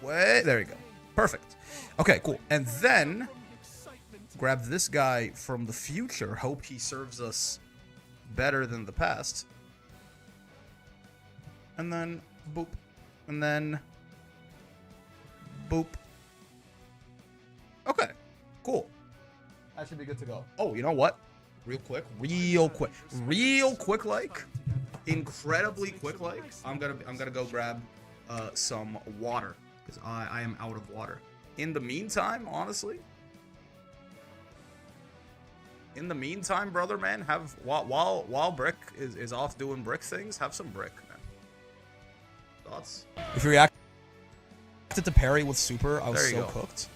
way. There you go. Perfect. Okay, cool. And then grab this guy from the future. Hope he serves us better than the past. And then boop. And then boop. Okay, cool. That should be good to go. Oh, you know what? Real quick, like, incredibly quick, like, I'm gonna go grab some water because I am out of water. In the meantime, honestly, brother, man, have while Brick is off doing Brick things, have some Brick, man. Thoughts? If you reacted to parry with super, I was so cooked.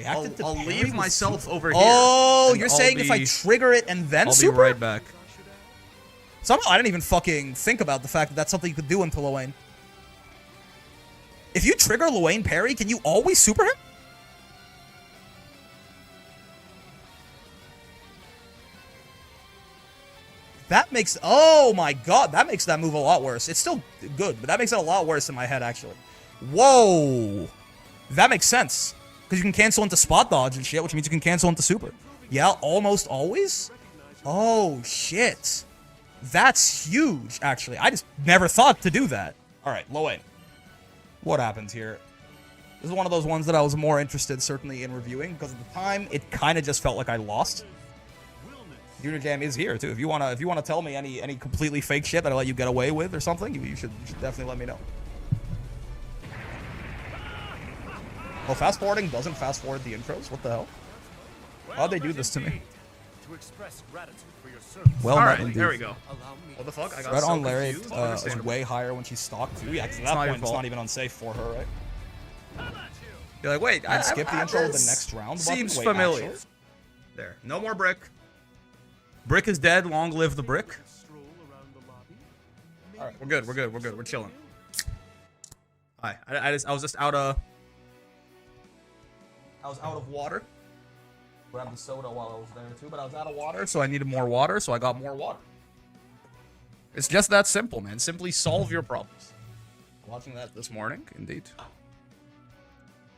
I'll leave myself over here. Oh, you're saying if I trigger it and then super? I'll be right back. Somehow I didn't even fucking think about the fact that that's something you could do into Luane. If you trigger Luane parry, can you always super him? That makes... Oh my god, that makes that move a lot worse. It's still good, but that makes it a lot worse in my head, actually. Whoa! That makes sense. Because you can cancel into spot dodge and shit, which means you can cancel into super. Yeah, almost always? Oh, shit. That's huge, actually. I just never thought to do that. Alright, Luane. What happened here? This is one of those ones that I was more interested, certainly, in reviewing, because at the time, it kind of just felt like I lost. Junior Jam is here, too. If you wanna tell me any completely fake shit that I let you get away with or something, you should definitely let me know. Oh, fast forwarding doesn't fast forward the intros? What the hell? How'd they do this to me? Well, all right, there we go. What the fuck? I got so confused. Red on Lariat is way higher when she's stocked too. Yeah, because at that point it's not even unsafe for her, right? You're like, wait, I skip the intro to the next round. Seems familiar. There, no more Brick. Brick is dead. Long live the Brick. All right, we're good. We're chilling. Hi, I was just out of. I was out of water. Grabbed the soda while I was there too, but I was out of water, so I needed more water, so I got more water. It's just that simple, man. Simply solve your problems. Watching that this morning, indeed.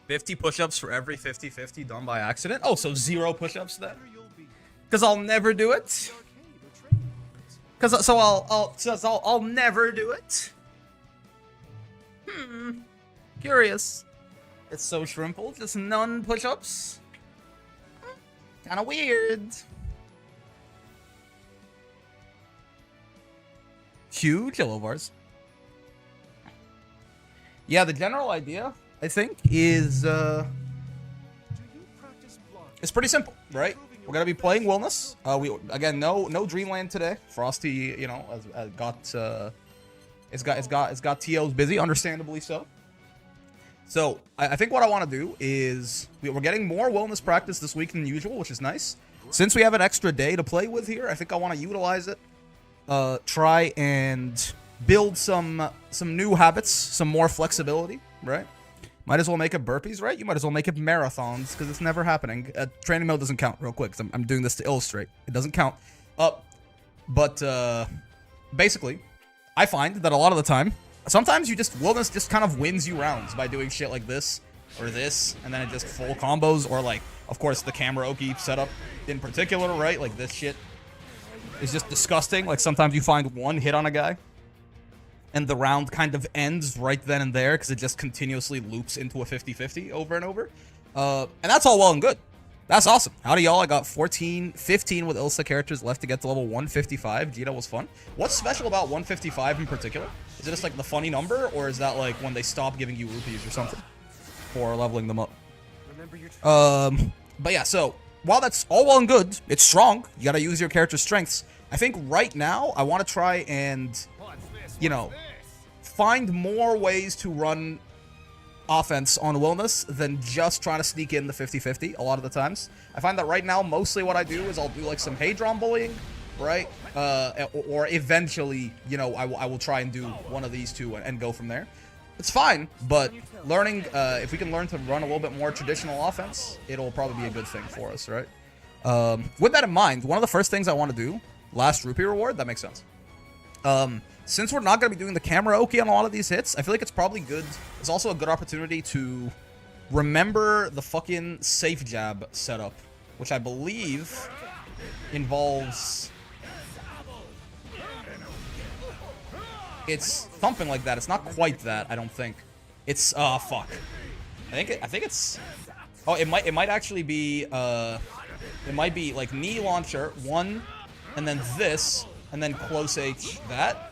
50 push-ups for every 50-50 done by accident. Oh, so 0 push-ups then? Because I'll never do it. I'll never do it. Curious. It's so shrimple, just none push-ups. Kinda weird. Huge yellow bars. Yeah, the general idea, I think, is it's pretty simple, right? We're gonna be playing Wilnas. Again, no Dreamland today. Frosty, you know, it's got TOs busy, understandably so. So, I think what I want to do is, we're getting more Wilnas practice this week than usual, which is nice. Since we have an extra day to play with here, I think I want to utilize it. Try and build some new habits, some more flexibility, right? Might as well make it burpees, right? You might as well make it marathons, because it's never happening. Training mode doesn't count, real quick, because I'm doing this to illustrate. It doesn't count. Basically, I find that a lot of the time, sometimes Wilnas just kind of wins you rounds by doing shit like this, or this, and then it just full combos, or like, of course, the karaoke setup in particular, right? Like, this shit is just disgusting. Like, sometimes you find one hit on a guy, and the round kind of ends right then and there, because it just continuously loops into a 50-50 over and over. And that's all well and good. That's awesome. Howdy, y'all. I got 15 with Ilsa characters left to get to level 155. Jita was fun. What's special about 155 in particular? Is it just like the funny number, or is that like when they stop giving you rupees or something for leveling them up? But yeah, so while that's all well and good, it's strong. You gotta use your character's strengths. I think right now I want to try and, you know, find more ways to run offense on Wilnas than just trying to sneak in the 50-50 a lot of the times. I find that right now, mostly what I do is I'll do like some Hadron bullying, right? Or eventually, you know, I will try and do one of these two and go from there. It's fine, but learning, if we can learn to run a little bit more traditional offense, it'll probably be a good thing for us, right? With that in mind, one of the first things I want to do, last rupee reward, that makes sense. since we're not going to be doing the camera Oki on a lot of these hits, I feel like it's probably good. It's also a good opportunity to remember the fucking safe jab setup, which I believe involves... It's something like that. It's not quite that, I don't think. It's, fuck. I think it's... Oh, it might actually be, it might be, like, knee launcher, 1, and then this, and then close H, that.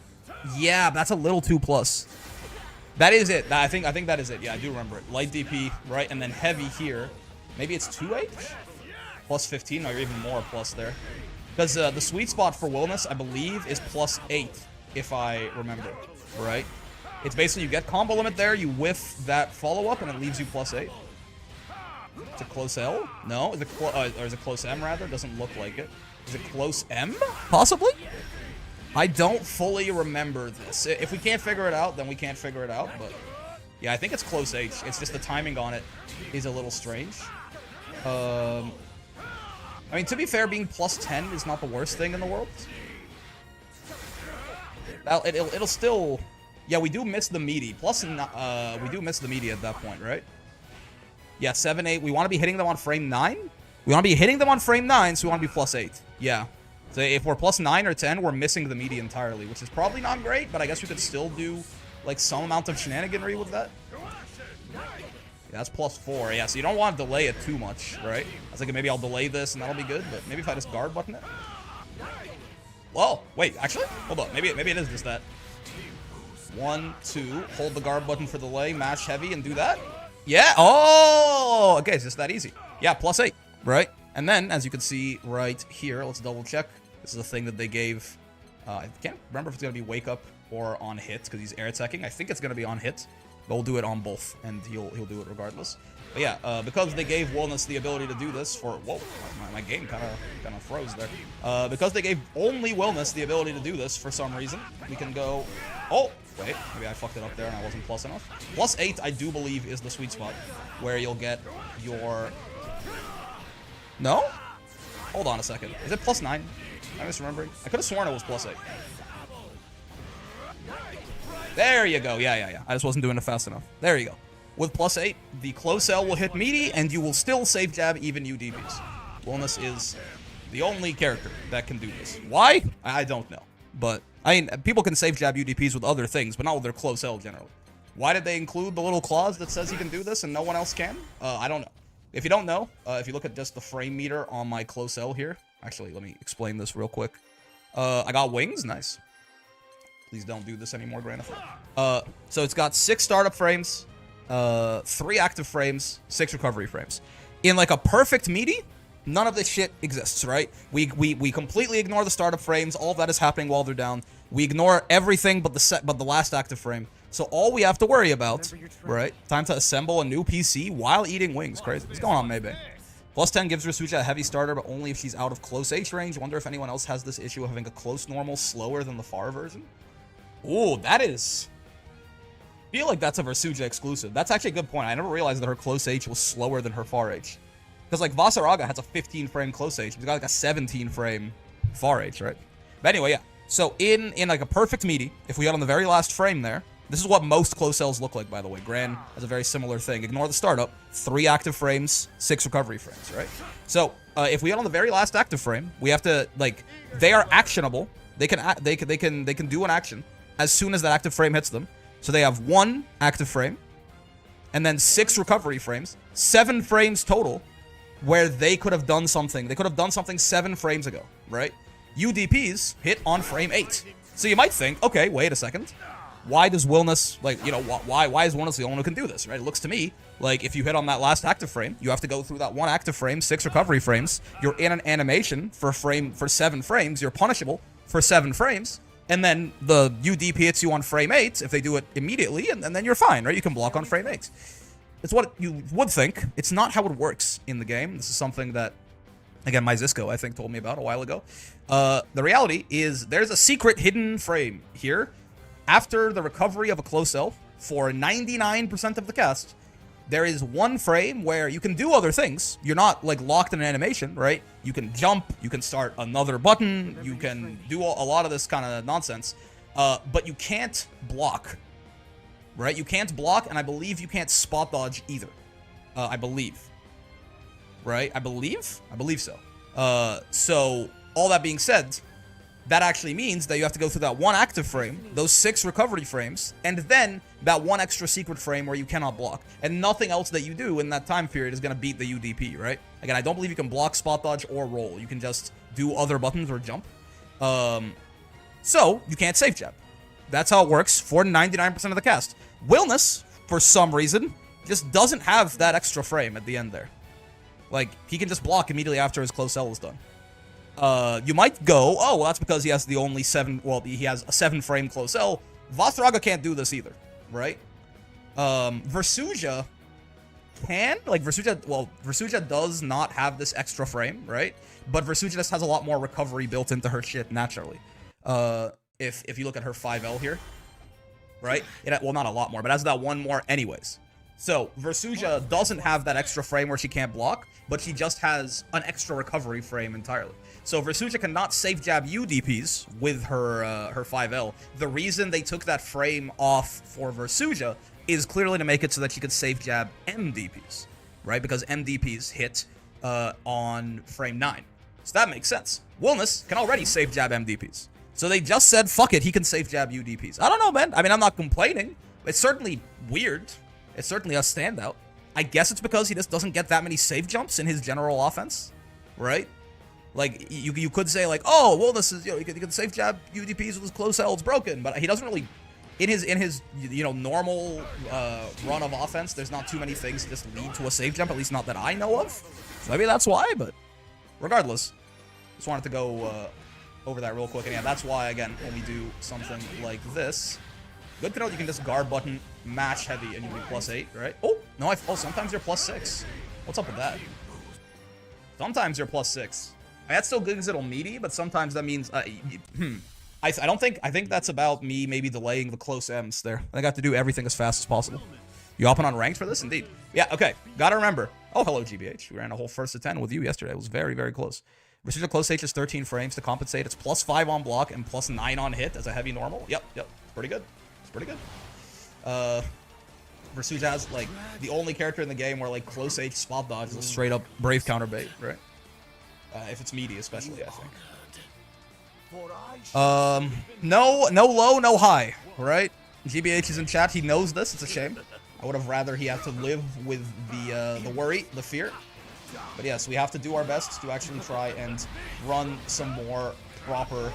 Yeah, that's a little too plus. That is it. I think that is it. Yeah, I do remember it. Light DP, right, and then heavy here. Maybe it's 2H? Plus 15, or even more plus there. Because the sweet spot for Wilnas, I believe, is plus 8, if I remember, right? It's basically you get combo limit there, you whiff that follow-up, and it leaves you plus 8. Is it close L? No? Is it or is it close M, rather? Doesn't look like it. Is it close M? Possibly? I don't fully remember this. If we can't figure it out, then we can't figure it out, but... Yeah, I think it's close H. It's just the timing on it is a little strange. I mean, to be fair, being plus 10 is not the worst thing in the world. It'll still... Yeah, we do miss the meaty. Plus, we do miss the meaty at that point, right? Yeah, 7, 8. We want to be hitting them on frame 9? We want to be hitting them on frame 9, so we want to be plus 8. Yeah. So if we're plus 9 or 10, we're missing the meaty entirely, which is probably not great, but I guess we could still do, like, some amount of shenaniganry with that. Yeah, that's plus 4. Yeah, so you don't want to delay it too much, right? I was thinking maybe I'll delay this and that'll be good, but maybe if I just guard button it. Whoa, wait, actually? Hold on. Maybe it is just that. 1, 2. Hold the guard button for delay, mash heavy, and do that. Yeah. Oh, okay, it's just that easy. Yeah, plus 8, right? And then, as you can see right here, let's double check. This is a thing that they gave. I can't remember if it's going to be wake up or on hit, because he's air attacking. I think it's going to be on hit, but we'll do it on both, and he'll do it regardless. But yeah, because they gave Wilnas the ability to do this for... Whoa, my game kind of froze there. Because they gave only Wilnas the ability to do this for some reason, we can go... Oh, wait, maybe I fucked it up there and I wasn't plus enough. Plus 8, I do believe, is the sweet spot, where you'll get your... No? Hold on a second. Is it plus 9? I'm misremembering. I could have sworn it was plus 8. There you go. Yeah. I just wasn't doing it fast enough. There you go. With plus 8, the close L will hit meaty, and you will still safe jab even UDPs. Wilnas is the only character that can do this. Why? I don't know. But, I mean, people can safe jab UDPs with other things, but not with their close L generally. Why did they include the little clause that says he can do this and no one else can? I don't know. If you don't know, if you look at just the frame meter on my close L here. Actually, let me explain this real quick. I got wings. Nice. Please don't do this anymore, Grand Theft. So it's got 6 startup frames, 3 active frames, 6 recovery frames. In like a perfect meaty, none of this shit exists, right? We completely ignore the startup frames. All of that is happening while they're down. We ignore everything but the last active frame. So all we have to worry about, right? Time to assemble a new PC while eating wings. Crazy. What's going on, Maybe? Plus 10 gives Rasuja a heavy starter, but only if she's out of close H range. Wonder if anyone else has this issue of having a close normal slower than the far version. Ooh, that is... I feel like that's a Rasuja exclusive. That's actually a good point. I never realized that her close H was slower than her far H. Because, like, Vasaraga has a 15-frame close H. She's got, like, a 17-frame far H, right? But anyway, yeah. So, in like, a perfect meaty, if we got on the very last frame there, this is what most close L's look like, by the way. Gran has a very similar thing. Ignore the startup. 3 active frames, 6 recovery frames, right? So, if we get on the very last active frame, we have to, like, they are actionable. They can do an action as soon as that active frame hits them. So they have 1 active frame, and then 6 recovery frames, 7 frames total, where they could have done something. They could have done something 7 frames ago, right? UDPs hit on frame 8. So you might think, okay, wait a second. Why does Wilnas, like, you know, why is Wilnas the only one who can do this, right? It looks to me like if you hit on that last active frame, you have to go through that 1 active frame, 6 recovery frames. You're in an animation for 7 frames. You're punishable for 7 frames. And then the UDP hits you on frame 8 if they do it immediately, and then you're fine, right? You can block on frame 8. It's what you would think. It's not how it works in the game. This is something that, again, my Zisco, I think, told me about a while ago. The reality is there's a secret hidden frame here. After the recovery of a close elf, for 99% of the cast, there is 1 frame where you can do other things. You're not, like, locked in an animation, right? You can jump, you can start another button, you can do a lot of this kind of nonsense. But you can't block, right? You can't block, and I believe you can't spot dodge either. I believe. Right? I believe so. So, all that being said, that actually means that you have to go through that one active frame, those 6 recovery frames, and then that one extra secret frame where you cannot block. And nothing else that you do in that time period is going to beat the UDP, right? Again, I don't believe you can block, spot dodge, or roll. You can just do other buttons or jump. So, you can't safe jab. That's how it works for 99% of the cast. Wilnas, for some reason, just doesn't have that extra frame at the end there. Like, he can just block immediately after his close L is done. You might go, oh, well, that's because he has the only 7, well, he has a 7-frame close L. Vathraga can't do this either, right? Versuja can, like, Versuja does not have this extra frame, right? But Versuja just has a lot more recovery built into her shit naturally. If you look at her 5L here, right? Well, not a lot more, but has that one more anyways. So, Versuja doesn't have that extra frame where she can't block, but she just has an extra recovery frame entirely. So, Versuja cannot safe jab UDPs with her 5L. The reason they took that frame off for Versuja is clearly to make it so that she could safe jab MDPs, right? Because MDPs hit on frame 9. So that makes sense. Wilnas can already safe jab MDPs. So they just said, fuck it, he can safe jab UDPs. I don't know, man. I mean, I'm not complaining. It's certainly weird. It's certainly a standout. I guess it's because he just doesn't get that many safe jumps in his general offense, right? Like, you could say, like, oh, well, this is, you know, he can safe jab UDPs with his close L, it's broken, but he doesn't really, in his you know, normal run of offense, there's not too many things that just lead to a safe jump, at least not that I know of. So maybe that's why, but regardless, just wanted to go over that real quick. And yeah, that's why, again, when we do something like this, good to know you can just guard button, mash heavy, and you'll be +8, right? Oh, no, sometimes you're +6. What's up with that? Sometimes you're +6. I mean, that's still good because it'll meaty, but sometimes that means, I think that's about me maybe delaying the close M's there. I think I have to do everything as fast as possible. You hopping on ranked for this? Indeed. Yeah, okay. Gotta remember. Oh, hello, GBH. We ran a whole 1st to 10 with you yesterday. It was very, very close. Versuja close H is 13 frames to compensate. It's +5 on block and +9 on hit as a heavy normal. Yep. Pretty good. It's pretty good. Versuja has, like, the only character in the game where, like, close H spot dodge is a straight up brave counter bait, right? If it's meaty, especially, I think. No low, no high, right? GBH is in chat. He knows this. It's a shame. I would have rather he had to live with the worry, the fear. But yes, we have to do our best to actually try and run some more proper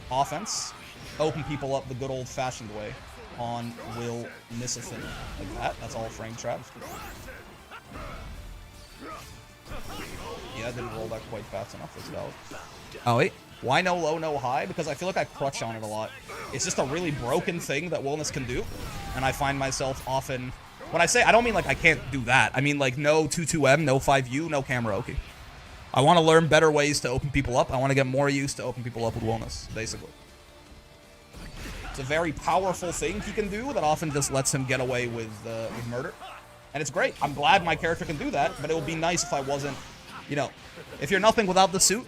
offense. Open people up the good old-fashioned way on Will Nisifin. Like that. That's all frame trap. Yeah, I didn't roll that quite fast enough. That's valid. Oh, wait. Why no low, no high? Because I feel like I crutch on it a lot. It's just a really broken thing that Wilnas can do. And I find myself often... When I say, I don't mean like I can't do that. I mean like no 2-2M, no 5U, no Kamaroki. I want to learn better ways to open people up. I want to get more used to open people up with Wilnas, basically. It's a very powerful thing he can do that often just lets him get away with murder. And it's great. I'm glad my character can do that, but it would be nice if I wasn't, you know, if you're nothing without the suit,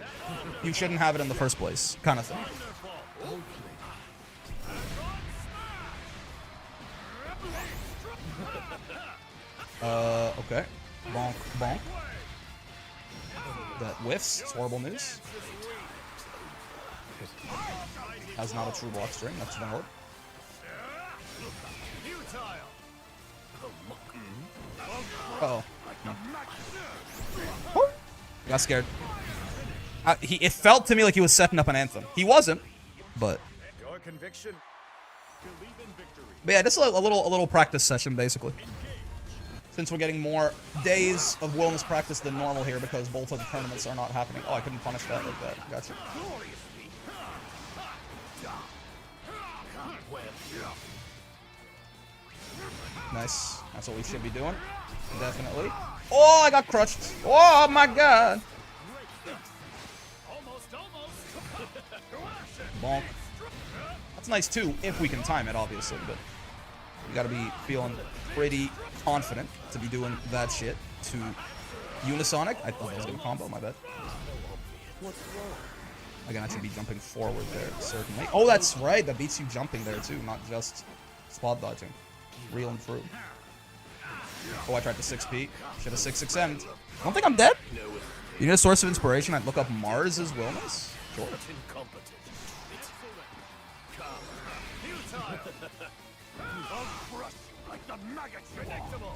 you shouldn't have it in the first place, kind of thing. Okay. Bonk, bonk. That whiffs. It's horrible news. That's not a true block string. That's valid. Uh-oh. No. Oh. Got scared. It felt to me like he was setting up an anthem. He wasn't, but... But yeah, just a little practice session, basically. Since we're getting more days of Wilnas practice than normal here because both of the tournaments are not happening. Oh, I couldn't punish that like that. Gotcha. Nice. That's what we should be doing. Definitely. Oh, I got crushed. Oh, my God. Bonk. That's nice, too, if we can time it, obviously, but you gotta be feeling pretty confident to be doing that shit to Unisonic. I thought I was gonna combo, my bad. Again, I should be jumping forward there, certainly. Oh, that's right. That beats you jumping there, too, not just spot dodging. Real and true. Oh, I tried the 6P. Should have 6-6-M'd. I don't think I'm dead. You need a source of inspiration? I'd look up Mars as Wilnas? Sure.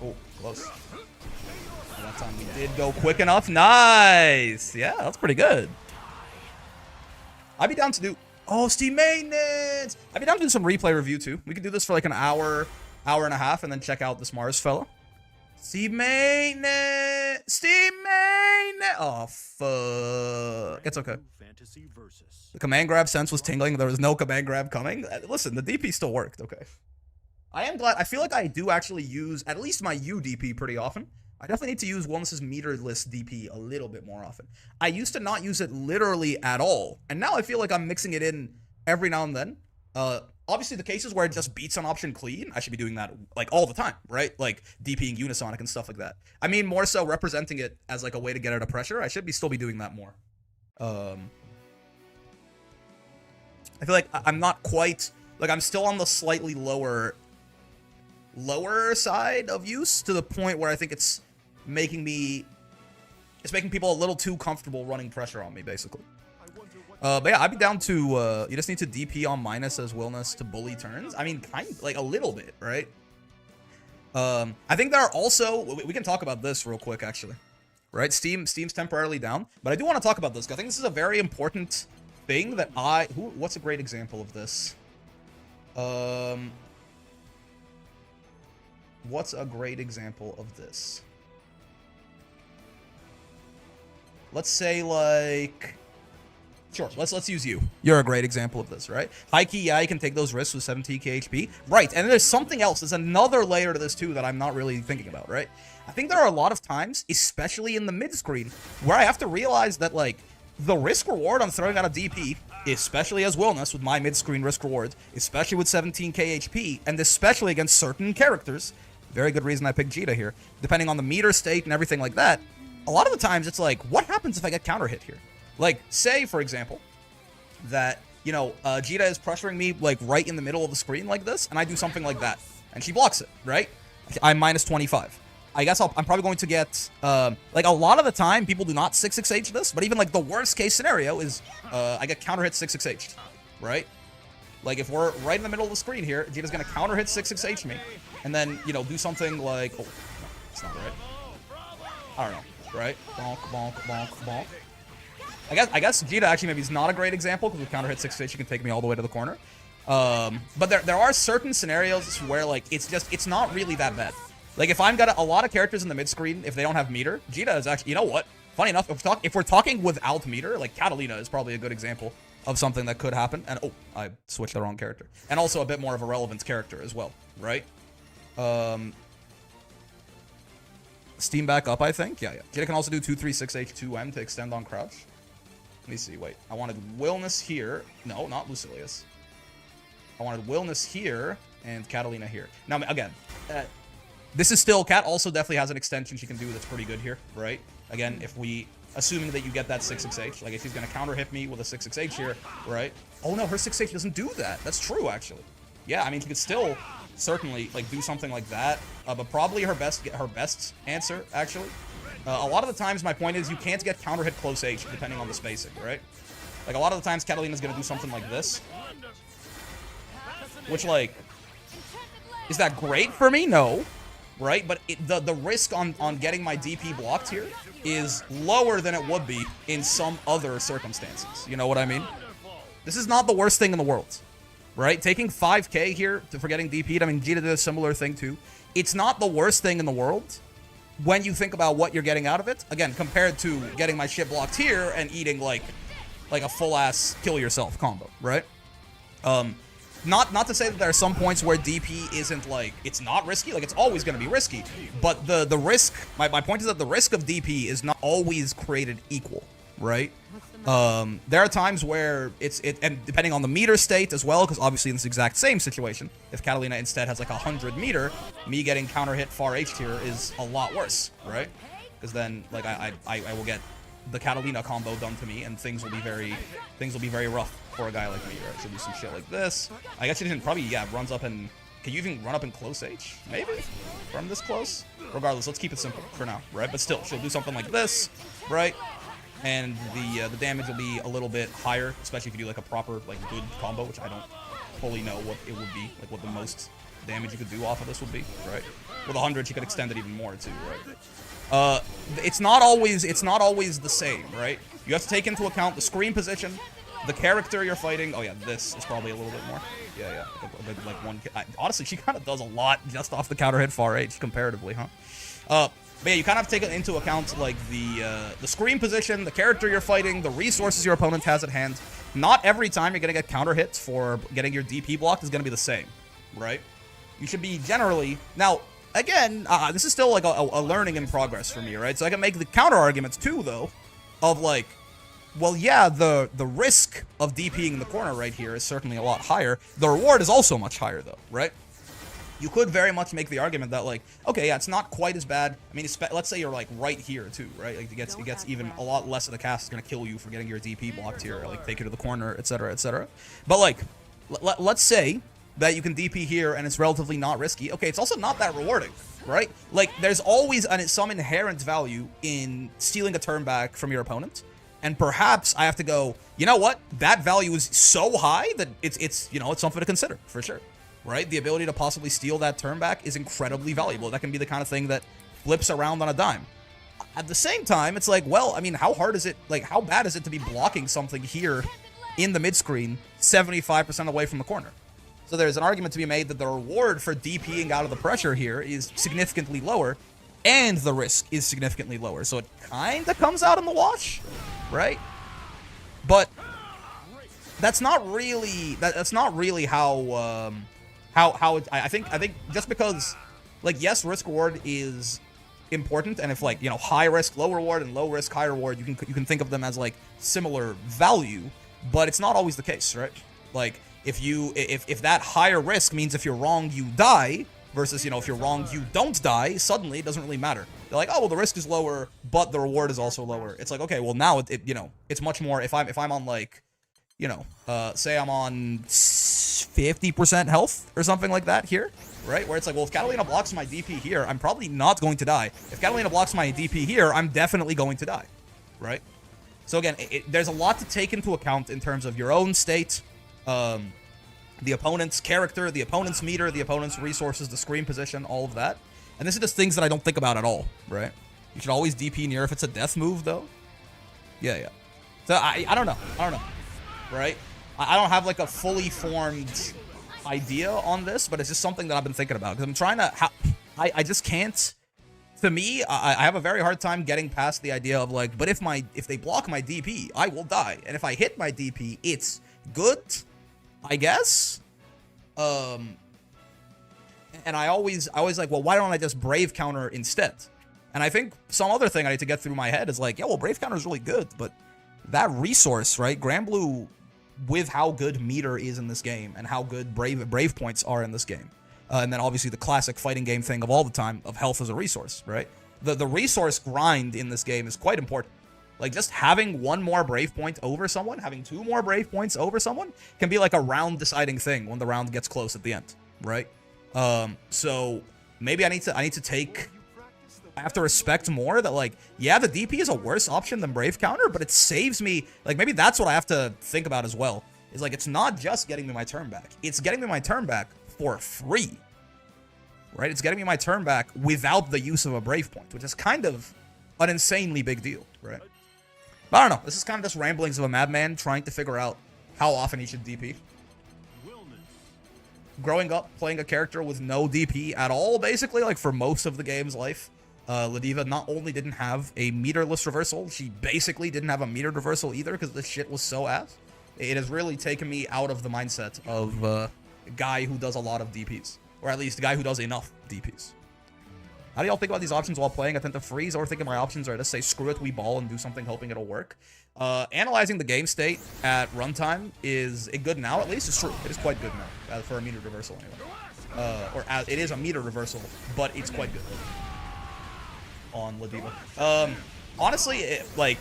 Oh, close. That time we did go quick enough. Nice. Yeah, that's pretty good. I'd be down to do... Oh, Steam maintenance. I'd be down to do some replay review, too. We could do this for like an hour, hour and a half, and then check out this Mars fella. Steam maintenance. Steam maintenance. Oh, fuck. It's okay. The command grab sense was tingling. There was no command grab coming. Listen, the DP still worked. Okay. I am glad. I feel like I do actually use at least my U DP pretty often. I definitely need to use Wilnas' meterless DP a little bit more often. I used to not use it literally at all, and now I feel like I'm mixing it in every now and then. Obviously, the cases where it just beats an option clean, I should be doing that like all the time, right? Like DPing Unisonic and stuff like that. I mean, more so representing it as like a way to get out of pressure. I should still be doing that more. I feel like I'm not quite like I'm still on the slightly lower side of use to the point where I think it's making people a little too comfortable running pressure on me, basically. But yeah, I'd be down to, you just need to DP on minus as Wilnas to bully turns. I mean, kind of, like, a little bit, right? I think there are also, we can talk about this real quick, actually. Right? Steam's temporarily down, but I do want to talk about this, because I think this is a very important thing that what's a great example of this? What's a great example of this? Let's say, like... Sure, let's use you. You're a great example of this, right? High key, yeah, you can take those risks with 17k HP. Right, and there's something else. There's another layer to this, too, that I'm not really thinking about, right? I think there are a lot of times, especially in the mid-screen, where I have to realize that, like, the risk-reward on throwing out a DP, especially as Wilnas with my mid-screen risk-reward, especially with 17k HP, and especially against certain characters, very good reason I picked Jita here, depending on the meter state and everything like that, a lot of the times it's like, what happens if I get counter-hit here? Like, say, for example, that, you know, Jita is pressuring me, like, right in the middle of the screen like this, and I do something like that, and she blocks it, right? I'm minus 25. I guess I'm probably going to get, like, a lot of the time, people do not 6-6H this, but even, like, the worst-case scenario is, I get counter-hit 6-6H, right? Like, if we're right in the middle of the screen here, Jita's gonna counter-hit 6-6H me, and then, you know, do something like, oh, that's not right. I don't know, right? Bonk, bonk, bonk, bonk. I guess Jita actually maybe is not a great example, because with counter hit 6-6, you can take me all the way to the corner. But there are certain scenarios where, like, it's not really that bad. Like, if I've got a lot of characters in the mid-screen, if they don't have meter, Jita is actually, you know what? Funny enough, if we're talking without meter, like, Catalina is probably a good example of something that could happen. And, oh, I switched the wrong character. And also a bit more of a relevant character as well, right? Steam back up, I think. Yeah. Jita can also do 2-3-6-H-2-M to extend on crouch. Let me see, wait. I wanted Wilnas here. No, not Lucilius. I wanted Wilnas here and Catalina here. Now, again, this is still... Cat also definitely has an extension she can do that's pretty good here, right? Again, if we... Assuming that you get that 6-6H. Like, if she's going to counter-hit me with a 6-6H here, right? Oh, no, her 6-6H doesn't do that. That's true, actually. Yeah, I mean, she could still certainly, like, do something like that. But probably her best answer, actually... a lot of the times, my point is, you can't get counter-hit close H, depending on the spacing, right? Like, a lot of the times, Catalina's gonna do something like this. Which, like... Is that great for me? No. Right? But the risk on getting my DP blocked here is lower than it would be in some other circumstances. You know what I mean? This is not the worst thing in the world. Right? Taking 5k here for getting DP'd, I mean, Jita did a similar thing, too. It's not the worst thing in the world when you think about what you're getting out of it, again, compared to getting my shit blocked here and eating, like a full-ass kill-yourself combo, right? Not to say that there are some points where DP isn't, like, it's not risky, like, it's always going to be risky, but the risk, my point is that the risk of DP is not always created equal, right? There are times where and depending on the meter state as well, because obviously in this exact same situation, if Catalina instead has like 100 meter, me getting counter hit far H tier is a lot worse, right? Because then, like, I will get the Catalina combo done to me, and things will be very rough for a guy like me, right? She'll do some shit like this. I guess she didn't probably, yeah, runs up and... Can you even run up in close H? Maybe? From this close? Regardless, let's keep it simple for now, right? But still, she'll do something like this, right? And the damage will be a little bit higher, especially if you do like a proper, like, good combo, which I don't fully know what it would be, like what the most damage you could do off of this would be, right? With 100, she could extend it even more too, right? It's not always the same, right? You have to take into account the screen position, the character you're fighting. Oh yeah, this is probably a little bit more. Yeah, like one. Honestly, she kind of does a lot just off the counter hit far H comparatively, huh? But yeah, you kind of have to take into account like the screen position, the character you're fighting, the resources your opponent has at hand. Not every time you're gonna get counter hits for getting your DP blocked is gonna be the same, right? You should be generally now. Again, this is still like a learning in progress for me, right? So I can make the counter arguments too, though, of like, well, yeah, the risk of DPing in the corner right here is certainly a lot higher. The reward is also much higher, though, right? You could very much make the argument that, like, okay, yeah, it's not quite as bad. I mean, let's say you're, like, right here, too, right? Like, it gets even a lot less of the cast is going to kill you for getting your DP blocked here, or, like, take you to the corner, etc., etc. But, like, let's say that you can DP here and it's relatively not risky. Okay, it's also not that rewarding, right? Like, there's always some inherent value in stealing a turn back from your opponent. And perhaps I have to go, you know what? That value is so high that it's you know, it's something to consider, for sure. Right? The ability to possibly steal that turn back is incredibly valuable. That can be the kind of thing that flips around on a dime. At the same time, it's like, well, I mean, how hard is it, like, how bad is it to be blocking something here in the mid-screen 75% away from the corner? So there's an argument to be made that the reward for DPing out of the pressure here is significantly lower, and the risk is significantly lower. So it kind of comes out in the wash, right? But that's not really how I think just because, like, yes, risk reward is important, and if, like, you know, high risk low reward and low risk high reward, you can think of them as, like, similar value, but it's not always the case, right? Like, if that higher risk means if you're wrong you die versus, you know, if you're wrong you don't die, suddenly it doesn't really matter. They're like, oh well, the risk is lower but the reward is also lower. It's like, okay, well now it you know, it's much more if I'm on, like, you know, say I'm on 50% health or something like that here, right? Where it's like, well, if Catalina blocks my DP here, I'm probably not going to die. If Catalina blocks my DP here, I'm definitely going to die, right? So again, there's a lot to take into account in terms of your own state, the opponent's character, the opponent's meter, the opponent's resources, the screen position, all of that. And this is just things that I don't think about at all, right? You should always DP near if it's a death move, though. Yeah. So I don't know, right? I don't have, like, a fully formed idea on this, but it's just something that I've been thinking about. Because I'm trying to... I just can't... To me, I have a very hard time getting past the idea of, like, but if they block my DP, I will die. And if I hit my DP, it's good, I guess. And I always like, well, why don't I just Brave counter instead? And I think some other thing I need to get through my head is like, yeah, well, Brave counter is really good, but that resource, right? Granblue, with how good meter is in this game and how good Brave points are in this game. And then obviously the classic fighting game thing of all the time of health as a resource, right? The resource grind in this game is quite important. Like, just having one more Brave point over someone, having two more Brave points over someone can be like a round deciding thing when the round gets close at the end, right? So maybe I have to respect more that, like, yeah, the DP is a worse option than Brave counter, but it saves me, like, maybe that's what I have to think about as well. Is like, it's not just getting me my turn back. It's getting me my turn back for free, right? It's getting me my turn back without the use of a Brave point, which is kind of an insanely big deal, right? But I don't know. This is kind of just ramblings of a madman trying to figure out how often he should DP. Growing up, playing a character with no DP at all, basically, like, for most of the game's life, Ladiva not only didn't have a meterless reversal, she basically didn't have a metered reversal either because this shit was so ass. It has really taken me out of the mindset of a guy who does a lot of DPs. Or at least a guy who does enough DPs. How do y'all think about these options while playing? I tend to freeze or thinking my options are to say screw it, we ball and do something hoping it'll work. Analyzing the game state at runtime is it good now at least? It's true. It is quite good now for a metered reversal anyway. It is a metered reversal, but it's quite good on Ladiva. Honestly, like,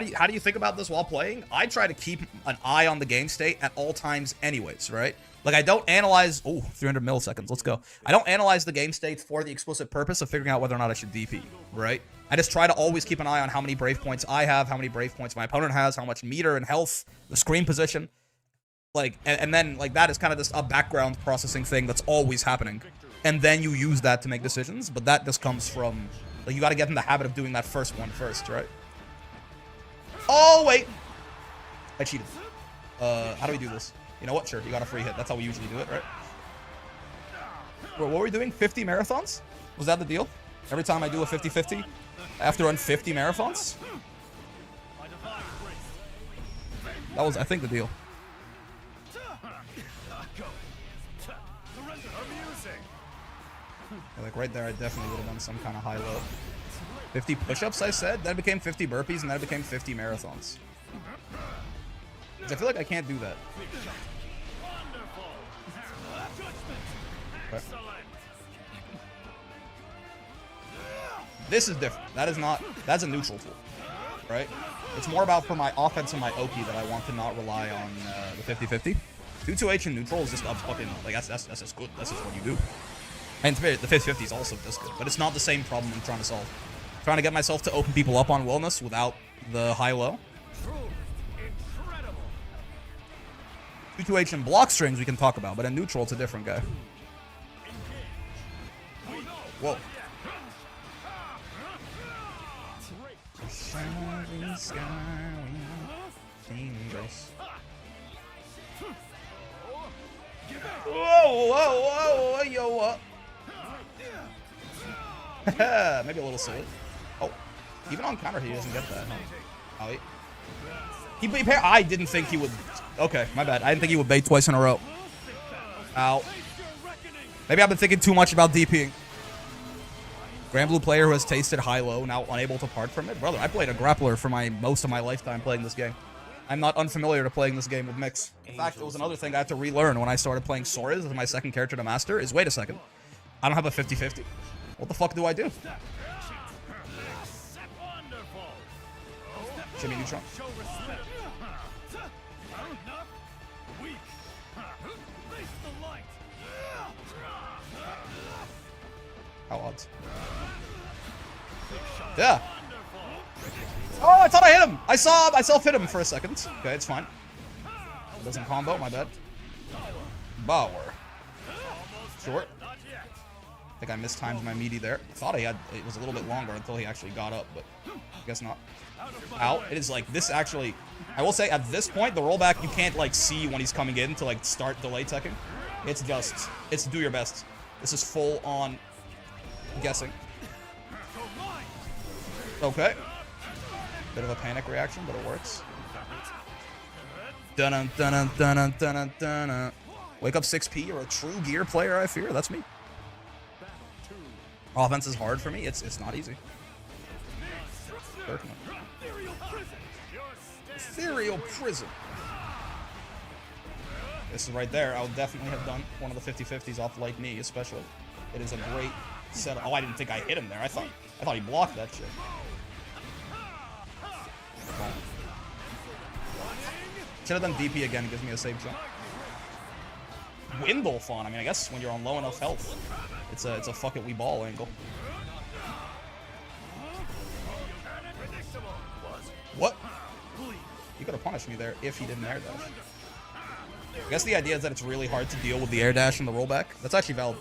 how do you think about this while playing? I try to keep an eye on the game state at all times anyways, right? Like, I don't analyze... Oh, 300 milliseconds. Let's go. I don't analyze the game state for the explicit purpose of figuring out whether or not I should DP, right? I just try to always keep an eye on how many Brave points I have, how many Brave points my opponent has, how much meter and health, the screen position. Like, and then, like, that is kind of just a background processing thing that's always happening. And then you use that to make decisions, but that just comes from... Like, you gotta get in the habit of doing that first one first, right? Oh, wait! I cheated. How do we do this? You know what? Sure, you got a free hit. That's how we usually do it, right? Bro, what were we doing? 50 marathons? Was that the deal? Every time I do a 50-50, I have to run 50 marathons? That was, I think, the deal. Yeah, like, right there, I definitely would have done some kind of high-low. 50 push-ups, I said? Then it became 50 burpees, and then it became 50 marathons. I feel like I can't do that. Okay. This is different. That is not... That's a neutral tool, right? It's more about for my offense and my Oki that I want to not rely on the 50-50. 2-2H in neutral is just a fucking... Like, that's just good. That's just what you do. And the 50-50 is also just good. But it's not the same problem I'm trying to solve. I'm trying to get myself to open people up on Wilnas without the high-low. 2-2H in block strings we can talk about, but in neutral it's a different guy. Whoa. Whoa, whoa, whoa, yo, what? Maybe a little silly. Oh, even on counter he doesn't get that. Huh? Oh, I didn't think he would... Okay, my bad. I didn't think he would bait twice in a row. Ow. Maybe I've been thinking too much about DPing. Grand Blue player who has tasted high-low, now unable to part from it. Brother, I played a grappler for most of my lifetime playing this game. I'm not unfamiliar to playing this game with mix. In fact, it was another thing I had to relearn when I started playing Soras as my second character to master, is wait a second. I don't have a 50-50. What the fuck do I do? Jimmy Neutron. How odds? Yeah. Oh, I thought I hit him. I saw myself hit him for a second. Okay, it's fine. It doesn't combo, my bad. Bauer. Short. I think I mistimed my meaty there. I thought it was a little bit longer until he actually got up, but I guess not. Out. It is like this actually. I will say at this point, the rollback you can't like see when he's coming in to like start delay teching. It's do your best. This is full on guessing. Okay. Bit of a panic reaction, but it works. Dun dun dun dun dun dun dun. Wake up 6P. You're a true gear player, I fear. That's me. Offense is hard for me. It's not easy. Ethereal prison. This is right there. I would definitely have done one of the 50-50s off light knee, especially. It is a great setup. Oh, I didn't think I hit him there. I thought he blocked that shit. Should have done DP again. It gives me a safe jump. Windolfon. I mean, I guess when you're on low enough health, it's a fuck it we ball angle. What? He could have punished me there if he didn't air dash. I guess the idea is that it's really hard to deal with the air dash and the rollback. That's actually valid.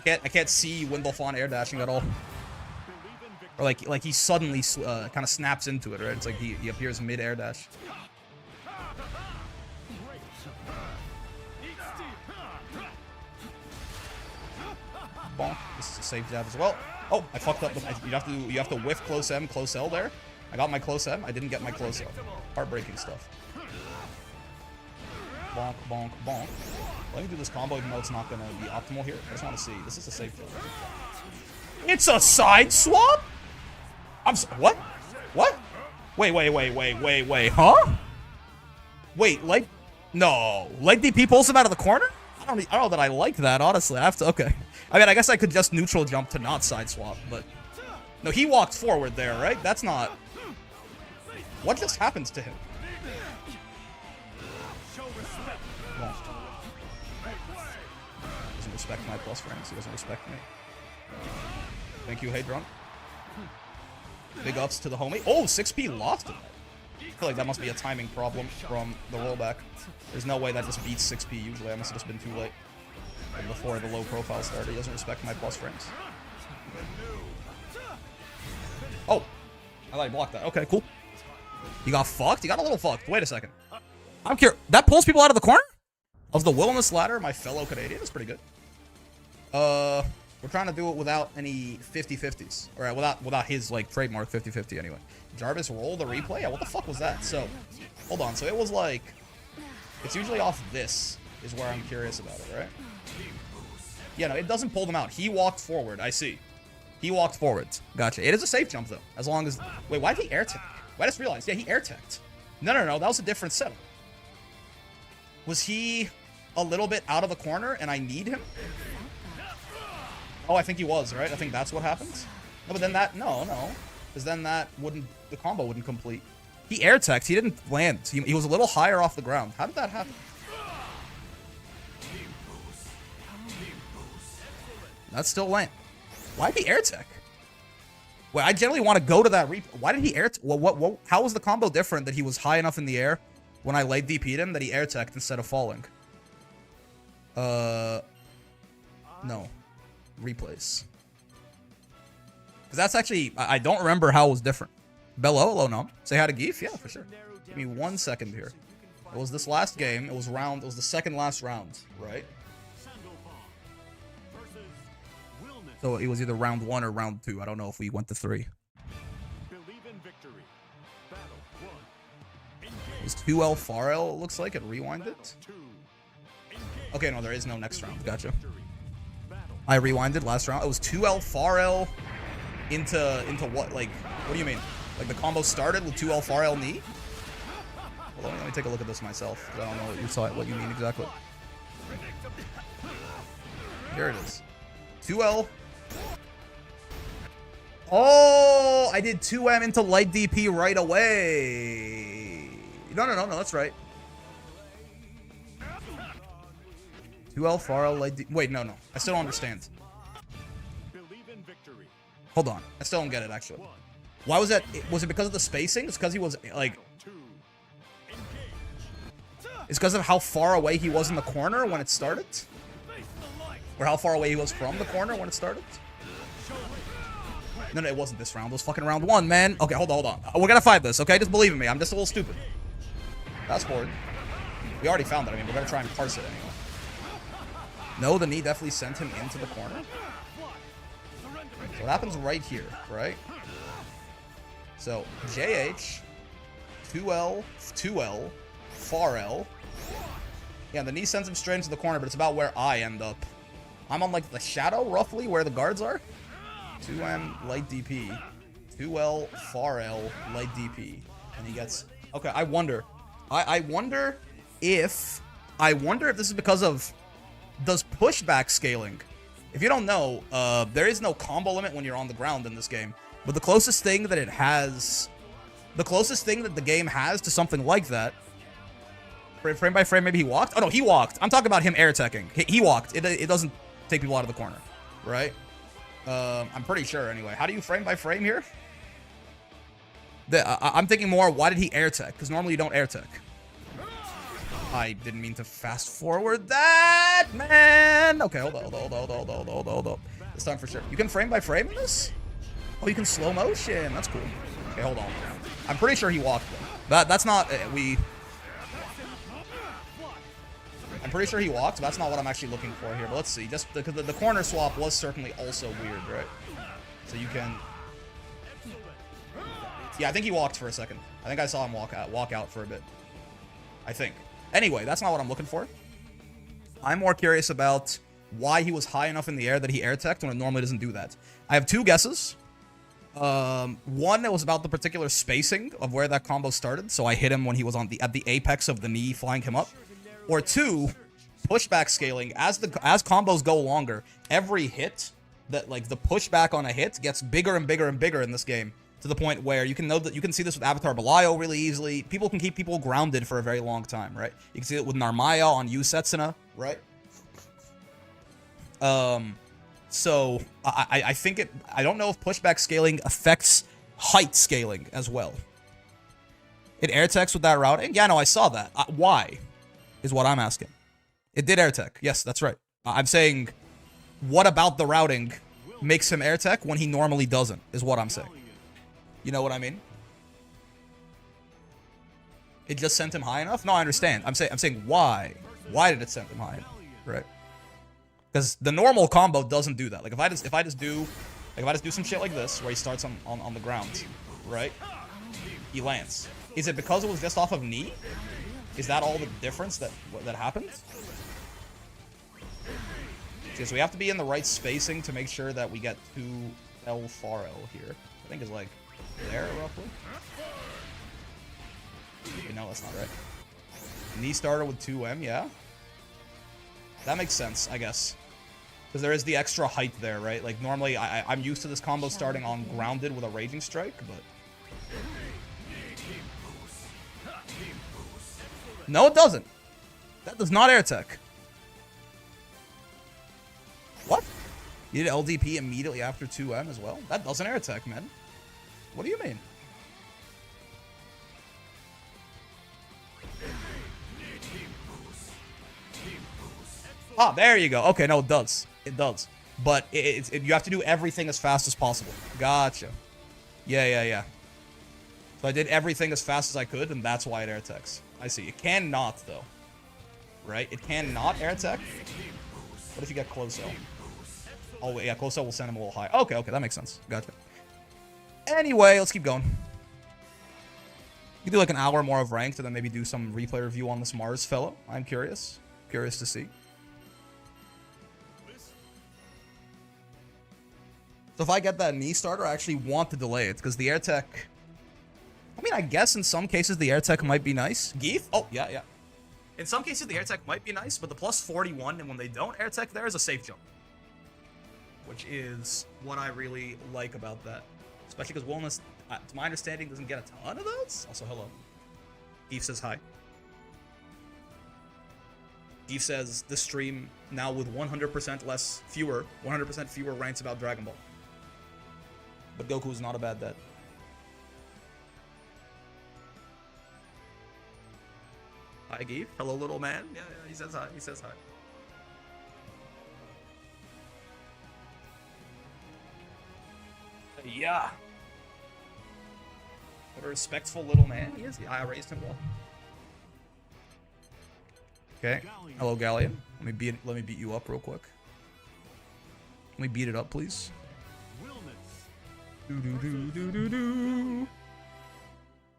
I can't see Windolfon air dashing at all. Or like he suddenly kind of snaps into it, right? It's like he appears mid air dash. Bonk. This is a safe jab as well. Oh, I fucked up. You have to whiff close M, close L there. I got my close M. I didn't get my close L. Heartbreaking stuff. Bonk, bonk, bonk. Let me do this combo even though it's not going to be optimal here. I just want to see. This is a safe jab. It's a side swap? What? What? Wait. Huh? Wait, like... No. Leg DP pulls him out of the corner? I don't know that I like that, honestly. I have to... Okay. I mean, I guess I could just neutral jump to not side swap, but... No, he walked forward there, right? That's not... What just happens to him? Well, doesn't respect my plus frames. He doesn't respect me. Thank you, Hadron. Big ups to the homie. Oh, 6P lost it. I feel like that must be a timing problem from the rollback. There's no way that just beats 6P usually. I must have just been too late. Like before the low profile started. He doesn't respect my plus frames. Oh. I thought he blocked that. Okay, cool. He got fucked? He got a little fucked. Wait a second. I'm curious. That pulls people out of the corner? Of the Wilnas ladder, my fellow Canadian. That's pretty good. We're trying to do it without any 50-50s. Or without his, like, trademark 50-50 anyway. Jarvis rolled the replay? Yeah, what the fuck was that? So, hold on. So it was like... It's usually off this is where I'm curious about it, right? Yeah, no, it doesn't pull them out. He walked forward. I see. He walked forwards. Gotcha. It is a safe jump, though. As long as... Wait, why did he air tech? I just realized. Yeah, he air teched. No. That was a different setup. Was he a little bit out of the corner and I need him? Oh, I think he was, right? I think that's what happens. No, but then that... No. Because then that wouldn't... The combo wouldn't complete. He air teched. He didn't land. He was a little higher off the ground. How did that happen? That's still land. Why did he air tech? Wait, I generally want to go to that replay. Why did he air... What? How was the combo different that he was high enough in the air when I late DP'd him that he air teched instead of falling? No. Replays. Because that's actually... I don't remember how it was different. Bello, hello, no. Say hi to Geef? Yeah, for sure. Give me 1 second here. It was this last game. It was the second last round, right? So it was either round 1 or round 2. I don't know if we went to 3. It was 2L Farl, it looks like. It rewinded. Okay, no, there is no next round. Gotcha. I rewinded last round. It was 2L Farl into what? Like, what do you mean? Like the combo started with 2L Farl knee? Well, let me take a look at this myself. I don't know what you mean exactly. Here it is. 2L. Oh, I did 2M into light DP right away. No, that's right. 2L Farl light DP. Wait, no. I still don't understand. Hold on. I still don't get it, actually. Why was that? Was it because of the spacing? It's because he was, like... It's because of how far away he was in the corner when it started? Or how far away he was from the corner when it started? No, it wasn't this round. It was fucking round 1, man. Okay, hold on. We're gonna fight this, okay? Just believe in me. I'm just a little stupid. Fast forward. We already found it. I mean, we're gonna try and parse it anyway. No, the knee definitely sent him into the corner. So it happens right here, right? So, JH, 2L, Farl. Yeah, the knee sends him straight into the corner, but it's about where I end up. I'm on, like, the shadow, roughly, where the guards are. 2M, light DP. 2L, Farl, light DP. And he gets... Okay, I wonder. I wonder if this is because of... Does pushback scaling... If you don't know, there is no combo limit when you're on the ground in this game. But the closest thing that it has... The closest thing that the game has to something like that... Frame by frame, maybe he walked? Oh, no, he walked. I'm talking about him air teching. He walked. It doesn't take people out of the corner. Right? I'm pretty sure, anyway. How do you frame by frame here? I'm thinking more, why did he air tech? Because normally you don't air tech. I didn't mean to fast forward that, man. Okay, hold on. This time for sure. You can frame by frame in this? Oh, you can slow motion. That's cool. Okay, hold on. I'm pretty sure he walked, though. That's not... I'm pretty sure he walked. That's not what I'm actually looking for here. But let's see. Just because the corner swap was certainly also weird, right? So you can... Yeah, I think he walked for a second. I think I saw him walk out for a bit. I think. Anyway, that's not what I'm looking for. I'm more curious about why he was high enough in the air that he air teched when it normally doesn't do that. I have 2 guesses. One, it was about the particular spacing of where that combo started, so I hit him when he was at the apex of the knee, flying him up. Or 2, pushback scaling. As combos go longer, every hit, that like the pushback on a hit gets bigger and bigger and bigger in this game. To the point where you can know that you can see this with Avatar Belial really easily. People can keep people grounded for a very long time, right? You can see it with Narmaya on Yu Setsuna, right? So I think it. I don't know if pushback scaling affects height scaling as well. It air techs with that routing? Yeah, no, I saw that. Why? Is what I'm asking. It did air tech. Yes, that's right. I'm saying, what about the routing makes him air tech when he normally doesn't? Is what I'm saying. You know what I mean? It just sent him high enough? No, I understand. I'm saying why? Why did it send him high enough? Right? Because the normal combo doesn't do that. Like if I just do some shit like this where he starts on the ground, right? He lands. Is it because it was just off of knee? Is that all the difference that happened? Okay, so we have to be in the right spacing to make sure that we get to El Faro here. I think it's like there, roughly. Okay, no, that's not right. Knee starter with 2M, yeah. That makes sense, I guess. Because there is the extra height there, right? Like, normally, I'm used to this combo starting on grounded with a Raging Strike, but... No, it doesn't. That does not air tech. What? You did LDP immediately after 2M as well? That doesn't air tech, man. What do you mean? Ah, there you go. Okay, no, it does. It does. But you have to do everything as fast as possible. Gotcha. Yeah. So I did everything as fast as I could, and that's why it air techs. I see. It cannot, though. Right? It cannot air tech. What if you get close L? Oh, wait, yeah, close L will send him a little high. Okay, that makes sense. Gotcha. Anyway, let's keep going. You can do like an hour more of ranked and then maybe do some replay review on this Mars fellow. I'm curious. Curious to see. So if I get that knee starter, I actually want to delay it because the air tech... I mean, I guess in some cases the air tech might be nice. Geef? Oh, yeah. In some cases the air tech might be nice, but the plus 41, and when they don't air tech, there is a safe jump. Which is what I really like about that. Especially because Wilnas, to my understanding, doesn't get a ton of those. Also, hello. Geef says hi. Geef says this stream now with 100% fewer rants about Dragon Ball. But Goku is not a bad dad. Hi, Geef. Hello, little man. Yeah, he says hi. He says hi. Yeah. What a respectful little man he is. I raised him well. Okay. Hello, Galleon. Let me beat you up real quick. Let me beat it up, please. Do.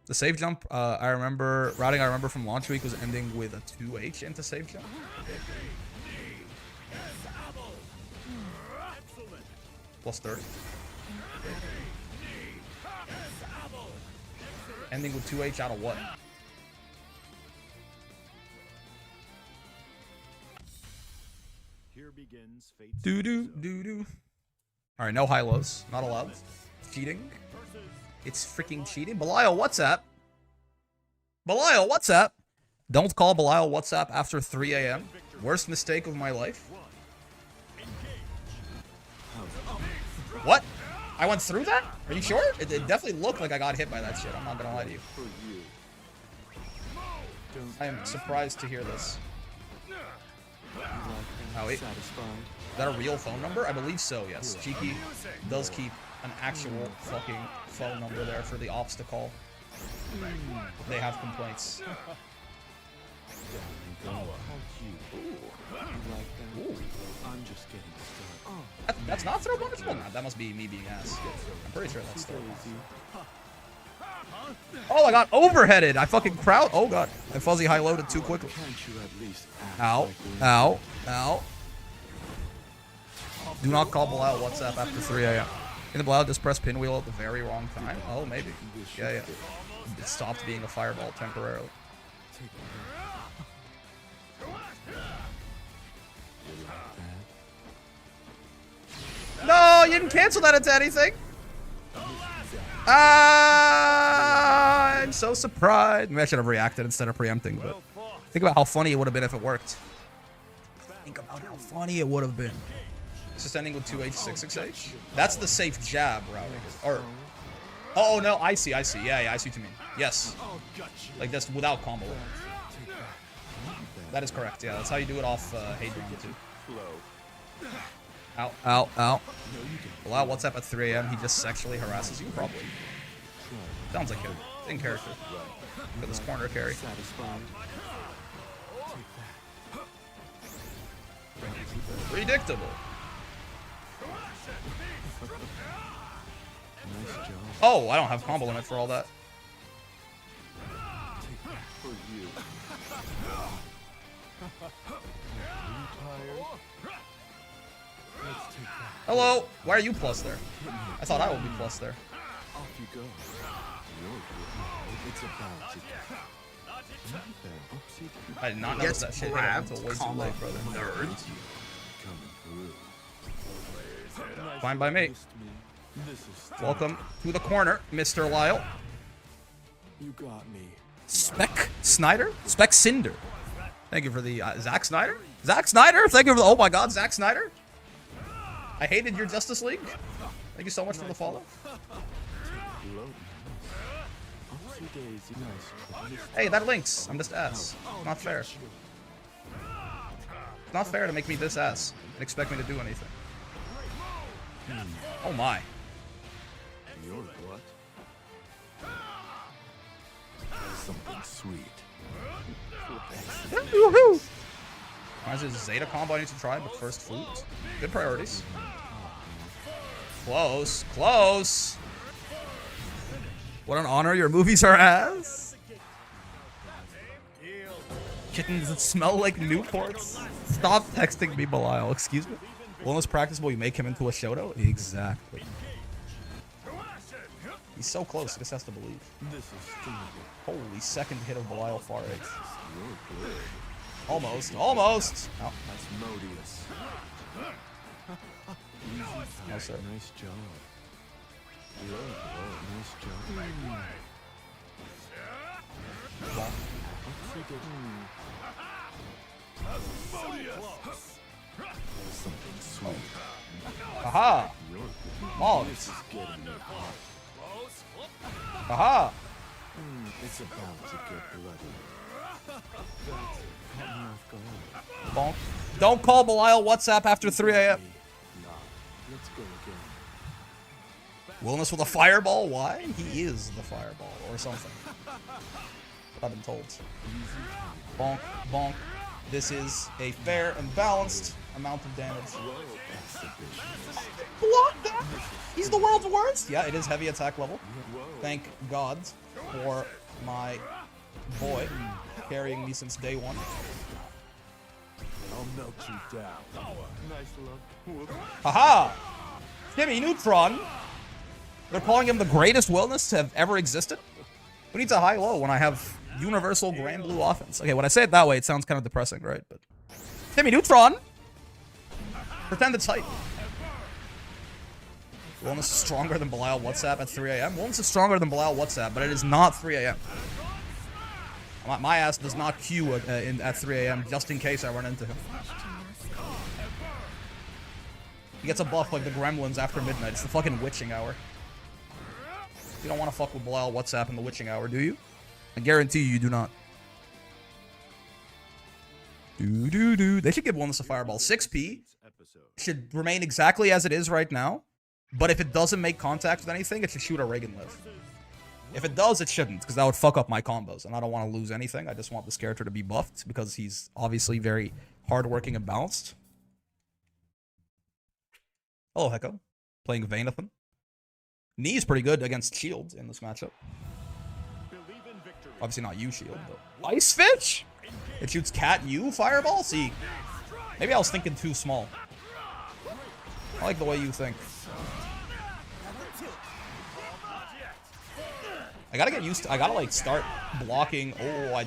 The save jump, I remember from launch week was ending with a 2H into save jump. Plus 30. Ending with 2H out of what? Here begins fate. Do. Alright, no high lows. Not allowed. Cheating. It's freaking cheating. Belial, what's up? Belial, what's up? Don't call Belial WhatsApp after 3 a.m. Worst mistake of my life. What? I went through that? Are you sure? It definitely looked like I got hit by that shit. I'm not gonna lie to you. I am surprised to hear this. Oh, wait. Is that a real phone number? I believe so, yes. Cheeky does keep an actual fucking phone number there for the ops to call. They have complaints. Ooh. I'm just getting started. That's not throw punishable? Nah, that must be me being ass. I'm pretty sure that's throw. Oh, I got overheaded. I fucking crowd. Oh god, I fuzzy high loaded too quickly. Ow, ow, ow. Do not call Belial WhatsApp after 3 a.m. In the Belial just press pinwheel at the very wrong time. Oh, maybe. Yeah. It stopped being a fireball temporarily. No, you didn't cancel that into anything. Ah, I'm so surprised. Maybe I should have reacted instead of preempting, but think about how funny it would have been if it worked. Think about how funny it would have been. It's just ending with 2H66H. That's the safe jab routing. Or, oh no, I see. Yeah, I see what you mean. Yes, like this without combo. That is correct. Yeah, that's how you do it off Hadron too. Ow, ow, ow. Allow WhatsApp at 3 a.m. He just sexually harasses you, probably. Sounds like it. In character. Look at this corner carry. Predictable. Oh, I don't have combo limit for all that. Hello, why are you plus there? I thought I would be plus there. Off you go. It's about to I did not notice that shit hit until way too late, brother. Nerd. Fine by me. Welcome to the corner, Mr. Lyle. You got me. Spec Snyder? Spec Cinder. Thank you for the Zack Snyder? Zack Snyder? Thank you for the, oh my god, Zack Snyder? I hated your Justice League. Thank you so much for the follow. Hey, that links. I'm just ass. Not fair. It's not fair to make me this ass and expect me to do anything. Oh my. Your what? Something sweet. Woohoo! Reminds me of Zeta combo I need to try, but first flute. Good priorities. Close. Close. What an honor. Your movies are ass. Kittens that smell like Newports. Stop texting me, Belial. Excuse me. Wilnas practicable, you make him into a Shoto? Exactly. He's so close, he just has to believe. Holy second hit of Belial far edge. Almost. Almost. Oh. No, sir. Nice job. Nice job. Well, Something sweet. aha! Mogs. Aha! It's about to get bloody. Bonk. Don't call Belial WhatsApp after 3 a.m. Let's go again. Wilnas with a fireball? Why? He is the fireball, or something. What I've been told. Bonk, bonk. This is a fair and balanced amount of damage. Block that! He's the world's worst! Yeah, it is heavy attack level. Thank God for my boy carrying me since day one. I'll melt you down. Nice love. Haha! Timmy Neutron! They're calling him the greatest Wilnas to have ever existed? Who needs a high-low when I have universal grand blue offense? Okay, when I say it that way, it sounds kind of depressing, right? But Timmy Neutron! Pretend it's hype. Wilnas is stronger than Belial WhatsApp at 3 a.m. Wilnas is stronger than Belial WhatsApp, but it is not 3 a.m. My ass does not queue at 3 a.m. just in case I run into him. He gets a buff like the Gremlins after midnight. It's the fucking witching hour. You don't want to fuck with Belial WhatsApp in the witching hour, do you? I guarantee you do not. They should give Wilnas a fireball. 6P should remain exactly as it is right now. But if it doesn't make contact with anything, it should shoot a Reagan live. If it does, it shouldn't, because that would fuck up my combos, and I don't want to lose anything. I just want this character to be buffed, because he's obviously very hardworking and balanced. Hello, Hecko. Playing Vanathan. Knee is pretty good against Shield in this matchup. Obviously not you, Shield, but... Ice Fish? It shoots Cat U Fireball? See, maybe I was thinking too small. I like the way you think. I gotta get used to, I gotta like start blocking. Oh, I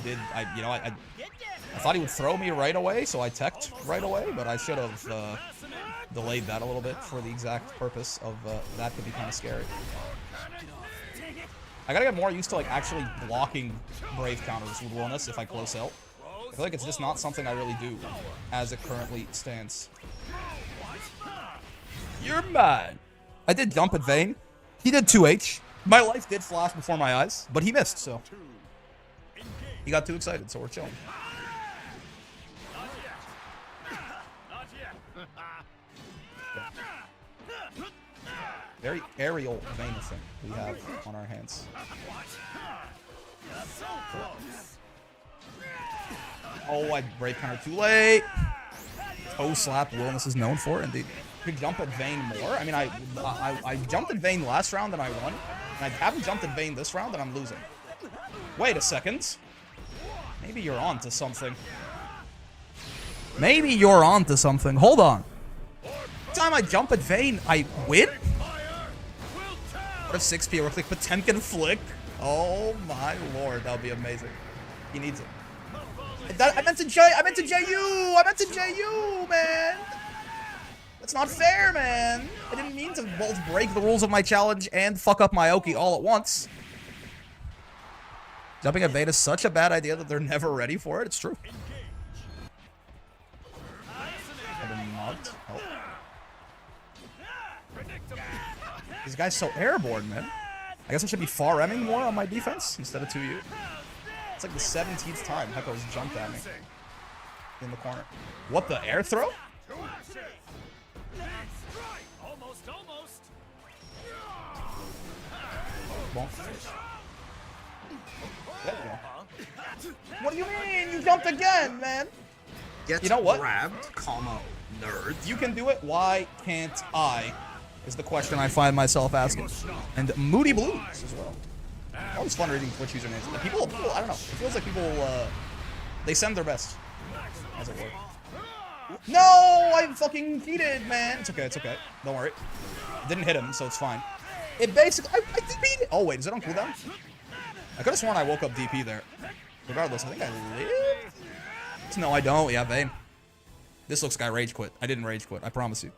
thought he would throw me right away, so I teched right away, but I should have delayed that a little bit for the exact purpose of that could be kind of scary. I gotta get more used to like actually blocking brave counters with Wilnas if I close out. I feel like it's just not something I really do as it currently stands. You're mine. I did jump at Vayne. He did 2H. My life did flash before my eyes, but he missed, so. He got too excited, so we're chilling. Very aerial Vayne thing we have on our hands. Oh, I brave counter too late. Toe slap Wilnas is known for, indeed. Could jump at Vayne more. I mean, I jumped at Vayne last round and I won. And I haven't jumped at Vayne this round and I'm losing. Wait a second. Maybe you're on to something. Maybe you're on to something. Hold on. Every time I jump at Vayne, I win? What if 6P or click Potemkin flick? Oh my lord, that would be amazing. He needs it. I meant to JU! I meant to JU, man! That's not fair, man! I didn't mean to both break the rules of my challenge and fuck up my Oki all at once. Jumping at Vayne is such a bad idea that they're never ready for it. It's true. I did not help. This guy's so airborne, man. I guess I should be far emming more on my defense instead of 2U. It's like the 17th time Hecko's jumped at me in the corner. What, the air throw? Bonk. There you go. What do you mean? You jumped again, man. Gets you know what? grabbed, comma, nerd. You can do it. Why can't I? Is the question I find myself asking. And Moody Blues as well. Always fun reading Twitch usernames. People, I don't know. It feels like people, they send their best, as it were. No, I fucking cheated, man. It's okay, it's okay. Don't worry. It didn't hit him, so it's fine. It basically, I DP'd it. Oh wait, is it on cooldown? I could have sworn I woke up DP there. Regardless, I think I lived. No, I don't. Yeah, Vayne. This looks like I rage quit. I didn't rage quit. I promise you.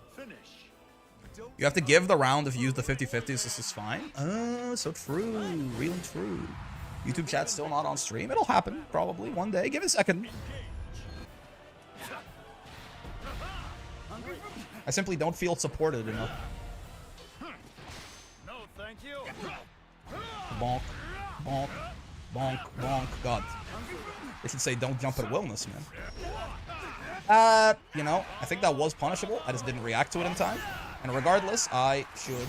You have to give the round if you use the 50-50s. This is fine. So true. Really true. YouTube chat's still not on stream. It'll happen, probably, one day. Give it a second. I simply don't feel supported enough. No, thank you. Bonk. Bonk. Bonk. Bonk. God. They should say don't jump at Wilnas, man. You know, I think that was punishable. I just didn't react to it in time. And regardless, I should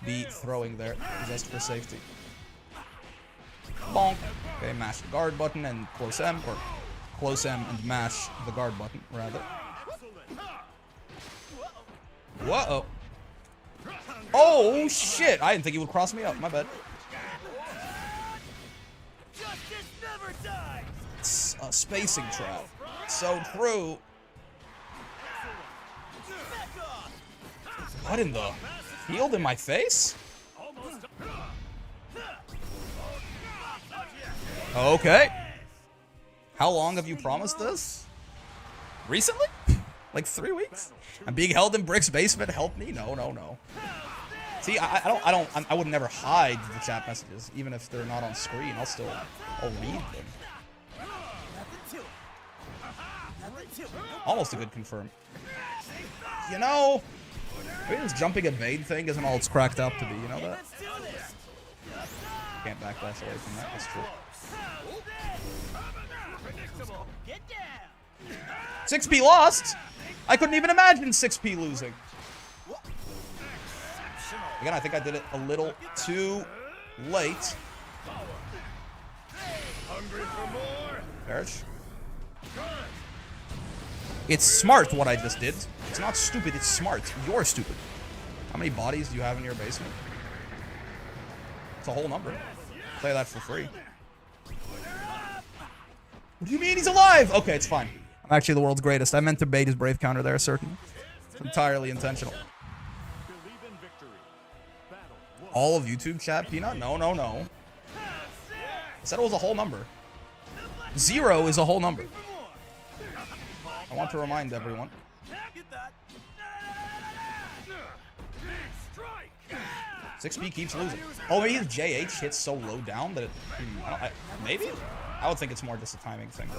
be throwing there just for safety. Bonk. Okay, mash the guard button and close M, or close M and mash the guard button, rather. Whoa. Oh, shit. I didn't think he would cross me up. My bad. It's a spacing trap. So true. What in the field in my face? Okay. How long have you promised this? Recently? Like 3 weeks? I'm being held in Brick's basement. Help me? No, no, no. See, I would never hide the chat messages, even if they're not on screen. I'll read them. Almost a good confirm. You know, maybe this jumping at Vayne thing isn't all it's cracked up to be. You know that? Can't backlash away from that. That's true. 6P lost. I couldn't even imagine 6P losing. Again, I think I did it a little too late. Perish. It's smart what I just did. It's not stupid, it's smart. You're stupid. How many bodies do you have in your basement? It's a whole number. Play that for free. What do you mean he's alive? Okay, it's fine. I'm actually the world's greatest. I meant to bait his brave counter there, certainly. It's entirely intentional. All of YouTube chat, Peanut? No, no, no. I said it was a whole number. 0 is a whole number. I want to remind everyone. 6P keeps losing. Oh, maybe his JH hits so low down that it... maybe? I would think it's more just a timing thing.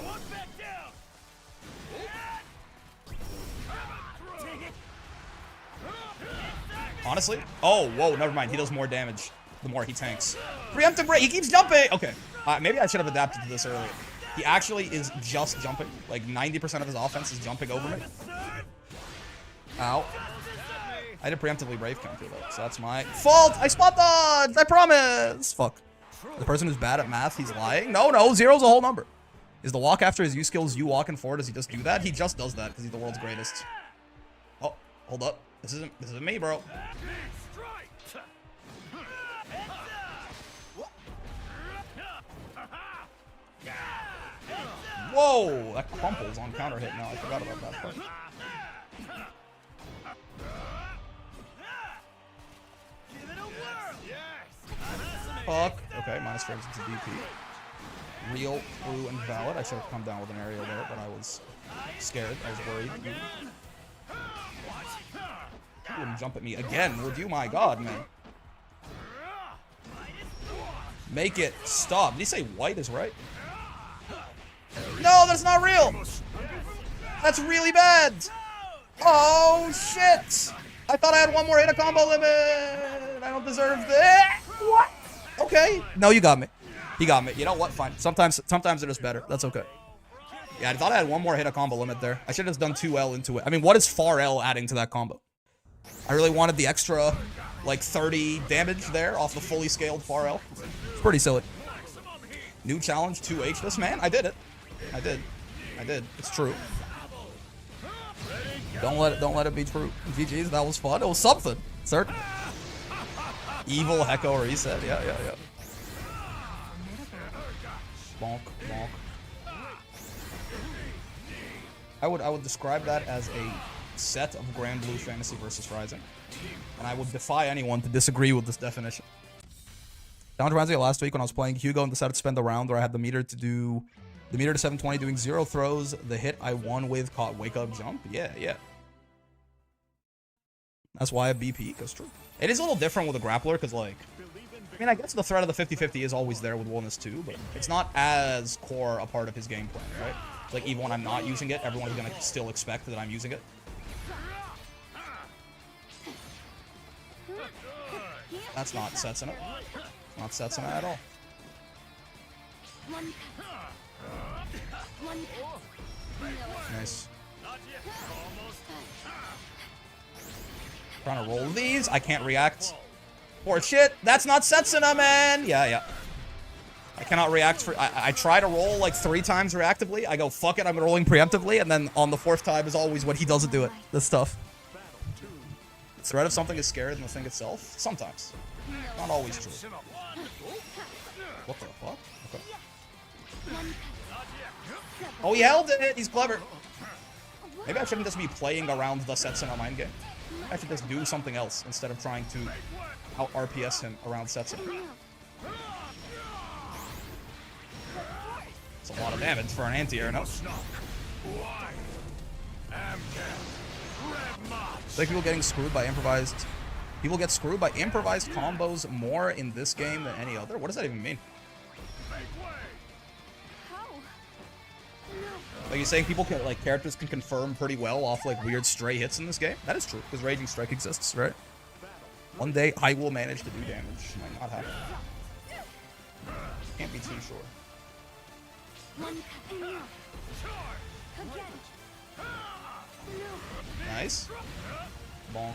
Honestly? Oh, whoa, never mind. He does more damage the more he tanks. Preemptive break. He keeps jumping. Okay. Maybe I should have adapted to this earlier. He actually is just jumping. Like 90% of his offense is jumping over me. Ow. I did preemptively brave counter though, so that's my fault. I spot dodged. I promise. Fuck. The person who's bad at math, he's lying. No, zero's a whole number. Is the walk after his U skills you walking forward? Does he just do that? He just does that because he's the world's greatest. Oh, hold up. This isn't me, bro. Whoa, that crumples on counter hit now. I forgot about that part. Fuck. Okay, minus frames into DP. Real, true, and valid. I should have come down with an aerial there, but I was scared. I was worried. You wouldn't jump at me again, would you? My god, man. Make it stop. Did he say white is right? No, that's not real. That's really bad. Oh, shit. I thought I had one more hit a combo limit. I don't deserve this. What? Okay. No, you got me. He got me. You know what? Fine. Sometimes it is better. That's okay. Yeah, I thought I had one more hit a combo limit there. I should have just done 2L into it. I mean, what is far L adding to that combo? I really wanted the extra, like, 30 damage there off the fully scaled far L. It's pretty silly. New challenge, 2H this, man. I did it. I did. It's true. Don't let it be true. GG's, that was fun. It was something. Sir. Evil Hecko reset. Yeah. Bonk. I would describe that as a set of Grand Blue Fantasy versus Rising. And I would defy anyone to disagree with this definition. Down reminds me of last week when I was playing Hugo and decided to spend a round where I had the meter to 720 doing 0 throws. The hit I won with caught wake up jump. Yeah. That's why I BP, because true. It is a little different with a grappler, because like, I mean, I guess the threat of the 50-50 is always there with Wilnas too, but it's not as core a part of his game plan, right? Like even when I'm not using it, everyone's gonna still expect that I'm using it. That's not Setsuna. Not Setsuna at all. Nice. Trying to roll these. I can't react. Poor shit. That's not Setsuna, man. Yeah. I cannot react for... I try to roll like 3 times reactively. I go, fuck it, I'm rolling preemptively. And then on the 4th time is always when he doesn't do it. This stuff. The threat of something is scarier than the thing itself? Sometimes. Not always true. What the fuck? Okay. Oh, he held it! He's clever. Maybe I shouldn't just be playing around the Setsuna mind game. I should just do something else instead of trying to out-RPS him around Setsuna. It's a lot of damage for an anti-air, no? Like people getting screwed by improvised... People get screwed by improvised combos more in this game than any other? What does that even mean? Like, you're saying people can, like, characters can confirm pretty well off, like, weird stray hits in this game? That is true, because Raging Strike exists, right? One day, I will manage to do damage. Might not happen. Can't be too sure. Nice. Bonk.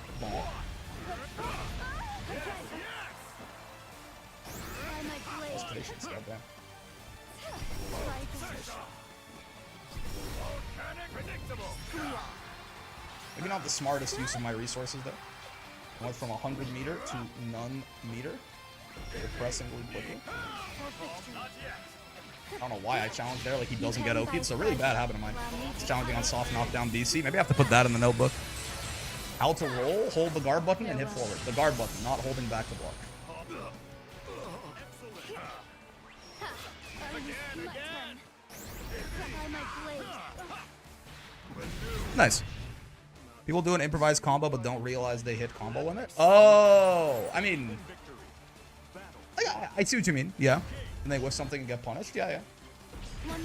That's patience, goddamn. Maybe not the smartest use of my resources though. I went from 100 meter to none meter. Depressingly quickly. I don't know why I challenged there, like he doesn't get OP. It's a really bad habit of mine. It's challenging on soft knockdown DC. Maybe I have to put that in the notebook. How to roll, hold the guard button, and hit forward. The guard button, not holding back the block. Nice. People do an improvised combo but don't realize they hit combo limit? Oh! I mean, I see what you mean. Yeah. And they whiff something and get punished. Yeah, yeah.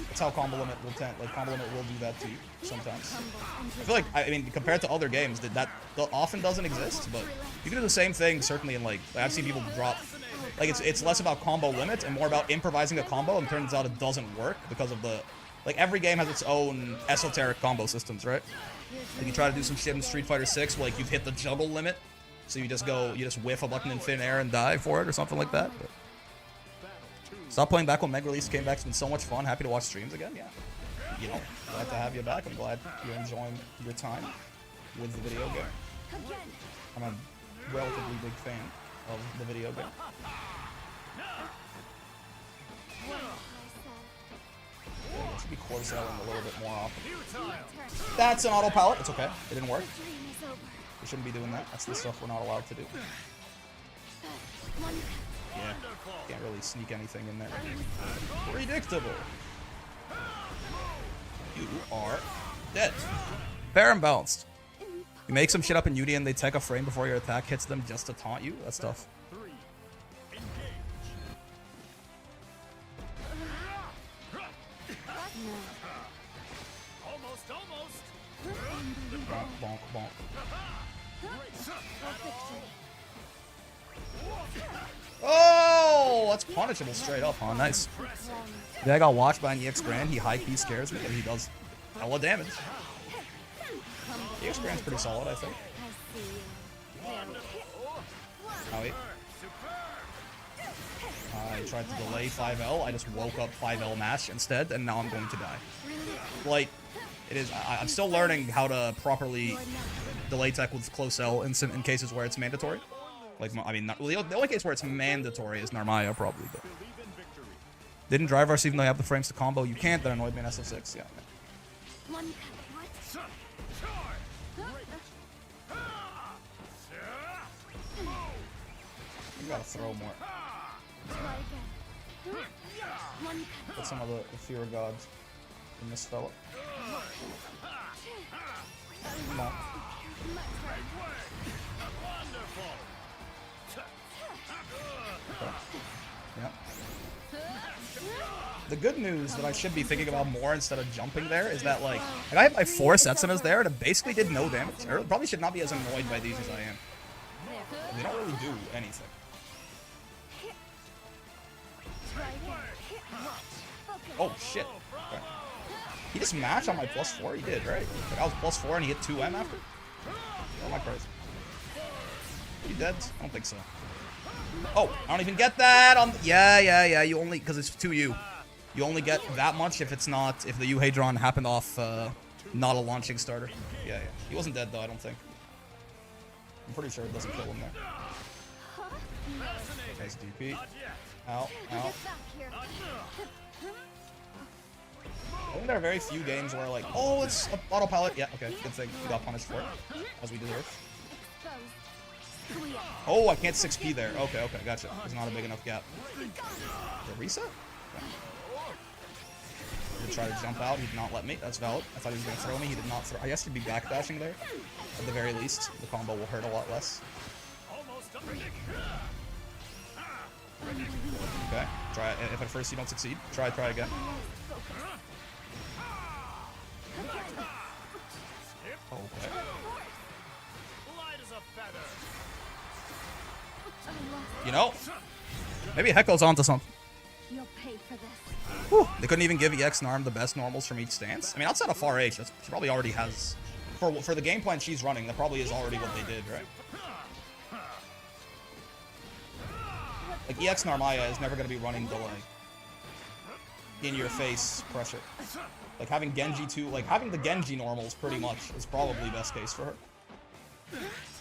That's how combo limit will tend. Like combo limit will do that to you sometimes. I feel like I mean compared to other games that often doesn't exist, but you can do the same thing certainly in like I've seen people drop. Like it's less about combo limit and more about improvising a combo, and it turns out it doesn't work because of the like every game has its own esoteric combo systems, right? Like you try to do some shit in Street Fighter 6 where like you've hit the juggle limit, so you just whiff a button in thin air and die for it or something like that. But stop playing back when Meg release came back. It's been so much fun. Happy to watch streams again. Yeah. You know, glad to have you back. I'm glad you're enjoying your time with the video game. I'm a relatively big fan of the video game. Yeah, it should be core selling a little bit more often. That's an auto pallet. It's okay. It didn't work. We shouldn't be doing that. That's the stuff we're not allowed to do. Yeah. Can't really sneak anything in there. Predictable. You are dead. Fair and balanced. You make some shit up in UD and they take a frame before your attack hits them just to taunt you. That's tough. Bonk, bonk, bonk. Oh, that's punishable straight up, huh? Nice. Yeah, I got watched by an EX Grand. He high key scares me, and he does hella damage. EX Grand's pretty solid, I think. Oh, wait. I tried to delay 5L. I just woke up 5L mash instead, and now I'm going to die. Like, it is. I'm still learning how to properly delay tech with close L in cases where it's mandatory. Like, I mean, not, well, the only case where it's mandatory is Narmaya, probably. But didn't drive RC even though you have the frames to combo. You can't. That annoyed me in SF6. Yeah. You gotta throw more. Put some of the fear gods in this fella. Come on. Okay. Yeah. The good news that I should be thinking about more instead of jumping there is that, like I had my 4 Setsunas there and it basically did no damage. I probably should not be as annoyed by these as I am. They don't really do anything. Oh, shit. Okay. He just matched on my +4? He did, right? Like, I was +4 and he hit 2M after? Oh, my crazy. You dead? I don't think so. Oh, I don't even get that on... Yeah. You only... Because it's 2U. You only get that much if it's not... If the Euhedron happened off not a launching starter. Yeah. He wasn't dead, though, I don't think. I'm pretty sure it doesn't kill him there. Nice DP. Ow. I think there are very few games where, like, oh, it's an auto pallet. Yeah, okay, good thing we got punished for it, as we deserve. Oh, I can't 6P there. Okay, gotcha. There's not a big enough gap. The reset? Okay. Did try to jump out. He did not let me. That's valid. I thought he was going to throw me. He did not throw. I guess to be backdashing there. At the very least, the combo will hurt a lot less. Okay, try it. If at first you don't succeed, try again. Okay. You know, maybe Hecko's onto something. Whew, they couldn't even give EX Narm the best normals from each stance. I mean, outside of Far H, she probably already has... For the game plan she's running, that probably is already what they did, right? Like, EX Narmaya is never going to be running delay. In-your-face pressure. Like, having Genji too, like, having the Genji normals, pretty much, is probably best case for her.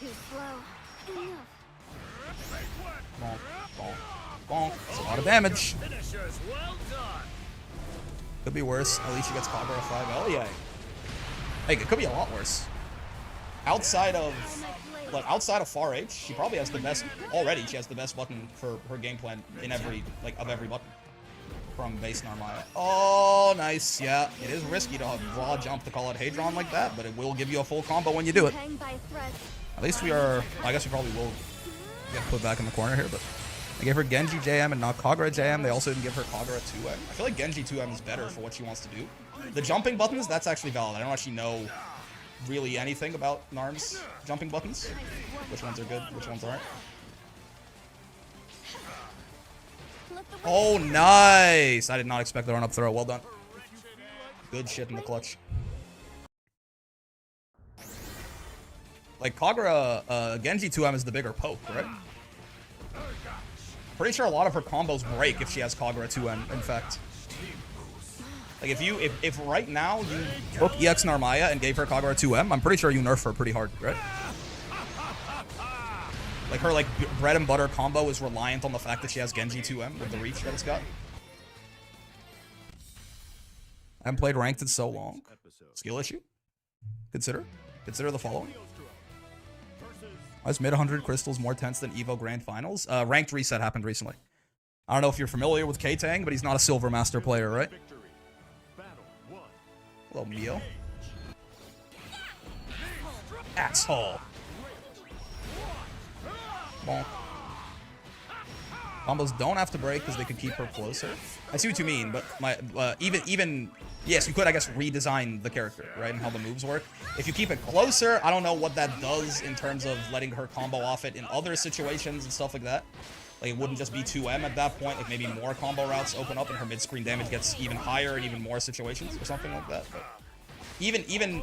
Too slow. Bonk, bonk, bonk. That's a lot of damage. Could be worse. At least she gets Kagura 5L. Yeah. Hey, it could be a lot worse. Outside of Far H, she probably has the best, already, she has the best button for her game plan in every, like, of every button. From base Narmaya. Oh, nice. Yeah, it is risky to raw jump to call it Hadron like that, but it will give you a full combo when you do it. At least we are... I guess we probably will get put back in the corner here, but They gave her Genji JM and not Kagura JM. They also didn't give her Kagura 2M. I feel like Genji 2M is better for what she wants to do. The jumping buttons, that's actually valid. I don't actually know really anything about Narm's jumping buttons. Which ones are good, which ones aren't. Oh, nice! I did not expect the run-up throw. Well done. Good shit in the clutch. Like, Kagura, Genji 2M is the bigger poke, right? Pretty sure a lot of her combos break if she has Kagura 2M, in fact. Like, if right now you took EX Narmaya and gave her Kagura 2M, I'm pretty sure you nerf her pretty hard, right? Like, her, like, bread and butter combo is reliant on the fact that she has Genji 2M with the reach that it's got. I haven't played ranked in so long. Skill issue? Consider the following. Why is mid 100 crystals more tense than Evo Grand Finals? Ranked reset happened recently. I don't know if you're familiar with K-Tang, but he's not a Silver Master player, right? Hello, Mio. Asshole. Bonk. Combos don't have to break because they could keep her closer. I see what you mean, but my even yes, you could, I guess, redesign the character, right, and how the moves work. If you keep it closer, I don't know what that does in terms of letting her combo off it in other situations and stuff like that. Like, it wouldn't just be 2M at that point. Like, maybe more combo routes open up and her mid-screen damage gets even higher in even more situations or something like that. But even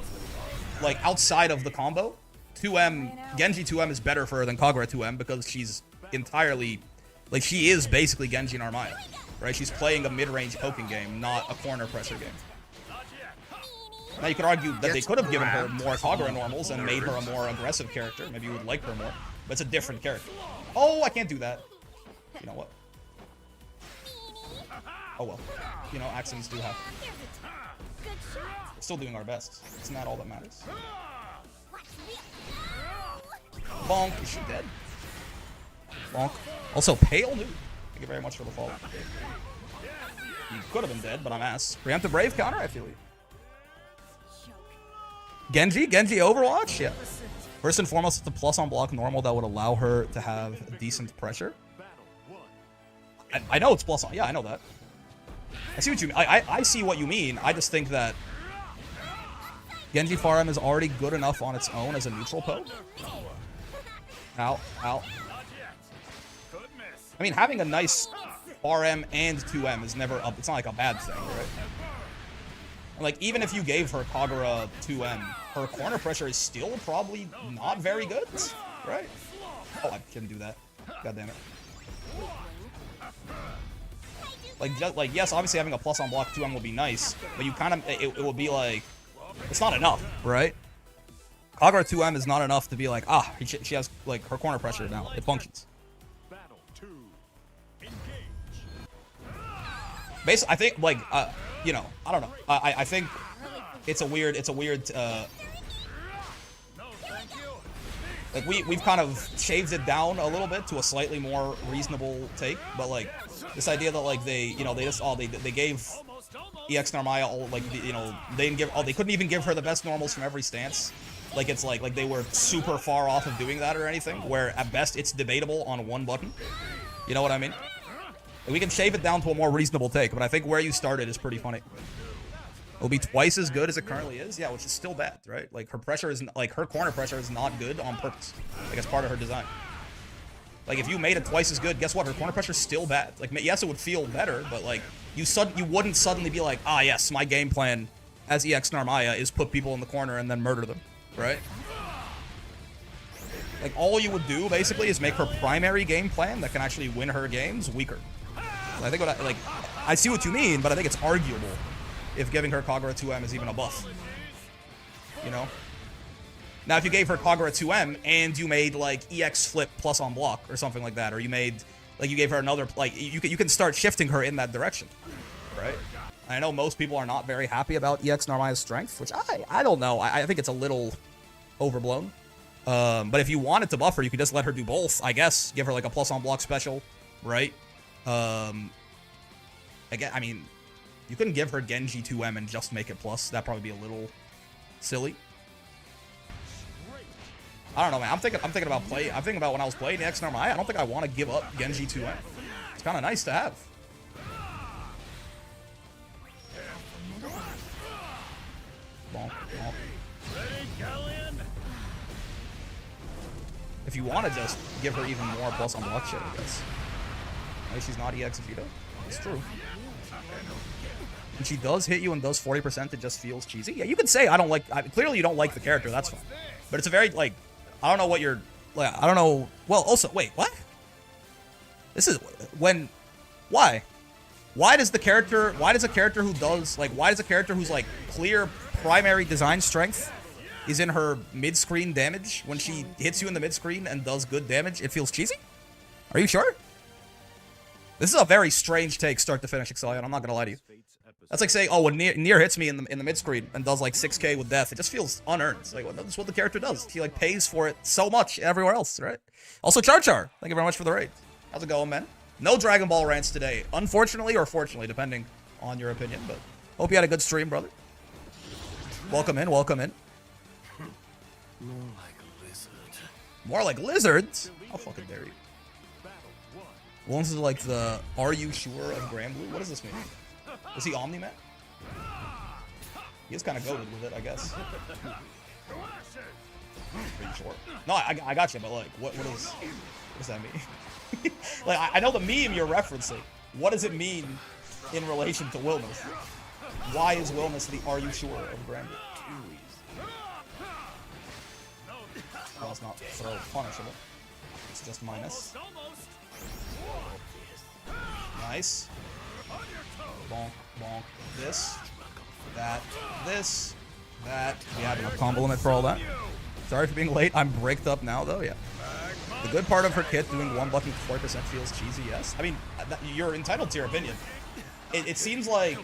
like, outside of the combo, 2M, Genji 2M is better for her than Kagura 2M because she's entirely, like, she is basically Genji Narmaya, right? She's playing a mid-range poking game, not a corner pressure game. Now, you could argue that they could have given her more Kagura normals and made her a more aggressive character. Maybe you would like her more, but it's a different character. Oh, I can't do that. You know what? Oh, well. You know, accidents do happen. We're still doing our best. Isn't that all that matters? Bonk. Is she dead? Bonk. Also, pale dude. Thank you very much for the follow. You could have been dead, but I'm ass. Preemptive Brave counter? I feel you. Genji Overwatch? Yeah. First and foremost, it's the plus on block normal that would allow her to have decent pressure. I know it's plus on. Yeah, I know that. I see what you mean. I see what you mean. I just think that Genji Farm is already good enough on its own as a neutral poke. Ow, ow. I mean, having a nice RM and 2M is never up. It's not like a bad thing, right? Like, even if you gave her Kagura 2M, her corner pressure is still probably not very good, right? Oh, I shouldn't do that. God damn it. Like, yes, obviously having a plus on block 2M will be nice, but you kind of, it will be like, it's not enough, right? Kagura 2M is not enough to be like, ah, she has, like, her corner pressure now. It functions. Basically, I think, like, you know, I don't know. I think it's a weird, like, we've kind of shaved it down a little bit to a slightly more reasonable take, but, like, this idea that, like, they, you know, they just, they gave EX Narmaya all, like, you know, they didn't give, they couldn't even give her the best normals from every stance. Like, it's like they were super far off of doing that or anything, where at best it's debatable on one button. You know what I mean? We can shave it down to a more reasonable take, but I think where you started is pretty funny. It'll be twice as good as it currently is, yeah, which is still bad, right? Like, her pressure is, like, her corner pressure is not good on purpose. Like, it's part of her design. Like, if you made it twice as good, guess what? Her corner pressure is still bad. Like, yes, it would feel better, but, like, you wouldn't suddenly be like, ah, yes, my game plan as EX Narmaya is put people in the corner and then murder them, right? Like, all you would do, basically, is make her primary game plan that can actually win her games weaker. I think I see what you mean, but I think it's arguable if giving her Kagura 2M is even a buff. You know? Now, if you gave her Kagura 2M and you made, like, EX flip plus on block or something like that, or you made, like, you gave her another, like, you can start shifting her in that direction, right? I know most people are not very happy about EX Narmaya's strength, which I don't know. I think it's a little overblown. But if you wanted to buff her, you could just let her do both, I guess. Give her, like, a plus on block special, right? Again, I mean, you couldn't give her Genji 2M and just make it plus. That'd probably be a little silly. I don't know, man. I'm thinking about when I was playing EX Narmai. I don't think I want to give up Genji 2M. It's kind of nice to have. Bonk, bonk. If you want to just give her even more plus unlock shit, I guess. Maybe she's not EX Vito. It's true. When she does hit you and does 40%, it just feels cheesy. Yeah, you could say I don't like. Clearly, you don't like the character. That's fine. But it's a very like. I don't know what you're. Like, I don't know. Well, also, wait, what? This is when. Why? Why does a character who does like? Why does a character who's like clear primary design strength is in her mid-screen damage when she hits you in the mid-screen and does good damage? It feels cheesy. Are you sure? This is a very strange take, start to finish, Exilion. I'm not gonna lie to you. That's like saying, oh, when Nier hits me in the mid-screen and does like 6k with death, it just feels unearned. It's like, well, that's what the character does. He like pays for it so much everywhere else, right? Also, Char, thank you very much for the raid. How's it going, man? No Dragon Ball rants today, unfortunately or fortunately, depending on your opinion. But hope you had a good stream, brother. Welcome in, welcome in. More like a lizard. More like lizards? How fucking dare you? Wilnas is like the "Are you sure" of Granblue. What does this mean? Is he Omni-Man? He is kind of goated with it, I guess. Pretty sure. No, I got you, but like, what does that mean? Like, I know the meme you're referencing. What does it mean in relation to Wilnas? Why is Wilnas the "Are you sure" of Granblue? Well, it's not throw punishable. It's just minus. Nice. Bonk, bonk. This. That. This. That. We have enough combo limit for all that. Sorry for being late. I'm braked up now, though. Yeah. The good part of her kit doing one button 4% feels cheesy, yes. I mean, you're entitled to your opinion. It seems like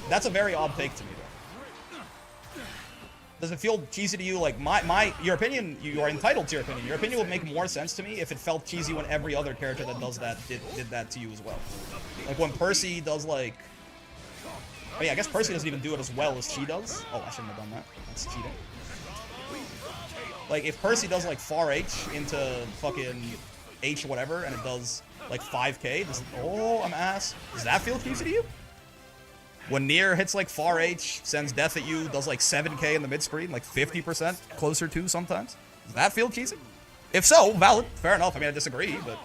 that's a very odd take to me, though. Does it feel cheesy to you? Like, your opinion, you are entitled to your opinion. Your opinion would make more sense to me if it felt cheesy when every other character that does that did that to you as well. Like, when Percy does, like... Oh, yeah, I guess Percy doesn't even do it as well as she does. Oh, I shouldn't have done that. That's cheating. Like, if Percy does, like, far H into fucking H whatever, and it does, like, 5k, oh, I'm ass. Does that feel cheesy to you? When Nier hits, like, far H, sends death at you, does, like, 7k in the mid-screen, like, 50% closer to sometimes. Does that feel cheesy? If so, valid. Fair enough. I mean, I disagree, but...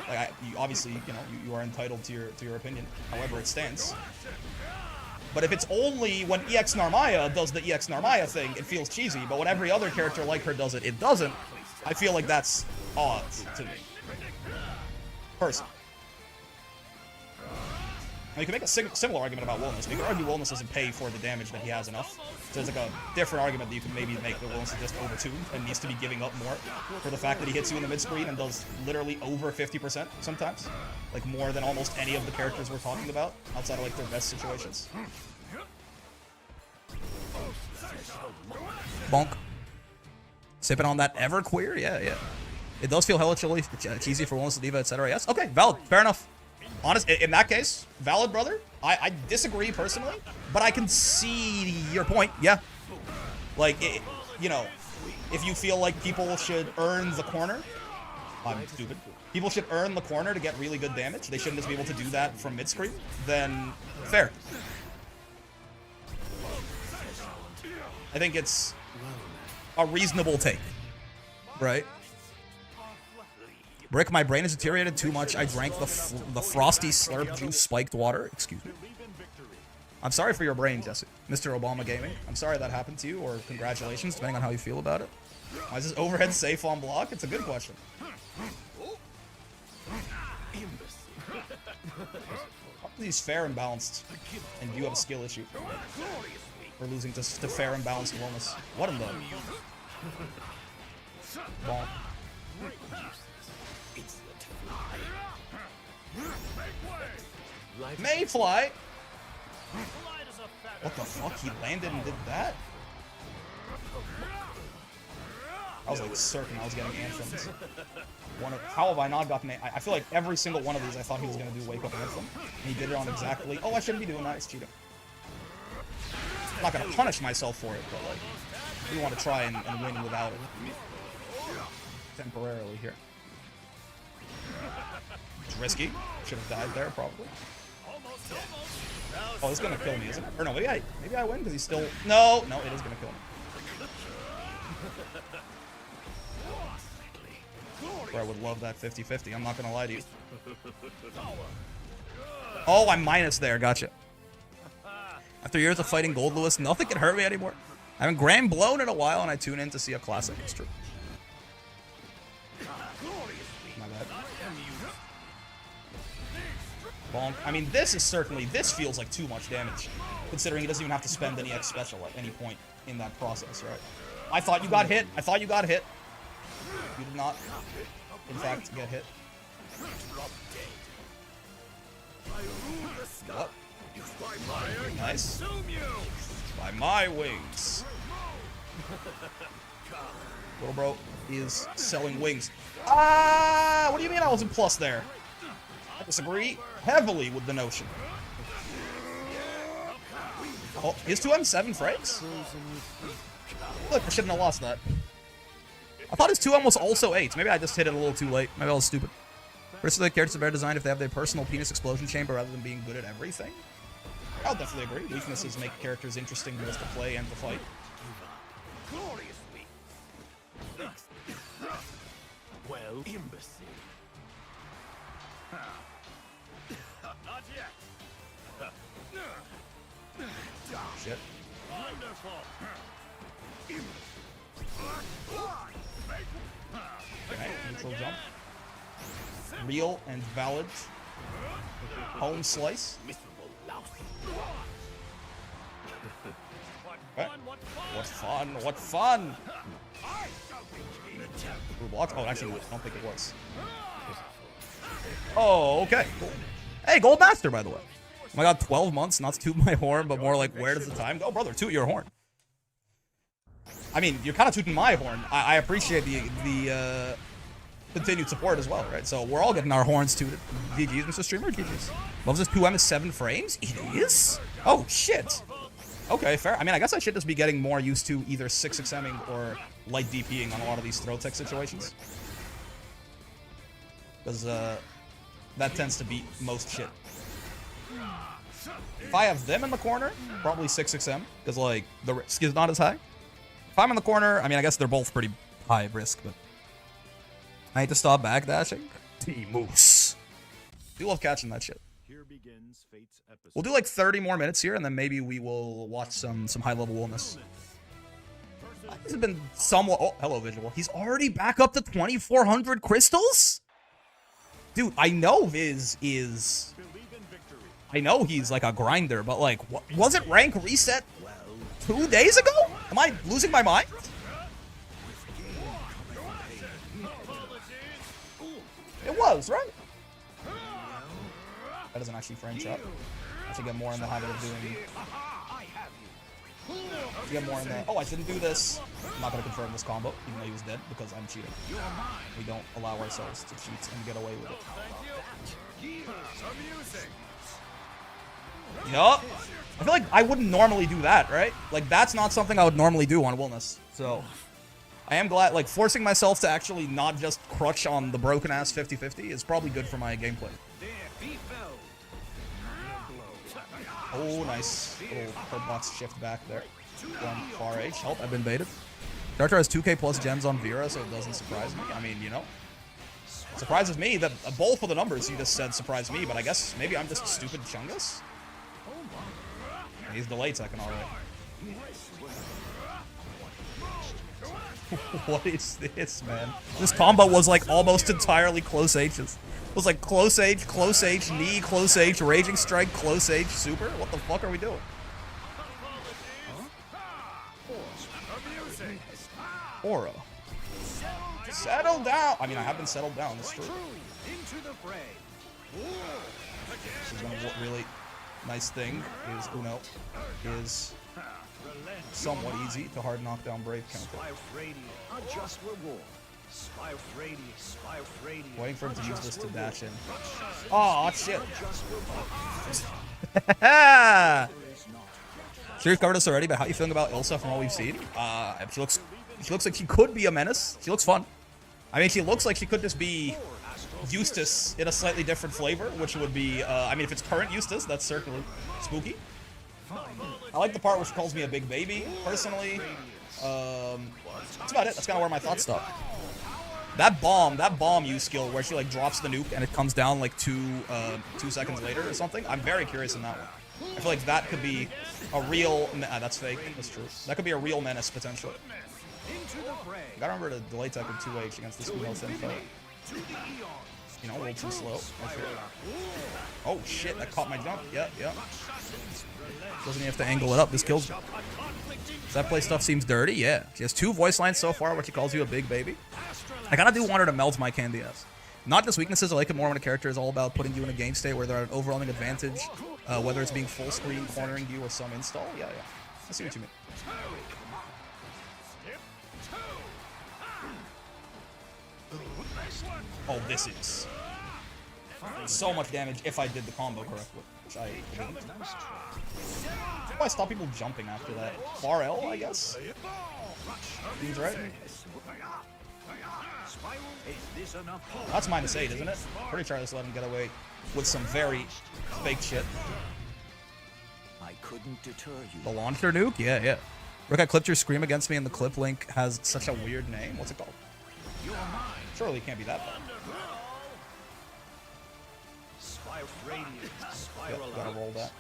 Like, you obviously, you know, you are entitled to your opinion, however it stands. But if it's only when EX Narmaya does the EX Narmaya thing, it feels cheesy. But when every other character like her does it, it doesn't. I feel like that's odd to me. Personally. Now, you can make a similar argument about Wilnas. You can argue Wilnas doesn't pay for the damage that he has enough. So there's like a different argument that you can maybe make that Wilnas is just overtuned and needs to be giving up more for the fact that he hits you in the mid-screen and does literally over 50% sometimes. Like more than almost any of the characters we're talking about outside of like their best situations. Bonk. Sipping on that Everqueer? Yeah, yeah. It does feel hella cheesy for Wilnas, Diva, etc. Yes? Okay, valid. Fair enough. Honest, in that case, valid, brother. I disagree personally, but I can see your point. Yeah. Like, you know, if you feel like people should earn the corner, I'm stupid. People should earn the corner to get really good damage. They shouldn't just be able to do that from mid-screen. Then, fair. I think it's a reasonable take, right? Brick, my brain has deteriorated too much. I drank the frosty slurp juice spiked water. Excuse me. I'm sorry for your brain, Jesse. Mr. Obama Gaming. I'm sorry that happened to you, or congratulations, depending on how you feel about it. Why is this overhead safe on block? It's a good question. He's fair and balanced, and you have a skill issue. We're losing to fair and balanced Wilnas. What in the... Bonk. Mayfly? What the fuck? He landed and did that? I was like certain I was getting anthems. How have I not gotten it? I feel like every single one of these I thought he was going to do Wake Up Anthem. And he did it on exactly... Oh, I shouldn't be doing that. It's cheating. I'm not going to punish myself for it, but like... We want to try and win without it. temporarily here. It's risky. Should have died there, probably. Oh, it's gonna kill me, isn't it? Or no, maybe I win because he's still... No, it is gonna kill me. Or I would love that 50-50. I'm not gonna lie to you. Oh, I'm minus there. Gotcha. After years of fighting Gold Lewis, nothing can hurt me anymore. I haven't grand blown in a while, and I tune in to see a classic. It's true. My bad. Bonk. I mean, this feels like too much damage, considering he doesn't even have to spend any X special at any point in that process, right? I thought you got hit. You did not, in fact, get hit. What? Nice. By my wings. Little bro is selling wings. Ah! What do you mean I wasn't plus there? I disagree heavily with the notion. Oh, is 2M 7 frames? Look, I shouldn't have lost that. I thought his 2M was also 8. Maybe I just hit it a little too late. Maybe I was stupid. First, the characters are better designed if they have their personal penis explosion chamber rather than being good at everything. I'll definitely agree. Weaknesses make characters interesting both to play and to fight. Well, imbecile. Not yet. Shit. Wonderful. Okay, neutral jump. Real and valid. Home slice. Okay. What fun, what fun! Blocked? Oh, actually, I don't think it was. Oh, okay, cool. Hey, Gold Master, by the way. Oh my god, 12 months, not to toot my horn, but more like, where does the time go? Brother, toot your horn. I mean, you're kind of tooting my horn. I appreciate the continued support as well, right? So we're all getting our horns tooted. GG's, Mr. Streamer, GG's. Loves this 2M is 7 frames? It is? Oh, shit. Okay, fair. I mean, I guess I should just be getting more used to either 6xMing or light DPing on a lot of these throw tech situations. Because that tends to beat most shit. If I have them in the corner, probably 6xM, because, like, the risk is not as high. If I'm in the corner, I mean, I guess they're both pretty high risk, but I need to stop backdashing. T-Moose. Do love catching that shit. Here begins Fate's episode. We'll do like 30 more minutes here, and then maybe we will watch some high-level Wilnas. This has been somewhat... Oh, hello, Visual. He's already back up to 2,400 crystals? Dude, I know Viz is... I know he's like a grinder, but like, what, wasn't rank reset 2 days ago? Am I losing my mind? It was, right? That doesn't actually frame shot. I should get more in the habit of doing... Get more in the... Oh, I didn't do this. I'm not going to confirm this combo, even though he was dead, because I'm cheating. We don't allow ourselves to cheat and get away with it. Yup. I feel like I wouldn't normally do that, right? Like, that's not something I would normally do on Wilnas. So, I am glad, like, forcing myself to actually not just crutch on the broken-ass 50-50 is probably good for my gameplay. Oh, nice. Little box shift back there. From far H. Help, I've been baited. Dartar has 2k plus gems on Vera, so it doesn't surprise me. I mean, you know. Surprises me that both of the numbers you just said surprised me, but I guess maybe I'm just stupid Chungus. He's delayed second already. What is this, man? This combo was like almost entirely close H's. It was like close H, knee, close H, raging strike, close H, super? What the fuck are we doing? Aura. Settle down! I mean, I have been settled down, that's true. This is one really nice thing is Uno is somewhat easy to hard knockdown Brave counter. Waiting for him to use this to dash in. Oh shit! Sure, you've covered us already, but how are you feeling about Ilsa from what we've seen? She looks like she could be a menace. She looks fun. I mean, she looks like she could just be Eustace in a slightly different flavor, which would be, I mean, if it's current Eustace, that's certainly spooky. I like the part where she calls me a big baby, personally. That's about it. That's kind of where my thoughts stop. That bomb use skill where she like drops the nuke and it comes down like 2 seconds later or something. I'm very curious in that one. I feel like that could be a real. That's fake. That's true. That could be a real menace potentially. Gotta remember to delay tech in 2H against this female info. You know, a little too slow. Oh shit! That caught my jump. Yeah. Doesn't even have to angle it up. This kills me. That play stuff seems dirty. Yeah. She has 2 voice lines so far where she calls you a big baby. I kind of do want her to melt my candy ass. Not just weaknesses. I like it more when a character is all about putting you in a game state where they're at an overwhelming advantage, whether it's being full screen, cornering you, or some install. Yeah. I see what you mean. Oh, this is so much damage if I did the combo correctly, which I didn't. How do I stop people jumping after that? Bar L, I guess? Seems right. That's -8, isn't it? Pretty sure I just let him get away with some very fake shit. I couldn't deter you. The launcher nuke? Yeah. Rick, I clipped your scream against me and the clip link has such a weird name. What's it called? Surely it can't be that bad. Yep, gotta roll that.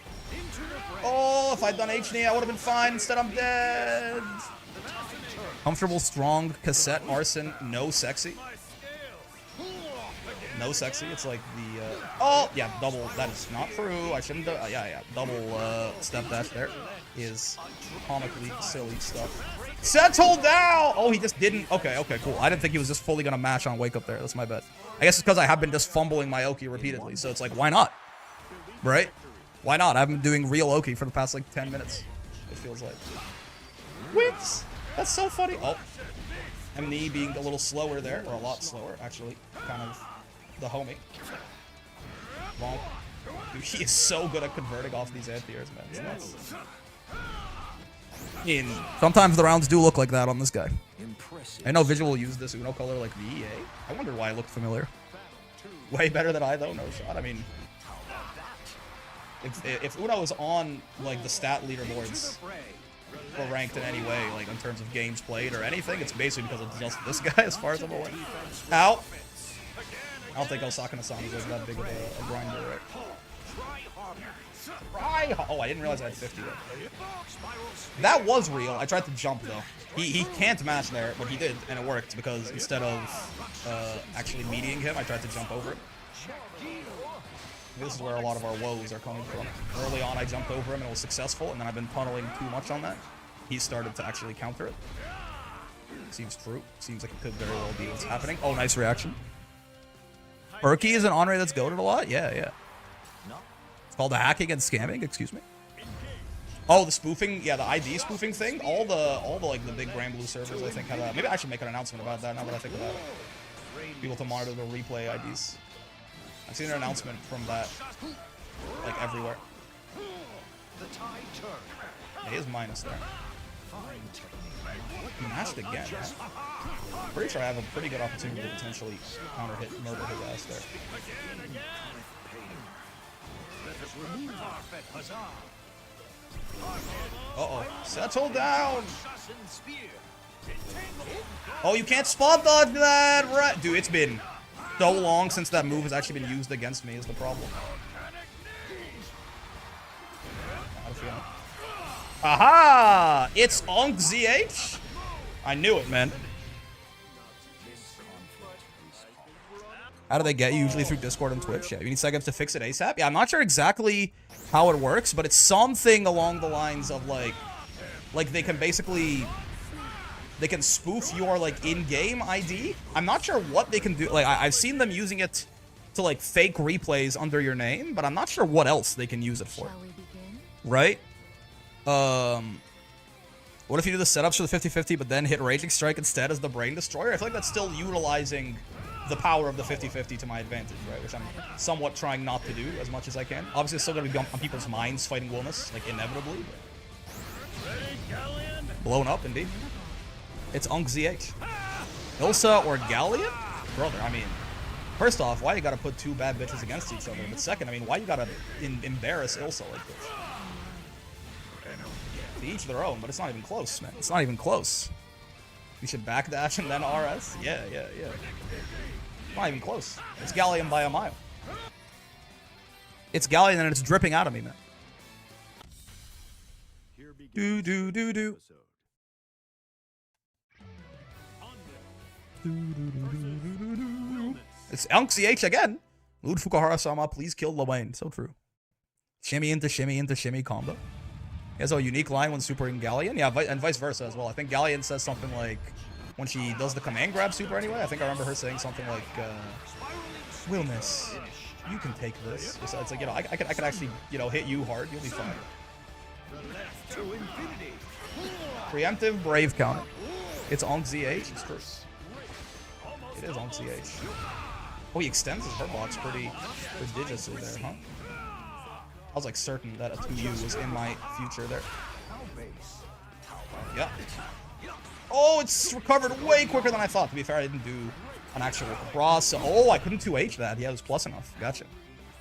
Oh, if I'd done HD, I would have been fine. Instead, I'm dead. Comfortable, strong, cassette, arson, no sexy. No sexy. It's like the, oh, yeah, double. That is not true. I shouldn't do, yeah. Double, step dash there is comically silly stuff. Settle down! Oh, he just didn't. Okay, cool. I didn't think he was just fully gonna mash on wake up there. That's my bad. I guess it's because I have been just fumbling my Oki repeatedly. So it's like, why not? Right? Why not? I've been doing real Oki for the past like 10 minutes. It feels like. Whips! That's so funny. Oh. MNE being a little slower there, or a lot slower, actually. Kind of the homie. Bonk. Dude, he is so good at converting off these anti-airs, man. It's nuts. Sometimes the rounds do look like that on this guy. I know Visual will use this Uno color like the EA. I wonder why it looked familiar. Way better than I, though. No shot. I mean, if Uno is on like the stat leaderboards or ranked in any way, like in terms of games played or anything, it's basically because of just this guy, as far as I'm aware. Ow! I don't think Osaka-san is like that big of a grinder, right? Oh, I didn't realize I had 50 there. That was real. I tried to jump though. He can't mash there, but he did, and it worked because instead of actually meeting him, I tried to jump over it. This is where a lot of our woes are coming from. Early on, I jumped over him and it was successful, and then I've been tunneling too much on that. He started to actually counter it. Seems true. Seems like it could very well be what's happening. Oh, nice reaction. Berkey is an Honore that's goated a lot? Yeah. It's called the hacking and scamming, excuse me. Oh, the spoofing, yeah, the ID spoofing thing. All the like the big Grand Blue servers, I think, have a, maybe I should make an announcement about that now that I think about it. People to monitor the replay IDs. I've seen an announcement from that, like everywhere. Yeah, he is minus there. He mashed again, man. Pretty sure I have a pretty good opportunity to potentially counter-hit, murder his ass there. Uh-oh. Settle down! Oh, you can't spot dodge that! Right. Dude, it's been so long since that move has actually been used against me is the problem. Aha! It's Onk ZH? I knew it, man. How do they get you? Usually through Discord and Twitch. Yeah, you need seconds to fix it ASAP. Yeah, I'm not sure exactly how it works, but it's something along the lines of like they can basically, they can spoof your like in-game ID. I'm not sure what they can do. Like I've seen them using it to like fake replays under your name, but I'm not sure what else they can use it for. Right? What if you do the setups for the 50-50 but then hit Raging Strike instead as the Brain Destroyer? I feel like that's still utilizing the power of the 50-50 to my advantage, right? Which I'm somewhat trying not to do as much as I can. Obviously, it's still going to be on people's minds fighting Wilnas, like inevitably. Blown up, indeed. It's Unk ZH. Ilsa or Galleon? Brother, I mean, first off, why you gotta put two bad bitches against each other? But second, I mean, why you gotta embarrass Ilsa like this? To each their own, but it's not even close, man. It's not even close. You should backdash and then RS? Yeah. Not even close. It's Galleon by a mile. It's Galleon and it's dripping out of me, man. Here begins Do. episode. It's Unc again. Lud Fukuhara-sama, please kill Lawayne. So true. Shimmy into shimmy combo. He has a unique line when supering Galleon. Yeah, and vice versa as well. I think Galleon says something like, when she does the command grab super anyway, I think I remember her saying something like, Wilnas, you can take this. So it's like, you know, I could actually, you know, hit you hard. You'll be fine. Preemptive Brave counter. It's on ZH. It's true. It is on ZH. Oh, he extends his hurt box pretty prodigiously there, huh? I was like certain that a 2U was in my future there. Yeah. Oh, it's recovered way quicker than I thought. To be fair, I didn't do an actual cross. Oh, I couldn't 2H that. Yeah, it was plus enough. Gotcha.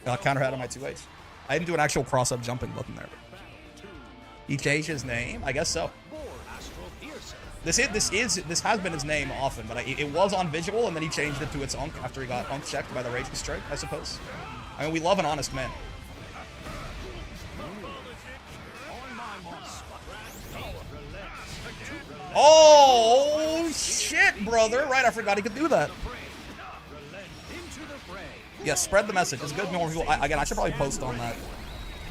Got counter head on my 2H. I didn't do an actual cross-up jumping button there. He changed his name? I guess so. This has been his name often, but it was on visual, and then he changed it to its Unk after he got Unk checked by the Raging Strike, I suppose. I mean, we love an honest man. Oh, shit, brother. Right, I forgot he could do that. Yeah, spread the message. It's good more people. Again, I should probably post on that,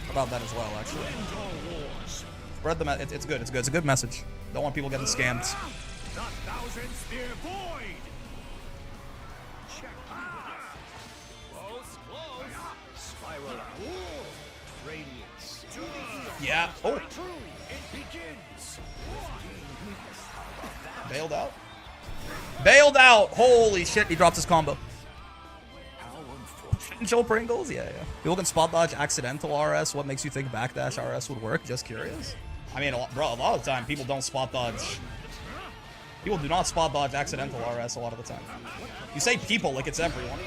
about that as well, actually. Spread the message. It's good. It's good. It's a good message. Don't want people getting scammed. Yeah. Oh. Bailed out. Bailed out. Holy shit. He dropped his combo. Joel Pringles? Yeah. People can spot dodge accidental RS. What makes you think backdash RS would work? Just curious. I mean, bro, a lot of the time people don't spot dodge. People do not spot dodge accidental RS a lot of the time. You say people like it's everyone.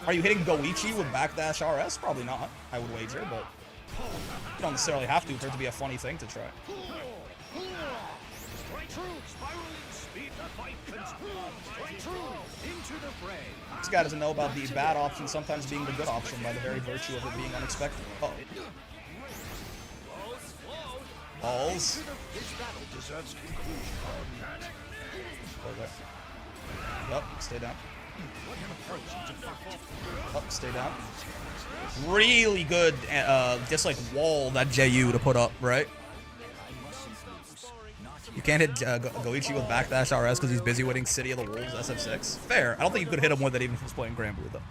Are you hitting Goichi with backdash RS? Probably not, I would wager, but you don't necessarily have to for it to be a funny thing to try. This guy doesn't know about the bad option sometimes being the good option by the very virtue of it being unexpected. Uh oh. Balls. Yup, stay down. Up, stay down. Really good, just like wall that JU to put up, right? You can't hit Goichi with backdash RS because he's busy winning City of the Wolves SF6. Fair. I don't think you could hit him with it even if he was playing Granblue, though.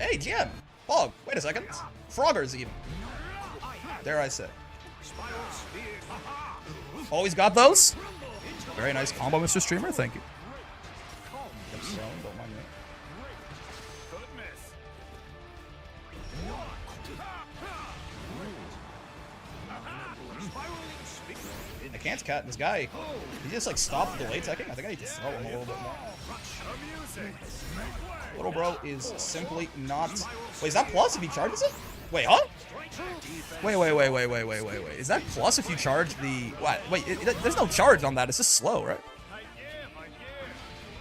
Hey, GM! Fog, wait a second. Froggers, even. Dare I say. Always got those? Very nice combo, Mr. Streamer. Thank you. Don't mind me. I can't cat this guy. He just like stopped delay teching. I think I need to throw him a little bit more. Little bro is simply not. Wait, is that plus if he charges it? Wait, huh? Wait. Is that plus if you charge the what? Wait, there's no charge on that. It's just slow, right?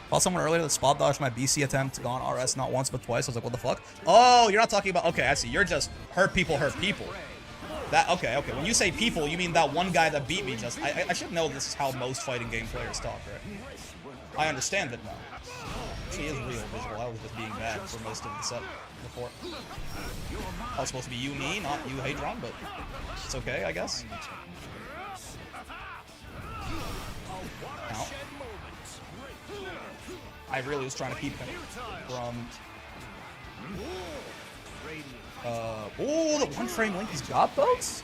Saw someone earlier that spot dodged my BC attempt, gone RS not once but twice. I was like, what the fuck? Oh, you're not talking about. Okay, I see. You're just hurt people. That okay. When you say people, you mean that one guy that beat me just. I should know this is how most fighting game players talk, right? I understand it now. She is real visible. I was just being bad for most of the set before. I was supposed to be you, me, not you, Hadron, but it's okay, I guess. Ow. I really was trying to keep him from. Oh, the one frame link. He's got those?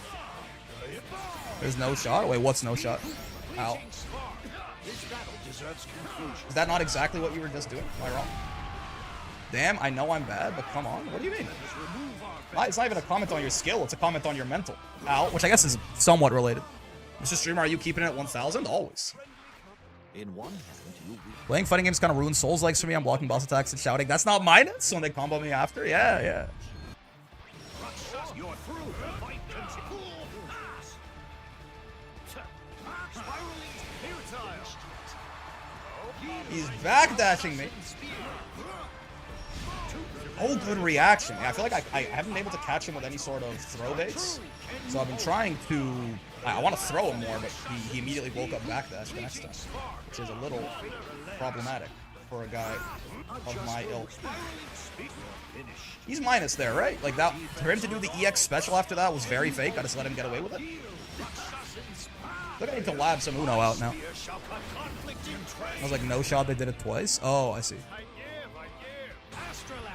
There's no shot. Wait, what's no shot? Ow. Is that not exactly what you were just doing? Am I wrong? Damn, I know I'm bad, but come on. What do you mean? It's not even a comment on your skill. It's a comment on your mental. Ow. Which I guess is somewhat related. Mr. Streamer, are you keeping it at 1,000? Always. In one hand, you wield Playing fighting games kind of ruins Souls-likes for me. I'm blocking boss attacks and shouting, "That's not mine!" So when they combo me after, yeah, yeah. You're through. The fight continues. Spiraling futile. He's backdashing me. Oh, good reaction. Yeah, I feel like I haven't been able to catch him with any sort of throw baits. So I've been trying to... I want to throw him more, but he immediately woke up backdash the next time. Which is a little problematic for a guy of my ilk. He's minus there, right? Like that, for him to do the EX special after that was very fake. I just let him get away with it. Look, I need to lab some Uno out now. I was like, no shot, they did it twice. Oh, I see.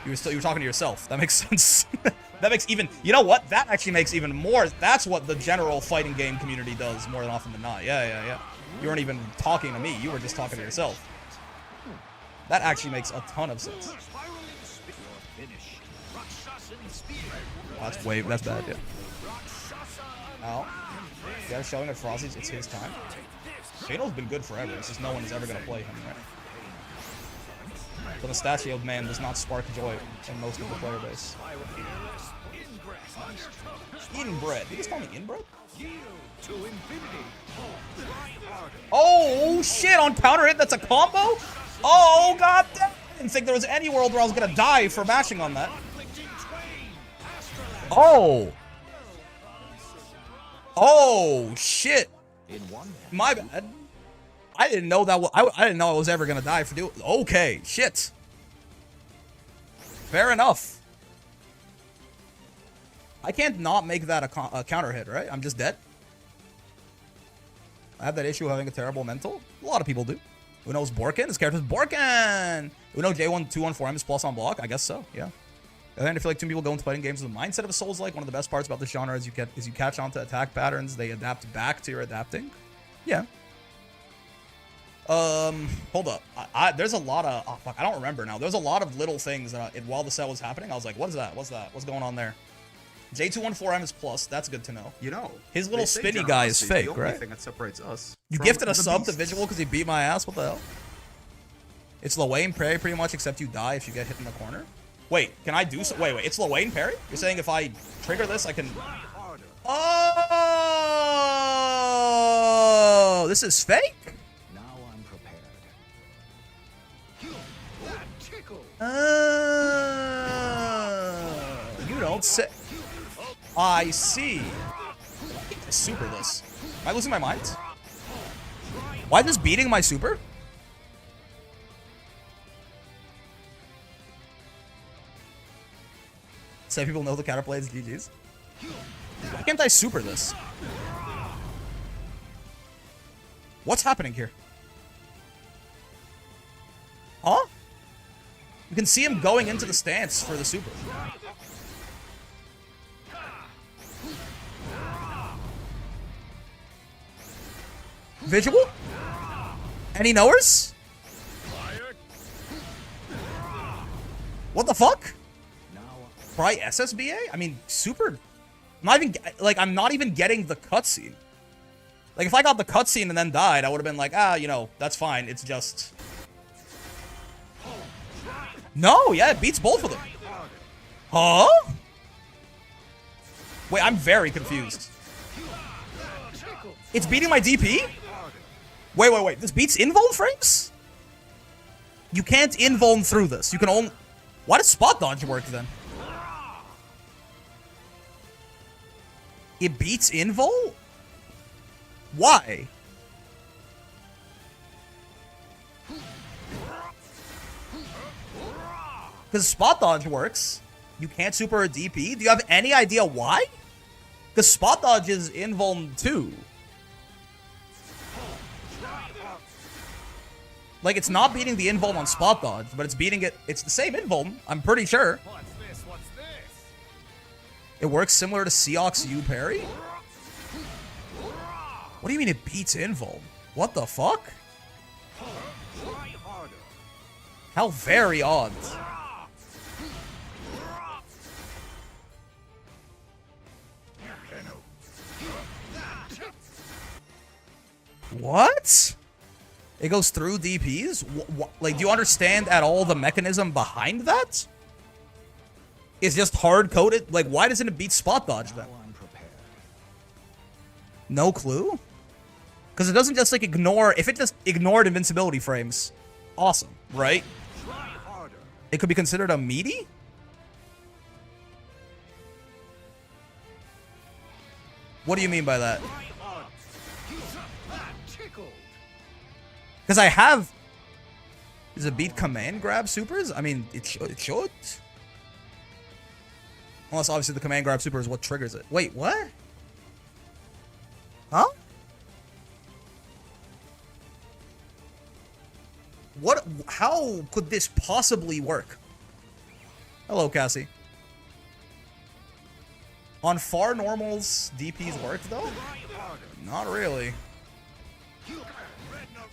You were talking to yourself. That makes sense. That makes even... You know what? That actually makes even more... That's what the general fighting game community does more than often than not. Yeah, yeah, yeah. You weren't even talking to me. You were just talking to yourself. That actually makes a ton of sense. That's bad, yeah. Ow. Yeah, showing at Frosty's, it's his time. Kano's been good forever. It's just no one is ever going to play him, right? The mustachioed man does not spark joy in most of the player base. Inbred. Did you just call me inbred? Oh, shit. On counter hit, that's a combo? Oh, god damn. I didn't think there was any world where I was going to die for mashing on that. Oh. Oh, shit. My bad. I didn't know that. I didn't know I was ever gonna die for doing. Okay, shit. Fair enough. I can't not make that a counter hit, right? I'm just dead. I have that issue of having a terrible mental. A lot of people do. Uno's Borkin. His character's Borkin. Uno J1214M is plus on block. I guess so. Yeah. And then I feel like two people go into fighting games with the mindset of a Souls-like. One of the best parts about this genre is you catch on to attack patterns. They adapt back to your adapting. Yeah. Hold up. There's a lot of... Oh, fuck. I don't remember now. There's a lot of little things that while the set was happening, I was like, what is that? What's that? What's going on there? J214M is plus. That's good to know. You know. His little spinny guy is fake, right? The only thing that separates us. You gifted a sub to Visual because he beat my ass? What the hell? It's Lawayne parry pretty much, except you die if you get hit in the corner. Wait, can I do so? Wait. It's Lawayne parry? You're saying if I trigger this, I can... Oh! This is fake? Now I'm prepared. You don't say. I see. Super this. Am I losing my mind? Why is this beating my super? Say people know the counterplay is GG's. Why can't I super this? What's happening here? Huh? You can see him going into the stance for the super. Visual? Any knowers? What the fuck? Try SSBA? I mean, super... I'm not even getting the cutscene. Like, if I got the cutscene and then died, I would have been like, you know, that's fine. It's just... No, yeah, it beats both of them. Huh? Wait, I'm very confused. It's beating my DP? Wait. This beats invuln frames? You can't invuln through this. You can only... Why does spot dodge work then? It beats invul? Why? Because spot dodge works. You can't super a DP? Do you have any idea why? Because spot dodge is invuln too. Like, it's not beating the invuln on spot dodge, but it's beating it. It's the same invuln, I'm pretty sure. What's this? It works similar to Seox U parry? What do you mean it beats invuln? What the fuck? How very odd. What? It goes through DPs? Like, do you understand at all the mechanism behind that? It's just hard-coded? Like, why doesn't it beat spot dodge then? Now I'm prepared. No clue? Because it doesn't just, like, ignore... If it just ignored invincibility frames, awesome, right? Try harder. It could be considered a meaty? What do you mean by that? Try harder. That tickled. Because I have... Does it beat command grab supers? I mean, it should. Unless, obviously, the command grab super is what triggers it. Wait, what? Huh? What? How could this possibly work? Hello, Cassie. On far normals, DPs work, though? Try harder. Not really. Red note.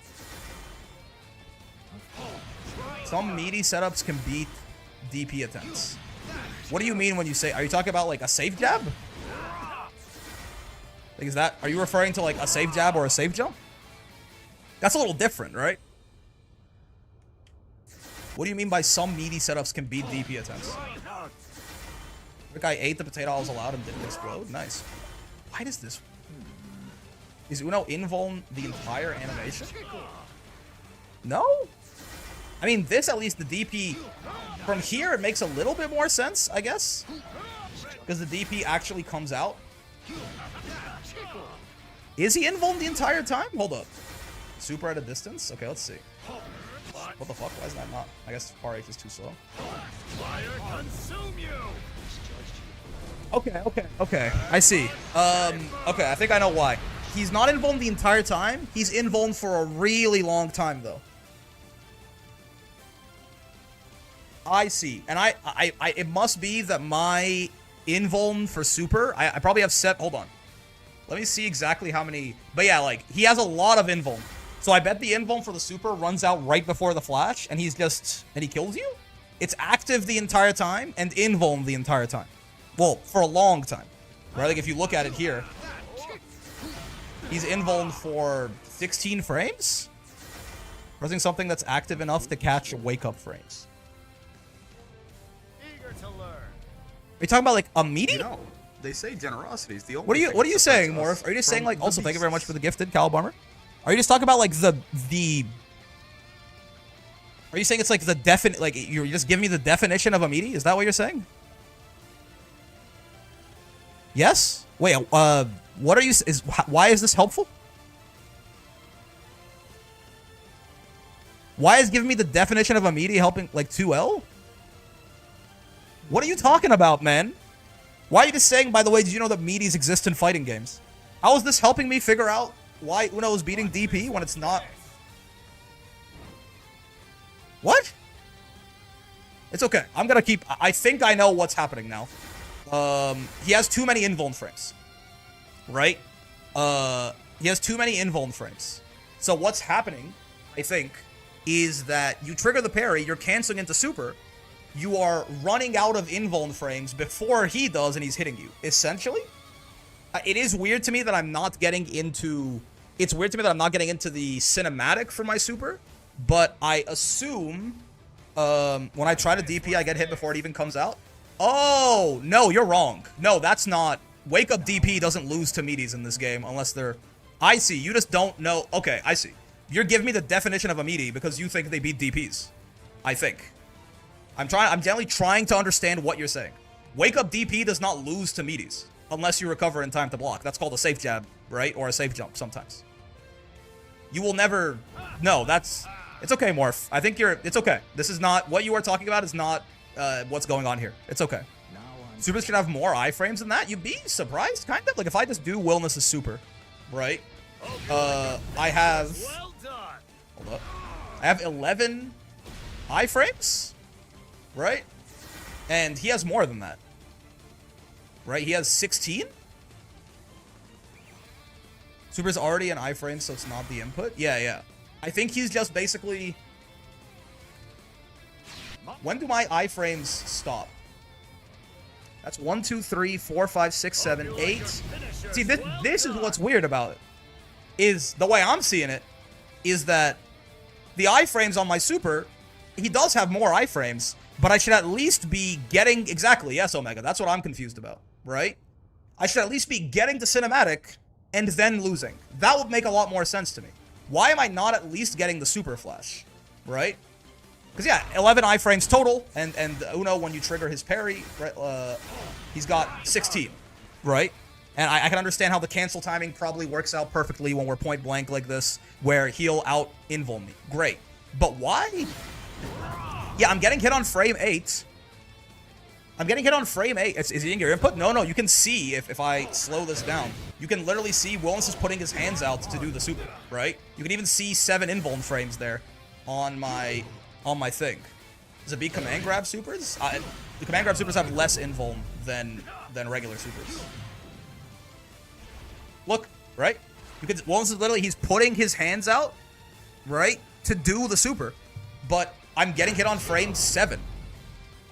Some meaty setups can beat DP attempts. What do you mean when you say... Are you talking about, like, a safe jab? Like, is that... Are you referring to, like, a safe jab or a safe jump? That's a little different, right? What do you mean by some meaty setups can beat DP attempts? Try harder. The guy ate the potato I was allowed and didn't explode? Nice. Why does this... Is Uno invuln the entire animation? No? I mean, this, at least, the DP... From here, it makes a little bit more sense, I guess. Because the DP actually comes out. Is he invuln the entire time? Hold up. Super at a distance? Okay, let's see. What the fuck? Why is that not? I guess RH is too slow. Fire consume you. Okay. I see. Okay, I think I know why. He's not invuln the entire time. He's invuln for a really long time, though. I see. And it must be that my invuln for super, I probably have set, hold on. Let me see exactly how many, but yeah, like, he has a lot of invuln. So I bet the invuln for the super runs out right before the flash, and he's just, and he kills you? It's active the entire time, and invuln the entire time. Well, for a long time. Right, like if you look at it here, he's invuln for 16 frames? Pressing something that's active enough to catch wake-up frames. Eager to learn. Are you talking about like a meaty? You know, they say generosity is the only. What are you thing saying, that separates Morph? Are you just us saying like from also the thank you very much beasts? for the gifted Cal Bomber? Are you just talking about like the Are you saying it's like the definite like you're just giving me the definition of a meaty? Is that what you're saying? Yes? Wait, what are you why is this helpful? Why is giving me the definition of a meaty helping like 2L? What are you talking about, man? Why are you just saying, by the way, did you know that meaties exist in fighting games? How is this helping me figure out why Uno is beating DP when it's not? What? It's okay. I'm gonna keep... I think I know what's happening now. He has too many invuln frames. Right? He has too many invuln frames. So what's happening, I think, is that you trigger the parry, you're canceling into super, you are running out of invuln frames before he does and he's hitting you, essentially. It is weird to me that I'm not getting into... It's weird to me that I'm not getting into the cinematic for my super, but I assume when I try to DP, I get hit before it even comes out. Oh, no, you're wrong. No, that's not... Wake Up DP doesn't lose to meaties in this game unless they're... I see, you just don't know... Okay, I see. You're giving me the definition of a meaty because you think they beat DPs. I think. I'm generally trying to understand what you're saying. Wake Up DP does not lose to meaties unless you recover in time to block. That's called a safe jab, right? Or a safe jump sometimes. You will never... No, that's... It's okay, Morph. I think you're... It's okay. This is not... What you are talking about is not what's going on here. It's okay. Now I'm Supers should have more iframes than that. You'd be surprised, kind of. Like, if I just do Wilnas' super, right? I have... Well done. Hold up. I have 11 iframes, right? And he has more than that. Right? He has 16? Super's already an iframe, so it's not the input? Yeah. I think he's just basically... When do my iframes stop? That's 1, 2, 3, 4, 5, 6, 7, 8. See, this is what's weird about it. is, the way I'm seeing it, is that the iframes on my super, he does have more iframes, but I should at least be getting, exactly, yes, Omega, that's what I'm confused about, right? I should at least be getting to cinematic and then losing. That would make a lot more sense to me. Why am I not at least getting the super flash, right? Because, yeah, 11 iframes total, and Uno, when you trigger his parry, right, he's got 16, right? And I can understand how the cancel timing probably works out perfectly when we're point blank like this, where he'll out-invul me. Great. But why? Yeah, I'm getting hit on frame 8. I'm getting hit on frame 8. Is he in your input? No, you can see if I slow this down. You can literally see Wilnas is putting his hands out to do the super, right? You can even see 7 invuln frames there on my thing. Does it beat command grab supers? The command grab supers have less invuln than regular supers. Look, right? Because Wilnas is literally, he's putting his hands out, right, to do the super. But I'm getting hit on frame 7.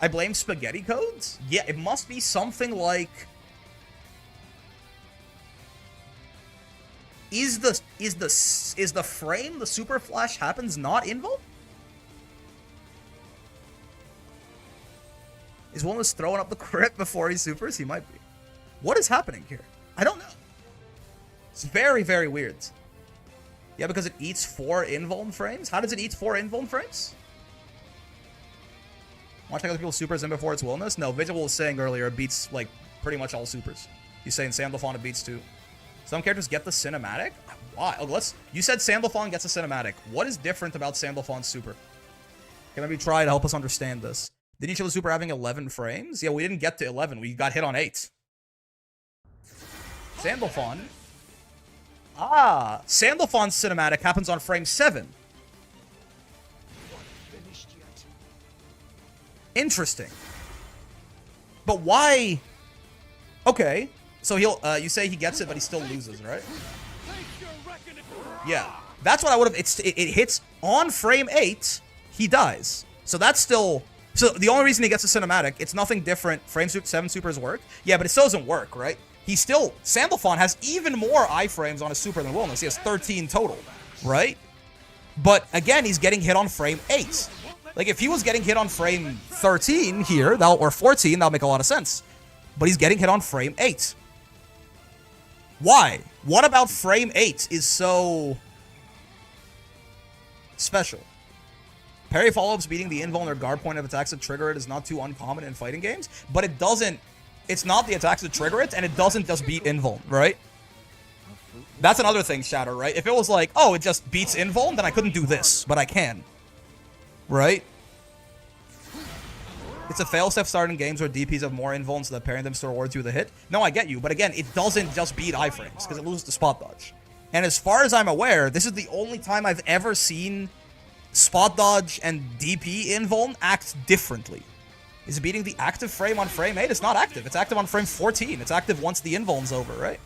I blame spaghetti codes? Yeah, it must be something like... Is the frame the super flash happens not invul? Is Wilnas throwing up the crit before he supers? He might be. What is happening here? I don't know. It's very, very weird. Yeah, because it eats 4 invuln frames? How does it eat 4 invuln frames? Want to check other people's supers in before it's Wilnas? No, Vigil was saying earlier it beats, like, pretty much all supers. He's saying Sandalphon it beats too. Some characters get the cinematic? Why? Oh, you said Sandalphon gets a cinematic. What is different about Sandalphon's super? Can maybe try to help us understand this? Didn't you show the super having 11 frames? Yeah, we didn't get to 11. We got hit on 8. Sandalphon. Ah, Sandalphon's cinematic happens on frame 7. Interesting. But why? Okay. So he'll, you say he gets it, but he still loses, right? Yeah. That's what I would have, it hits on frame 8, he dies. So that's still, so the only reason he gets a cinematic, it's nothing different. Frame 7 supers work. Yeah, but it still doesn't work, right? He still, Sandalphon has even more iframes on his super than Wilnas. He has 13 total, right? But again, he's getting hit on frame 8. Like, if he was getting hit on frame 13 here, or 14, that'll make a lot of sense. But he's getting hit on frame 8. Why? What about frame 8 is so special? Parry follow-ups beating the invuln or guard point of attacks that trigger it is not too uncommon in fighting games, but it doesn't, it's not the attacks that trigger it, and it doesn't just beat invuln, right? That's another thing, Shatter, right? If it was like, oh, it just beats invuln, then I couldn't do this, but I can. Right? It's a failsafe start in games where DPs have more invuln so that parrying them still rewards you the hit. No, I get you, but again, it doesn't just beat iframes, because it loses to spot dodge. And as far as I'm aware, this is the only time I've ever seen spot dodge and DP invuln act differently. Is it beating the active frame on frame 8? It's not active. It's active on frame 14. It's active once the invuln's over, right?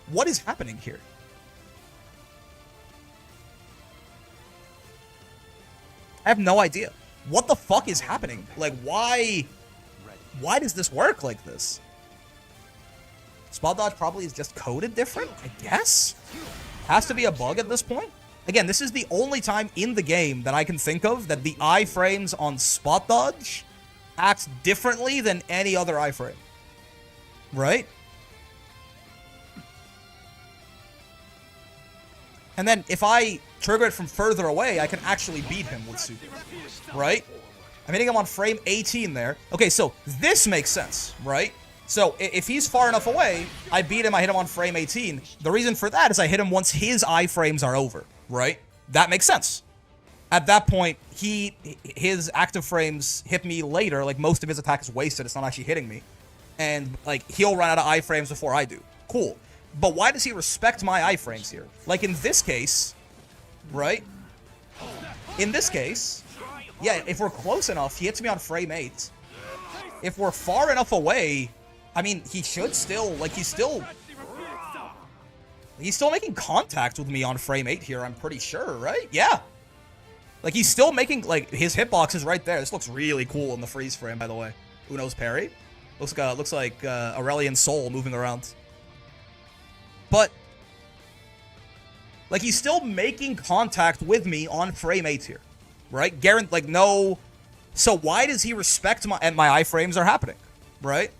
What is happening here? I have no idea. What the fuck is happening? Like, why does this work like this? Spot dodge probably is just coded different, I guess? Has to be a bug at this point? Again, this is the only time in the game that I can think of that the iframes on spot dodge acts differently than any other iframe. Right? And then if I trigger it from further away, I can actually beat him with super. Right? I'm hitting him on frame 18 there. Okay, so this makes sense, right? So if he's far enough away, I beat him, I hit him on frame 18. The reason for that is I hit him once his iframes are over, right? That makes sense. At that point, his active frames hit me later, like most of his attack is wasted, it's not actually hitting me. And like he'll run out of iframes before I do. Cool. But why does he respect my iframes here? Like in this case, right? In this case, yeah, if we're close enough, he hits me on frame 8. If we're far enough away, I mean, he should still, like, he's still making contact with me on frame 8 here, I'm pretty sure, right? Yeah. Like, he's still making, like, his hitbox is right there. This looks really cool in the freeze frame, by the way. Uno's parry. Looks like Aurelian Soul moving around. But, like, he's still making contact with me on frame 8 here, right? Like, no... So why does he respect my... And my iframes are happening, right?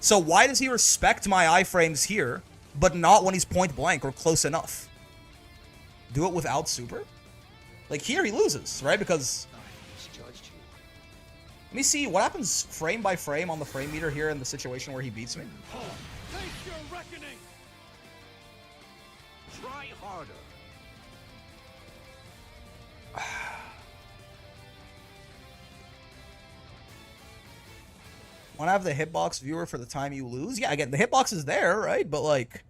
So why does he respect my iframes here, but not when he's point blank or close enough? Do it without super? Like, here he loses, right? Because... Misjudged you. Let me see, what happens frame by frame on the frame meter here in the situation where he beats me? Face your reckoning. Try harder. Want to have the hitbox viewer for the time you lose? Yeah, again, the hitbox is there, right? But, like,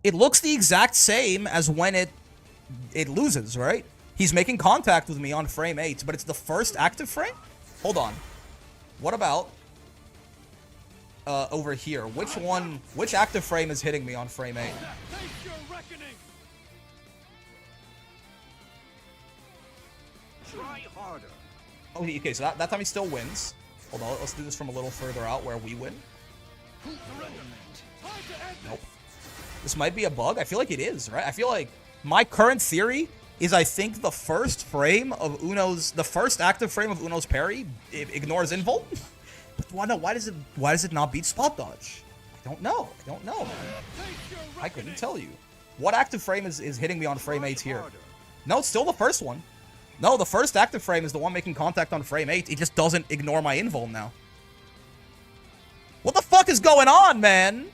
it looks the exact same as when it loses, right? He's making contact with me on frame 8, but it's the first active frame? Hold on. What about over here? Which active frame is hitting me on frame 8? Face your reckoning. Try harder. Oh, okay, so that time he still wins. Hold on, let's do this from a little further out where we win. Nope. This might be a bug. I feel like it is, right? I feel like my current theory is I think the first frame of the first active frame of Uno's parry ignores invul. But why does it not beat spot dodge? I don't know. Man. I couldn't tell you. What active frame is hitting me on frame 8 here? No, it's still the first one. No, the first active frame is the one making contact on frame 8. It just doesn't ignore my invul now. What the fuck is going on, man?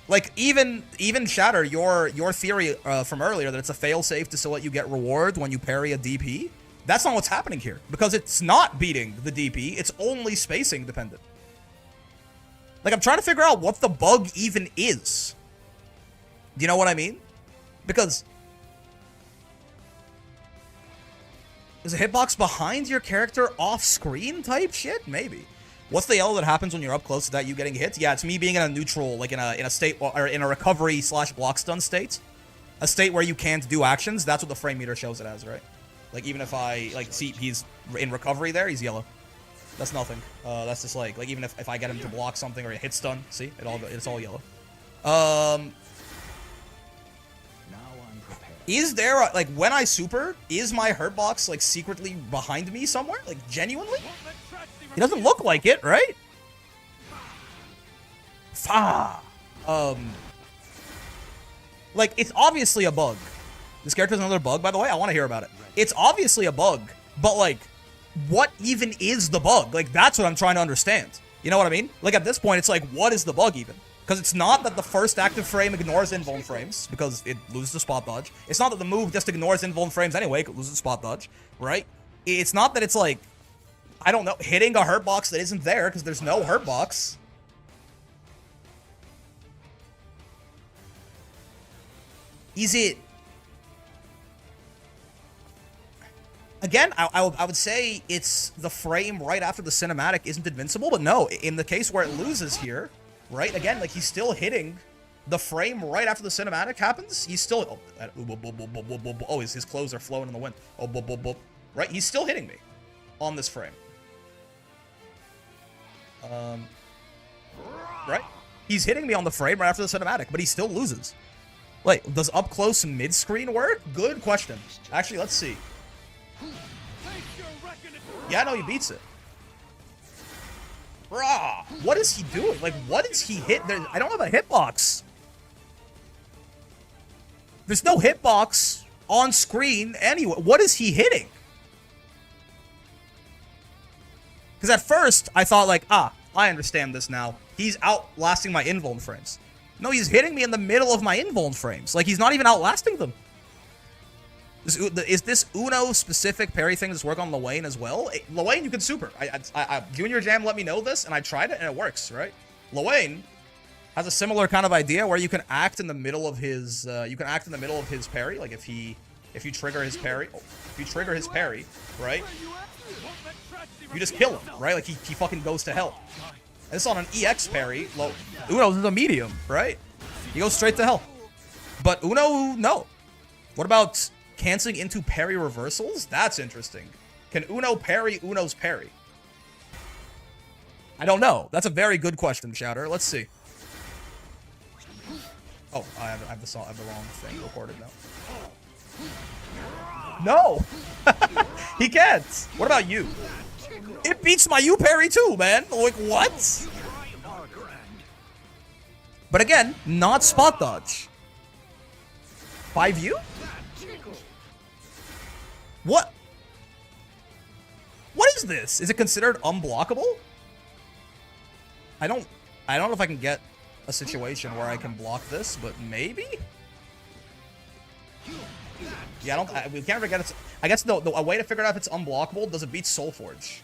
Like, even Shatter, your theory from earlier that it's a failsafe to still let you get reward when you parry a DP, that's not what's happening here. Because it's not beating the DP, it's only spacing dependent. Like, I'm trying to figure out what the bug even is. Do you know what I mean? Because... is a hitbox behind your character off-screen type shit? Maybe. What's the yellow that happens when you're up close to that you getting hit? Yeah, it's me being in a neutral, like in a state, or in a recovery / block stun state. A state where you can't do actions. That's what the frame meter shows it as, right? Like, even if I, like, see he's in recovery there, he's yellow. That's nothing. That's just like even if I get him to block something or a hit stun, see? It's all yellow. Is there, like, when I super, is my hurt box, like, secretly behind me somewhere? Like, genuinely? It doesn't look like it, right? Like, it's obviously a bug. This character's another bug, by the way. I want to hear about it. It's obviously a bug, but, like, what even is the bug? Like, that's what I'm trying to understand. You know what I mean? Like, at this point, it's like, what is the bug even? Because it's not that the first active frame ignores invuln frames, because it loses the spot dodge. It's not that the move just ignores invuln frames anyway, it loses spot dodge, right? It's not that it's like, I don't know, hitting a hurt box that isn't there, because there's no hurt box. Is it... Again, I would say it's the frame right after the cinematic isn't invincible, but no, in the case where it loses here... Right? Again, like, he's still hitting the frame right after the cinematic happens. He's still... Oh, his clothes are flowing in the wind. Right? He's still hitting me on this frame. Right? He's hitting me on the frame right after the cinematic, but he still loses. Wait, does up close mid-screen work? Good question. Actually, let's see. Yeah, no, he beats it. Bruh, what is he doing? Like, what is he hit? I don't have a hitbox. There's no hitbox on screen anyway. What is he hitting? Because at first, I thought like, I understand this now. He's outlasting my invuln frames. No, he's hitting me in the middle of my invuln frames. Like, he's not even outlasting them. Is this Uno-specific parry thing that's work on Lewayne as well? Lewayne, you can super. Junior Jam let me know this, and I tried it, and it works, right? Lewayne has a similar kind of idea where you can act in the middle of his, parry. Like, if you trigger his parry, right? You just kill him, right? Like, he fucking goes to hell. And this is on an EX parry. Uno's is a medium, right? He goes straight to hell. But Uno, no. What about... canceling into parry reversals? That's interesting. Can Uno parry Uno's parry? I don't know. That's a very good question, Shatter. Let's see. Oh, I have the song. I have the wrong thing recorded now. No! He can't! What about you? It beats my U parry too, man! Like, what? But again, not spot dodge. 5U? What? What is this? Is it considered unblockable? I don't know if I can get a situation where I can block this, but maybe? Yeah, we can't forget it's... I guess a way to figure out if it's unblockable, does it beat Soulforge?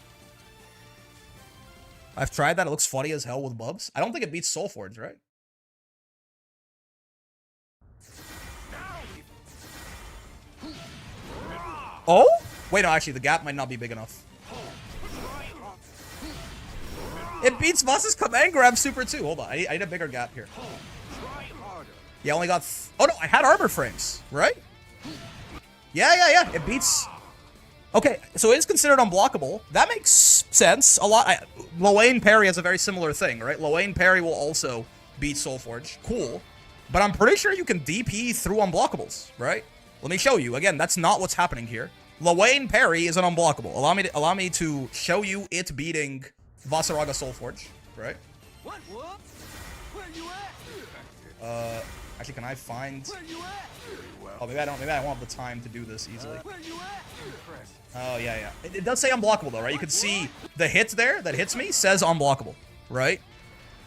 I've tried that, it looks funny as hell with Bubs. I don't think it beats Soulforge, right? Oh? Wait, no, actually, the gap might not be big enough. It beats Voss's command grab super too. Hold on, I need a bigger gap here. Yeah, I only got... oh no, I had armor frames, right? Yeah. It beats... okay, so it is considered unblockable. That makes sense. A lot... Lowain parry has a very similar thing, right? Lowain parry will also beat Soulforge. Cool. But I'm pretty sure you can DP through unblockables, right? Let me show you. Again, that's not what's happening here. Lowain parry is an unblockable. Allow me to show you it beating Vasaraga Soulforge, right? What? Where you at? Actually, can I find... Where you at? oh, maybe I don't have the time to do this easily. Where you at? Oh, yeah. It does say unblockable, though, right? You can see the hit there that hits me says unblockable, right?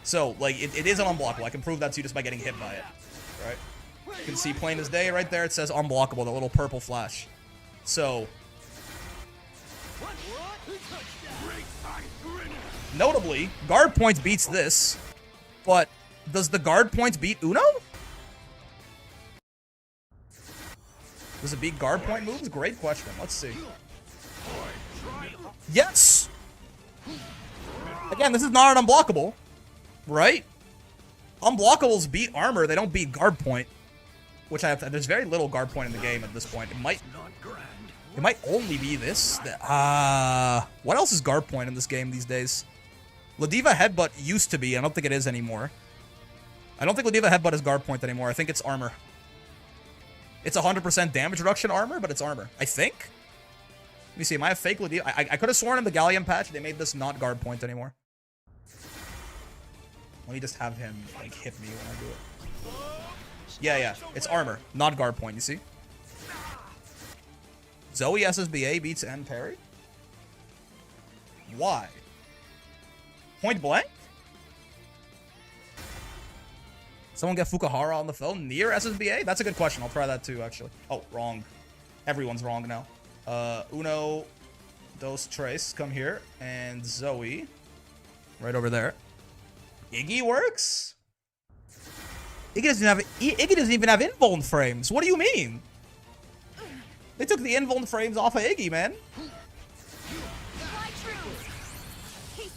So, like, it is an unblockable. I can prove that to you just by getting hit by it, right? You can see plain as day right there. It says unblockable, the little purple flash. So, notably, guard point beats this, but does the guard point beat Uno? Does it beat guard point moves? Great question. Let's see. Yes! Again, this is not an unblockable, right? Unblockables beat armor, they don't beat guard point. Which there's very little guard point in the game at this point. It might only be this. What else is guard point in this game these days? Ladiva Headbutt used to be. I don't think it is anymore. I don't think Ladiva Headbutt is guard point anymore. I think it's armor. It's 100% damage reduction armor, but it's armor. I think? Let me see. Am I a fake Ladiva? I could have sworn in the Galleon patch they made this not guard point anymore. Let me just have him, like, hit me when I do it. Yeah. It's armor, not guard point, you see? Zoe SSBA beats N parry? Why? Point blank? Someone get Fukuhara on the phone? Near SSBA? That's a good question. I'll try that too, actually. Oh, wrong. Everyone's wrong now. Uno, Dos Tres, come here. And Zoe, right over there. Iggy works? Iggy doesn't even have invuln frames. What do you mean? They took the invuln frames off of Iggy, man.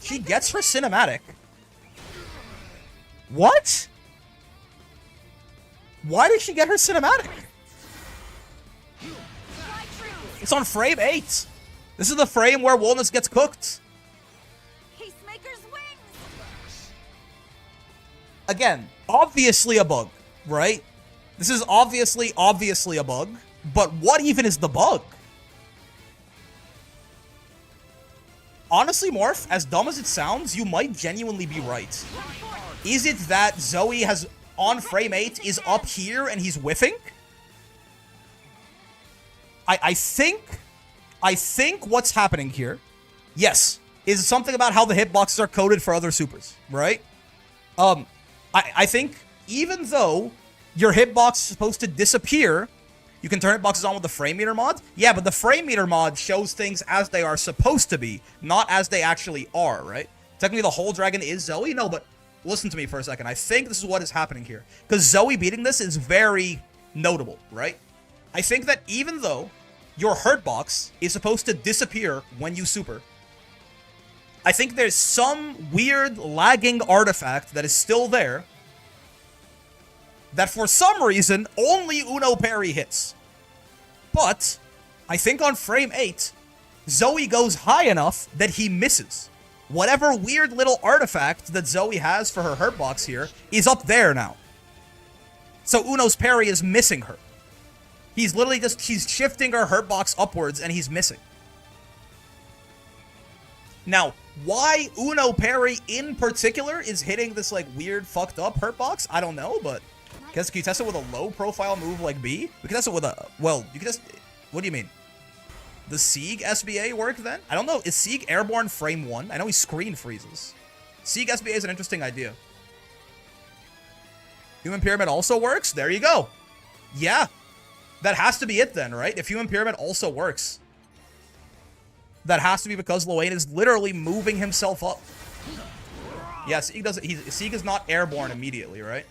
She gets her cinematic. What? Why did she get her cinematic? It's on frame 8. This is the frame where Wilnas gets cooked. Again, obviously a bug, right? This is obviously a bug. But what even is the bug? Honestly, Morph, as dumb as it sounds, you might genuinely be right. Is it that Zoe has, on frame 8, is up here and he's whiffing? I think what's happening here, yes, is something about how the hitboxes are coded for other supers, right? I think even though your hitbox is supposed to disappear, you can turn hitboxes on with the frame meter mod. Yeah, but the frame meter mod shows things as they are supposed to be, not as they actually are, right? Technically, the whole dragon is Zoe. No, but listen to me for a second. I think this is what is happening here. Because Zoe beating this is very notable, right? I think that even though your hurt box is supposed to disappear when you super, I think there's some weird lagging artifact that is still there that for some reason only Uno parry hits. But I think on frame 8, Zoe goes high enough that he misses. Whatever weird little artifact that Zoe has for her hurt box here is up there now. So Uno's parry is missing her. He's literally just, he's shifting her hurt box upwards and he's missing. Now, why Uno parry in particular is hitting this like weird fucked up hurt box, I don't know, but can you test it with a low profile move like B? We can test it with a, well, you can just, what do you mean? Does Sieg SBA work then? I don't know, is Sieg airborne frame 1? I know he screen freezes. Sieg SBA is an interesting idea. Human Pyramid also works? There you go. Yeah. That has to be it then, right? If Human Pyramid also works. That has to be because Loane is literally moving himself up. Yeah, Sieg doesn't. Sieg is not airborne immediately, right?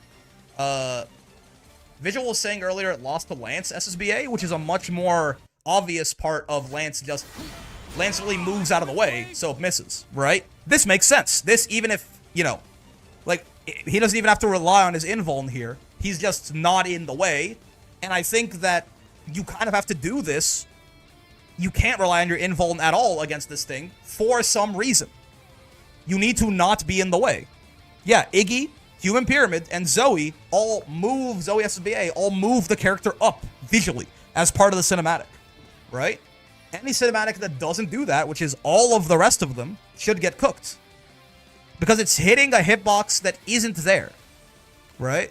Visual was saying earlier it lost to Lance SSBA, which is a much more obvious part of Lance. Just Lance really moves out of the way, so it misses, right? This makes sense. This, even if, you know, like, he doesn't even have to rely on his invuln here. He's just not in the way. And I think that you kind of have to do this. You can't rely on your invuln at all against this thing for some reason. You need to not be in the way. Yeah, Iggy, Human Pyramid, and Zoe all move, Zoe SBA, all move the character up visually as part of the cinematic, right? Any cinematic that doesn't do that, which is all of the rest of them, should get cooked. Because it's hitting a hitbox that isn't there, right?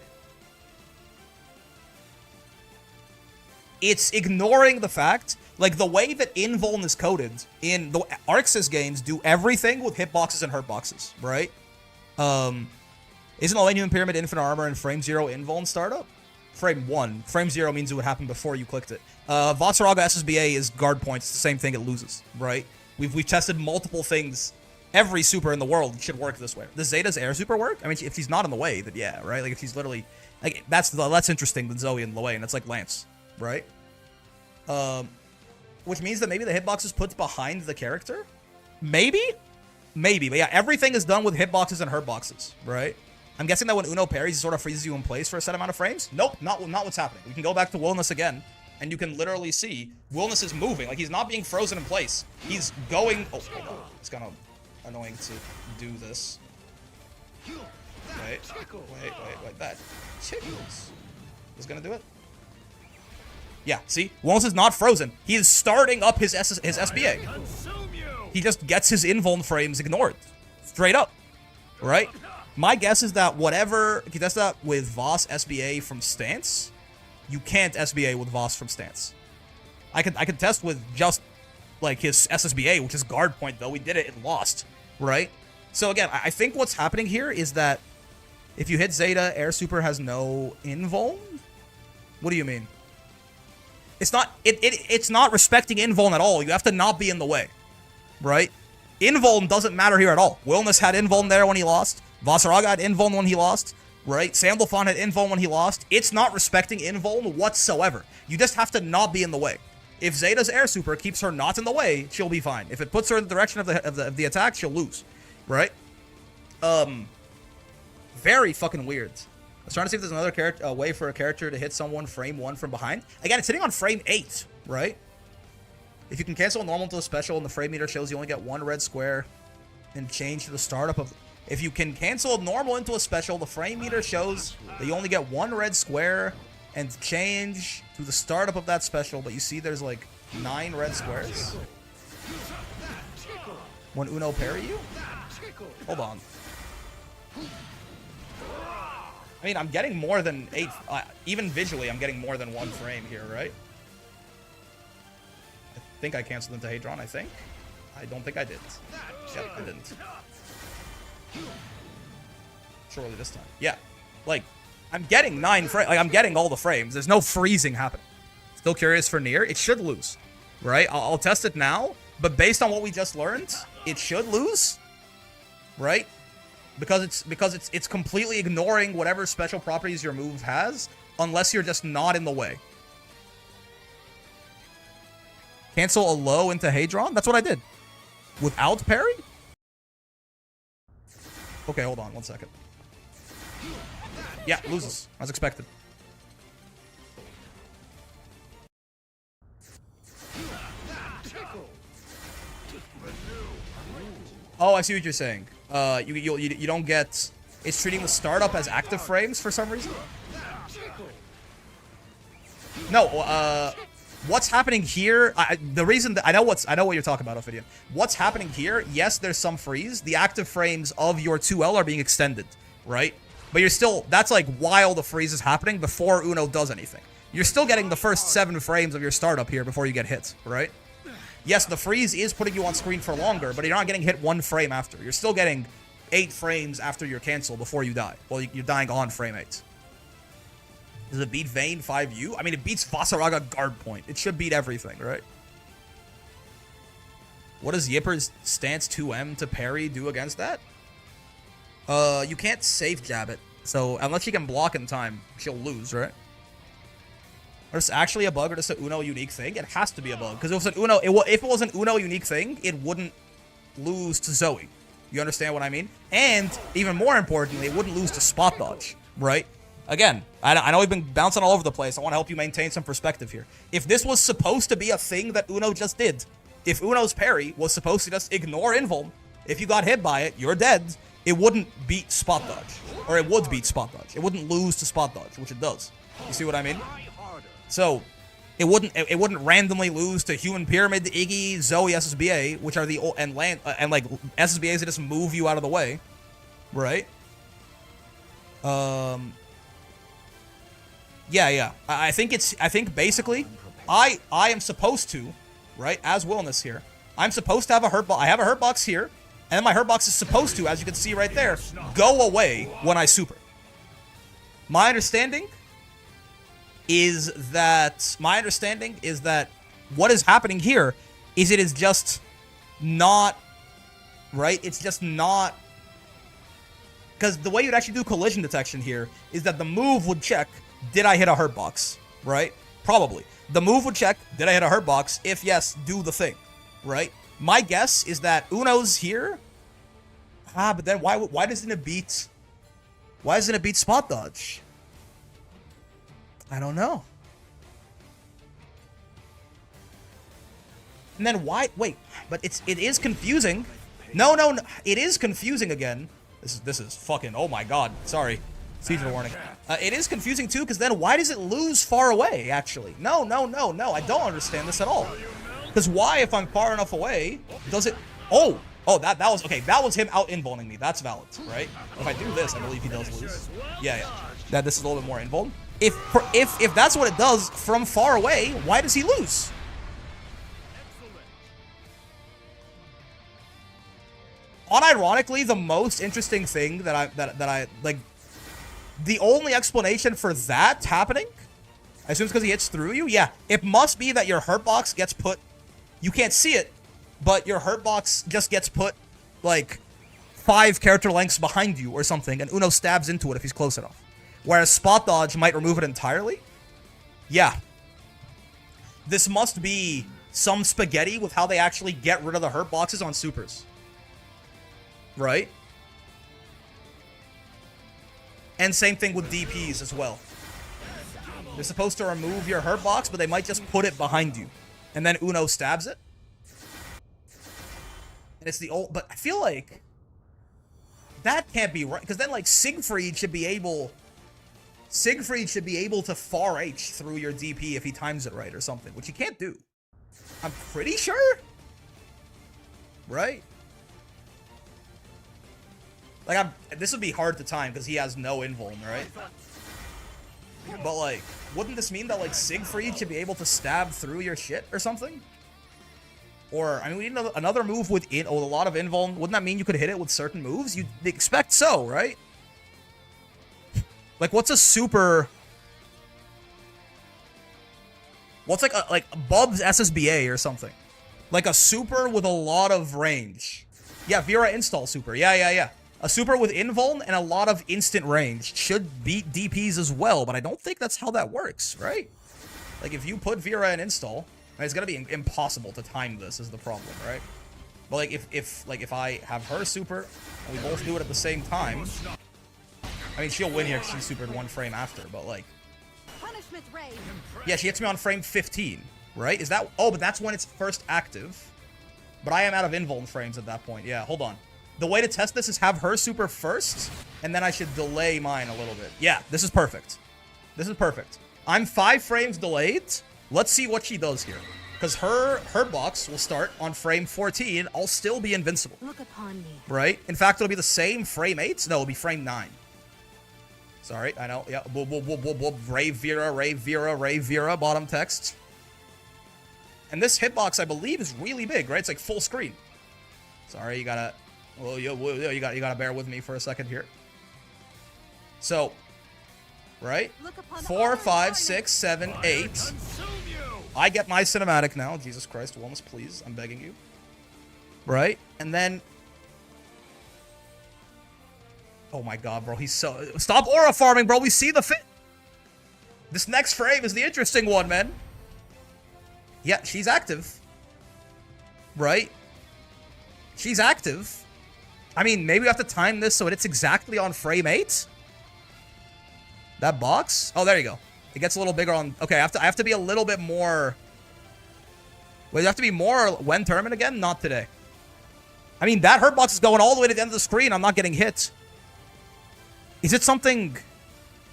It's ignoring the fact, like the way that invuln is coded in the Arxis games do everything with hitboxes and hurtboxes, right? Isn't Human Pyramid infinite armor and frame 0 invuln startup? Frame 1. Frame 0 means it would happen before you clicked it. Vatsaraga SSBA is guard points, it's the same thing, it loses, right? We've tested multiple things. Every super in the world should work this way. Does Zeta's air super work? I mean, if he's not in the way, then yeah, right? Like if he's literally, like that's interesting than Zoe in the way, and it's like Lance, right? Which means that maybe the hitbox is put behind the character? Maybe? Maybe, but yeah, everything is done with hitboxes and hurtboxes, right? I'm guessing that when Uno parries, it sort of freezes you in place for a set amount of frames? Nope, not what's happening. We can go back to Wilnas again, and you can literally see Wilnas is moving. Like, he's not being frozen in place. He's going... Oh, hold on. It's kind of annoying to do this. Wait. That tickles. Is gonna do it? Yeah, see? Wilnas is not frozen. He is starting up his SBA. He just gets his invuln frames ignored. Straight up. Right? My guess is that whatever... If you test that with Voss SBA from stance, you can't SBA with Voss from stance. I could test with just, like, his SSBA, which is guard point, though. We did it and lost. Right? So, again, I think what's happening here is that if you hit Zeta, Air Super has no invuln? What do you mean? It's not... It's not respecting invuln at all. You have to not be in the way. Right? Invuln doesn't matter here at all. Wilnas had invuln there when he lost. Vatsaraga had invuln when he lost. Right? Sandalphon had invuln when he lost. It's not respecting invuln whatsoever. You just have to not be in the way. If Zeta's air super keeps her not in the way, she'll be fine. If it puts her in the direction of the attack, she'll lose. Right? Very fucking weird. I was trying to see if there's another way for a character to hit someone frame 1 from behind. Again, it's hitting on frame 8, right? If you can cancel a normal to a special and the frame meter shows you only get 1 red square and change to the startup of... If you can cancel a normal into a special, the frame meter shows that you only get 1 red square and change to the startup of that special, but you see there's like 9 red squares. When Uno parry you? Hold on. I mean, I'm getting more than 8, even visually, I'm getting more than 1 frame here, right? I think I canceled into Hadron, I think. I don't think I did. Yep, I didn't. Surely this time. Yeah. Like, I'm getting 9 frames. Like, I'm getting all the frames. There's no freezing happening. Still curious for Nier. It should lose, right? I'll test it now, but based on what we just learned, it should lose, right? Because it's completely ignoring whatever special properties your move has, unless you're just not in the way. Cancel a low into Hadron? That's what I did. Without parry? Okay, hold on 1 second. Yeah, loses, as expected. Oh, I see what you're saying. You don't get... It's treating the startup as active frames for some reason? No, what's happening here? The reason that I know what you're talking about, Ophidian. What's happening here? Yes, there's some freeze. The active frames of your 2L are being extended, right? But you're still, that's like while the freeze is happening before Uno does anything. You're still getting the first 7 frames of your startup here before you get hit, right? Yes, the freeze is putting you on screen for longer, but you're not getting hit 1 frame after. You're still getting 8 frames after your cancel before you die. Well, you're dying on frame 8. Does it beat Vayne 5U? I mean, it beats Vasaraga guard point. It should beat everything, right? What does Yipper's stance 2M to parry do against that? You can't safe jab it. So, unless you can block in time, she'll lose, right? Or it's actually a bug or just an Uno unique thing? It has to be a bug. Because if it was an Uno unique thing, it wouldn't lose to Zoe. You understand what I mean? And, even more importantly, it wouldn't lose to spot dodge, right? Again, I know we've been bouncing all over the place. I want to help you maintain some perspective here. If this was supposed to be a thing that Uno just did, if Uno's parry was supposed to just ignore invuln, if you got hit by it, you're dead, it wouldn't beat spot dodge. Or it would beat spot dodge. It wouldn't lose to spot dodge, which it does. You see what I mean? So, it wouldn't randomly lose to Human Pyramid, Iggy, Zoe, SSBA, which are the and like SSBAs that just move you out of the way, right? Yeah. I think basically, I am supposed to, right, as Wilnas here, I'm supposed to have a hurt box. I have a hurt box here, and then my hurt box is supposed to, as you can see right there, go away when I super. My understanding is that what is happening here is it is just not, right? It's just not, because the way you'd actually do collision detection here is that the move would check, did I hit a hurt box, right? Probably. The move would check, did I hit a hurt box? If yes, do the thing, right? My guess is that Uno's here. But then why doesn't it beat spot dodge? I don't know. And then why? Wait, but it is confusing. No, it is confusing again. This is fucking. Oh my god. Sorry. Seizure warning. It is confusing too, because then why does it lose far away? Actually, no. I don't understand this at all. Because why, if I'm far enough away, does it? Oh, that was okay. That was him out invulning me. That's valid, right? If I do this, I believe he does lose. Yeah. That this is a little bit more invuln. If that's what it does from far away, why does he lose? Unironically, the most interesting thing that I like, the only explanation for that happening, I assume it's because he hits through you. Yeah, it must be that your hurt box gets put. You can't see it, but your hurt box just gets put like 5 character lengths behind you or something, and Uno stabs into it if he's close enough. Whereas spot dodge might remove it entirely. Yeah. This must be some spaghetti with how they actually get rid of the hurt boxes on supers. Right? And same thing with DPs as well. They're supposed to remove your hurt box, but they might just put it behind you. And then Uno stabs it. And it's the old... But I feel like that can't be right. Because then, like, Siegfried should be able to far H through your DP if he times it right or something, which he can't do. I'm pretty sure? Right? Like, this would be hard to time because he has no invuln, right? But, like, wouldn't this mean that, like, Siegfried should be able to stab through your shit or something? Or, I mean, we need another move with a lot of invuln. Wouldn't that mean you could hit it with certain moves? You'd expect so, right? Like, what's a super... What's like Bub's SSBA or something? Like a super with a lot of range. Yeah, Vera install super. Yeah. A super with invuln and a lot of instant range should beat DPs as well, but I don't think that's how that works, right? Like, if you put Vera in install, right, it's gonna be impossible to time this is the problem, right? But like, if I have her super and we both do it at the same time, I mean, she'll win here because she's supered 1 frame after, but like, yeah, she hits me on frame 15, right? Is that? Oh, but that's when it's first active. But I am out of invuln frames at that point. Yeah, hold on. The way to test this is have her super first, and then I should delay mine a little bit. Yeah, this is perfect. This is perfect. I'm 5 frames delayed. Let's see what she does here. Because her box will start on frame 14. I'll still be invincible. Look upon me. Right? In fact, it'll be the same frame 8. No, it'll be frame 9. Sorry, I know. Yeah. Ray Vera, bottom text. And this hitbox, I believe, is really big, right? It's like full screen. Sorry, you gotta... Well, you gotta bear with me for a second here. So... Right? 4, 5, 6, 7, 8. I get my cinematic now. Jesus Christ, Wilnas, please. I'm begging you. Right? And then... Oh my god, bro. He's so... Stop aura farming, bro. We see the fit. This next frame is the interesting one, man. Yeah, she's active. Right? She's active. I mean, maybe we have to time this so it's exactly on frame 8? That box? Oh, there you go. It gets a little bigger on... Okay, I have to be a little bit more... Wait, you have to be more when tournament again? Not today. I mean, that hurt box is going all the way to the end of the screen. I'm not getting hit. Is it something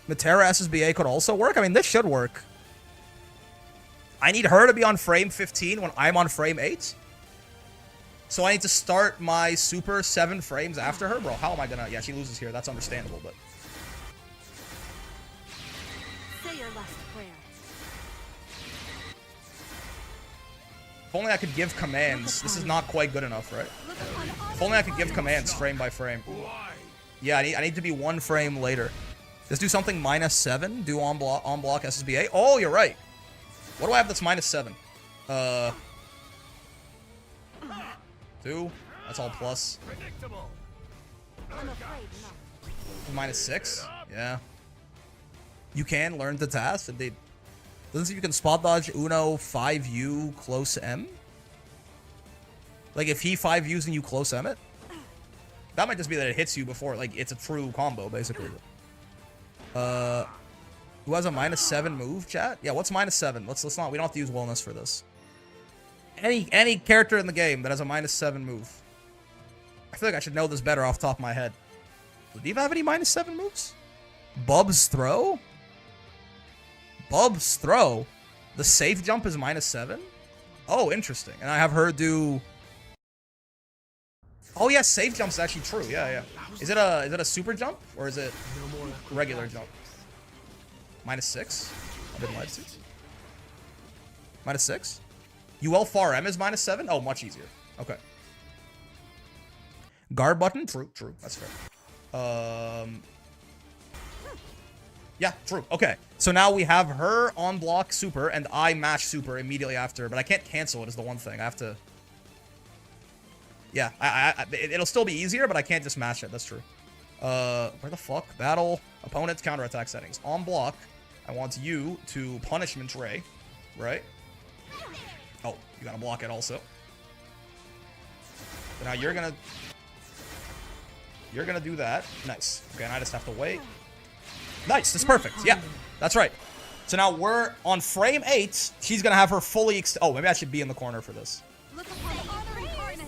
Matera SSBA could also work? I mean, this should work. I need her to be on frame 15 when I'm on frame 8. So I need to start my super 7 frames after her? Bro, how am I gonna... Yeah, she loses here. That's understandable, but... Say your last prayer. If only I could give commands. This is not quite good enough, right? If only I could give commands frame by frame. Yeah, I need to be 1 frame later. Let's do something -7. Do on block SSBA. Oh, you're right. What do I have that's -7? 2. That's all plus. I'm afraid not. -6. Yeah. You can learn the task. Indeed. Doesn't see if you can spot dodge Uno 5U close M. Like if he 5Us and you close M it. That might just be that it hits you before, like it's a true combo, basically. Who has a -7 move, chat? Yeah, what's -7? Let's not. We don't have to use Wilnas for this. Any character in the game that has a -7 move. I feel like I should know this better off the top of my head. Do you have any -7 moves? Bub's throw? Bub's throw? The safe jump is -7? Oh, interesting. And I have her do... Oh yeah, safe jump's actually true. Yeah. Is it a super jump or is it regular jump? -6? I didn't like it. -6? UL far M is -7? Oh, much easier. Okay. Guard button? True. That's fair. Yeah, true. Okay. So now we have her on block super and I match super immediately after, but I can't cancel it is the one thing. I have to... Yeah, it'll still be easier, but I can't just match it. That's true. Where the fuck? Battle, opponent's counterattack settings. On block, I want you to punishment ray, right? Oh, you gotta block it also. So now you're gonna do that. Nice. Okay, and I just have to wait. Nice, that's perfect. Yeah, that's right. So now we're on frame 8. She's gonna have her fully oh, maybe I should be in the corner for this. Look upon the honor incarnate.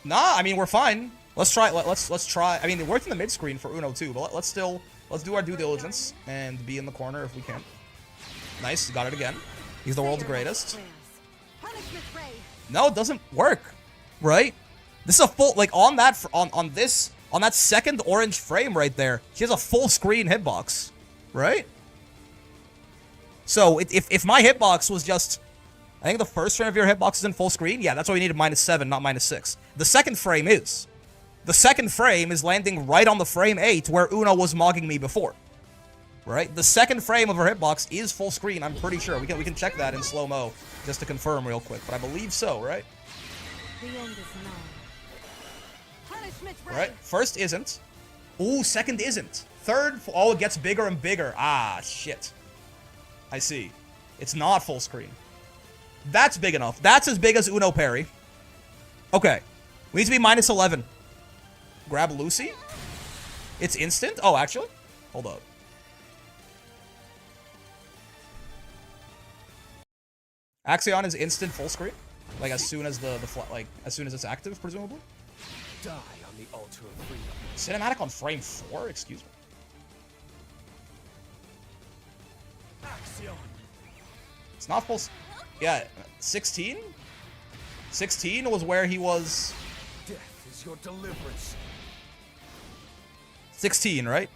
Nah, I mean we're fine. Let's try. Let's try. I mean it worked in the mid screen for Uno too, but let's do our due diligence and be in the corner if we can. Nice, got it again. He's the world's greatest. Punishment ray. No, it doesn't work, right? This is a full like on that second orange frame right there. She has a full screen hitbox, right? So if my hitbox was just, I think the first frame of your hitbox is in full screen. Yeah, that's why we needed -7, not -6. The second frame is. The second frame is landing right on the frame 8 where Uno was mogging me before. Right? The second frame of her hitbox is full screen, I'm pretty sure. We can check that in slow-mo just to confirm real quick, but I believe so, right? The end is nigh. Punishment ray. Right? First isn't. Ooh, second isn't. Third, oh, it gets bigger and bigger. Ah, shit. I see. It's not full screen. That's big enough. That's as big as Uno parry. Okay. We need to be -11. Grab Lucy. It's instant? Oh, actually? Hold up. Axion is instant full screen? Like as soon as as soon as it's active, presumably? Die on the altar of freedom. Cinematic on frame 4? Excuse me. It's not full. Yeah, 16? 16 was where he was. Death is your deliverance. 16, right?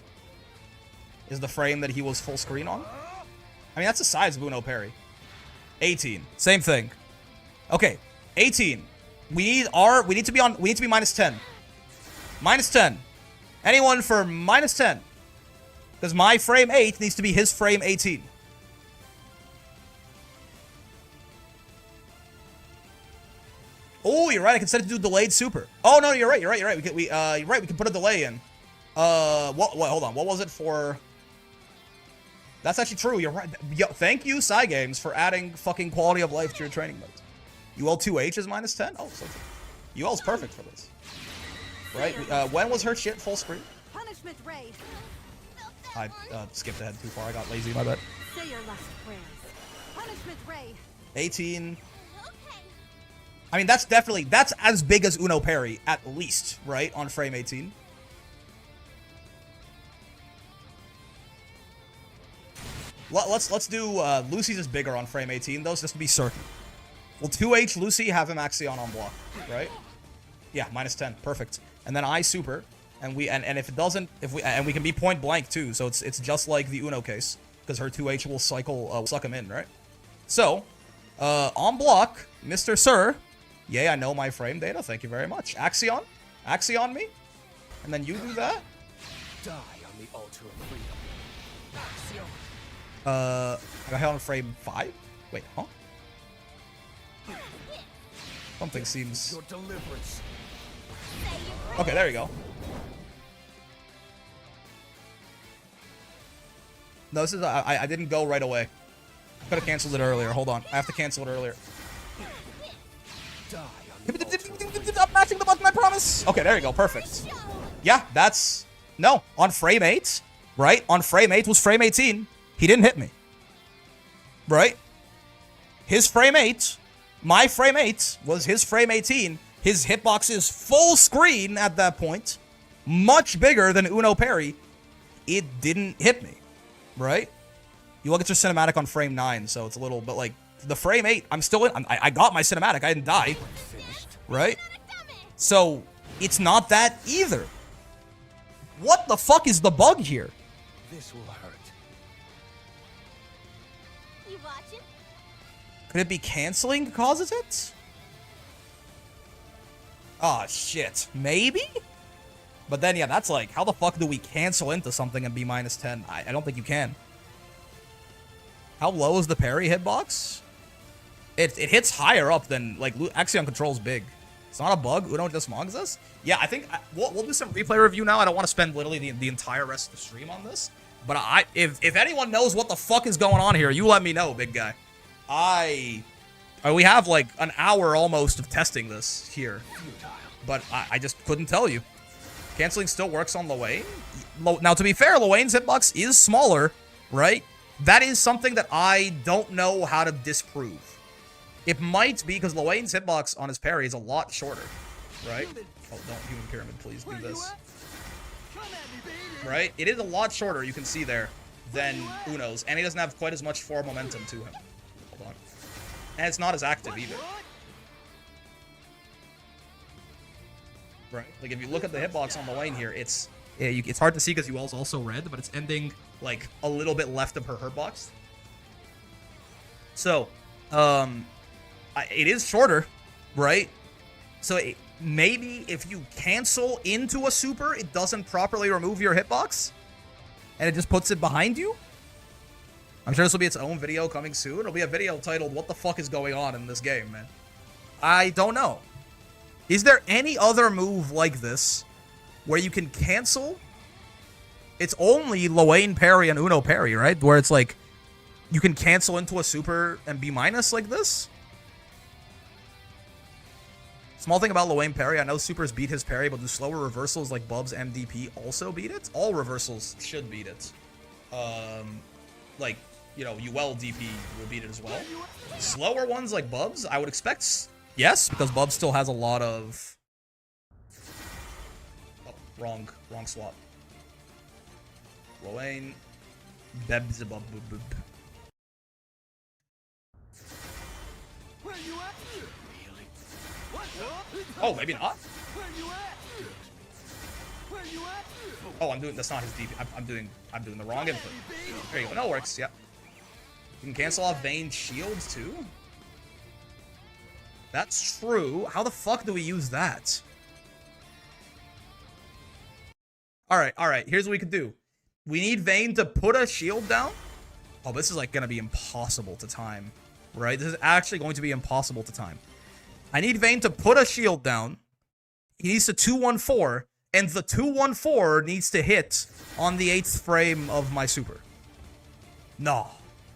Is the frame that he was full screen on? I mean, that's the size of Uno Parry. 18. Same thing. Okay, 18. We need to be minus 10. Minus 10. Anyone for minus 10? Because my frame 8 needs to be his frame 18. Oh, you're right. I can set it to do delayed super. Oh no, you're right. You're right. You're right. We can put a delay in. What? Hold on. What was it for? That's actually true. You're right. Yo, thank you, Cygames, for adding fucking quality of life to your training modes. UL 2H is minus 10. Oh, so UL's perfect for this. Right? When was her shit full screen? Punishment ray. I skipped ahead too far. I got lazy. My bad. Say your last prayers. Punishment ray. 18. I mean, that's as big as Uno Parry, at least, right? On frame 18. Let's do Lucy's is bigger on frame 18, though, just to be certain. Will 2H Lucy have him Axion on block, right? Yeah, minus 10, perfect. And then I super, and if it doesn't, and we can be point blank too, so it's just like the Uno case, because her 2H will suck him in, right? So, on block, Mr. Sir. Yay, I know my frame data. Thank you very much. Axion me, and then you do that. Die on the altar of freedom. Axiom. I got hit on frame 5. Wait, huh? Something seems. Your deliverance. Okay, there you go. No, this is I didn't go right away. Could have canceled it earlier. Hold on, I have to cancel it earlier. Die on the I'm matching the button, I promise. Okay, there you go. Perfect. Yeah, that's... No, on frame 8, right? On frame 8 was frame 18. He didn't hit me. Right? His frame 8, my frame 8 was his frame 18. His hitbox is full screen at that point. Much bigger than Uno Parry. It didn't hit me. Right? You look at your cinematic on frame 9, so it's a little bit like... The frame 8, I'm still in. I got my cinematic. I didn't die. Right? So, it's not that either. What the fuck is the bug here? This will hurt. You watching? Could it be canceling causes it? Oh, shit. Maybe? But then, yeah, that's like, how the fuck do we cancel into something and be minus 10? I don't think you can. How low is the parry hitbox? It hits higher up than, like, Axion control's big. It's not a bug. Uno just mogs us. Yeah, I think we'll do some replay review now. I don't want to spend literally the entire rest of the stream on this. But if anyone knows what the fuck is going on here, you let me know, big guy. We have, like, an hour almost of testing this here. But I just couldn't tell you. Canceling still works on Lowain. Now, to be fair, Lowain's hitbox is smaller, right? That is something that I don't know how to disprove. It might be because Lowain's hitbox on his parry is a lot shorter, right? Oh, don't human pyramid, please do this. Right? It is a lot shorter, you can see there, than Uno's, and he doesn't have quite as much forward momentum to him. Hold on. And it's not as active either. Right? Like, if you look at the hitbox on Lowain here, it's hard to see because UL's also red, but it's ending, like, a little bit left of her hitbox. So, it is shorter, right? So maybe if you cancel into a super, it doesn't properly remove your hitbox, and it just puts it behind you. I'm sure this will be its own video coming soon. It'll be a video titled, "What the fuck is going on in this game, man?" I don't know. Is there any other move like this where you can cancel? It's only Lowain parry and Uno parry, right? Where it's like, you can cancel into a super and be minus like this? Small thing about Lowain parry, I know supers beat his parry, but do slower reversals like Bub's MDP also beat it? All reversals should beat it. Like, you know, UL DP will beat it as well. Slower ones like Bub's, I would expect yes, because Bub still has a lot of... Oh, wrong swap. Lowain, Bebzebub. Oh, maybe not. Oh, I'm doing. That's not his DP. I'm doing the wrong input. There you go. No, it works. Yeah. You can cancel off Vayne's shields too. That's true. How the fuck do we use that? All right. Here's what we could do. We need Vayne to put a shield down. Oh, this is like gonna be impossible to time, right? This is actually going to be impossible to time. I need Vayne to put a shield down. He needs to 2-1-4, and the 2-1-4 needs to hit on the 8th frame of my super. No.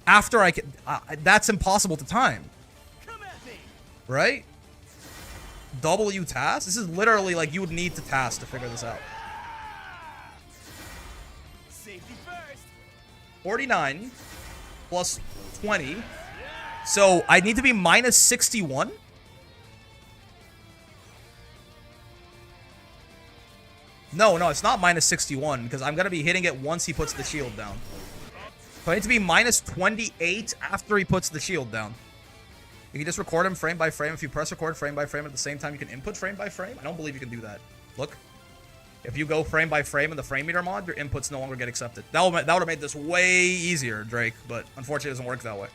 After I can... that's impossible to time. Right? W task? This is literally like you would need to task to figure this out. 49 plus 20. So I need to be minus 61. No, it's not minus 61 because I'm going to be hitting it once he puts the shield down. So I need to be minus 28 after he puts the shield down. You can just record him frame by frame. If you press record frame by frame at the same time, you can input frame by frame. I don't believe you can do that. Look. If you go frame by frame in the frame meter mod, your inputs no longer get accepted. That would have made this way easier, Drake, but unfortunately it doesn't work that way.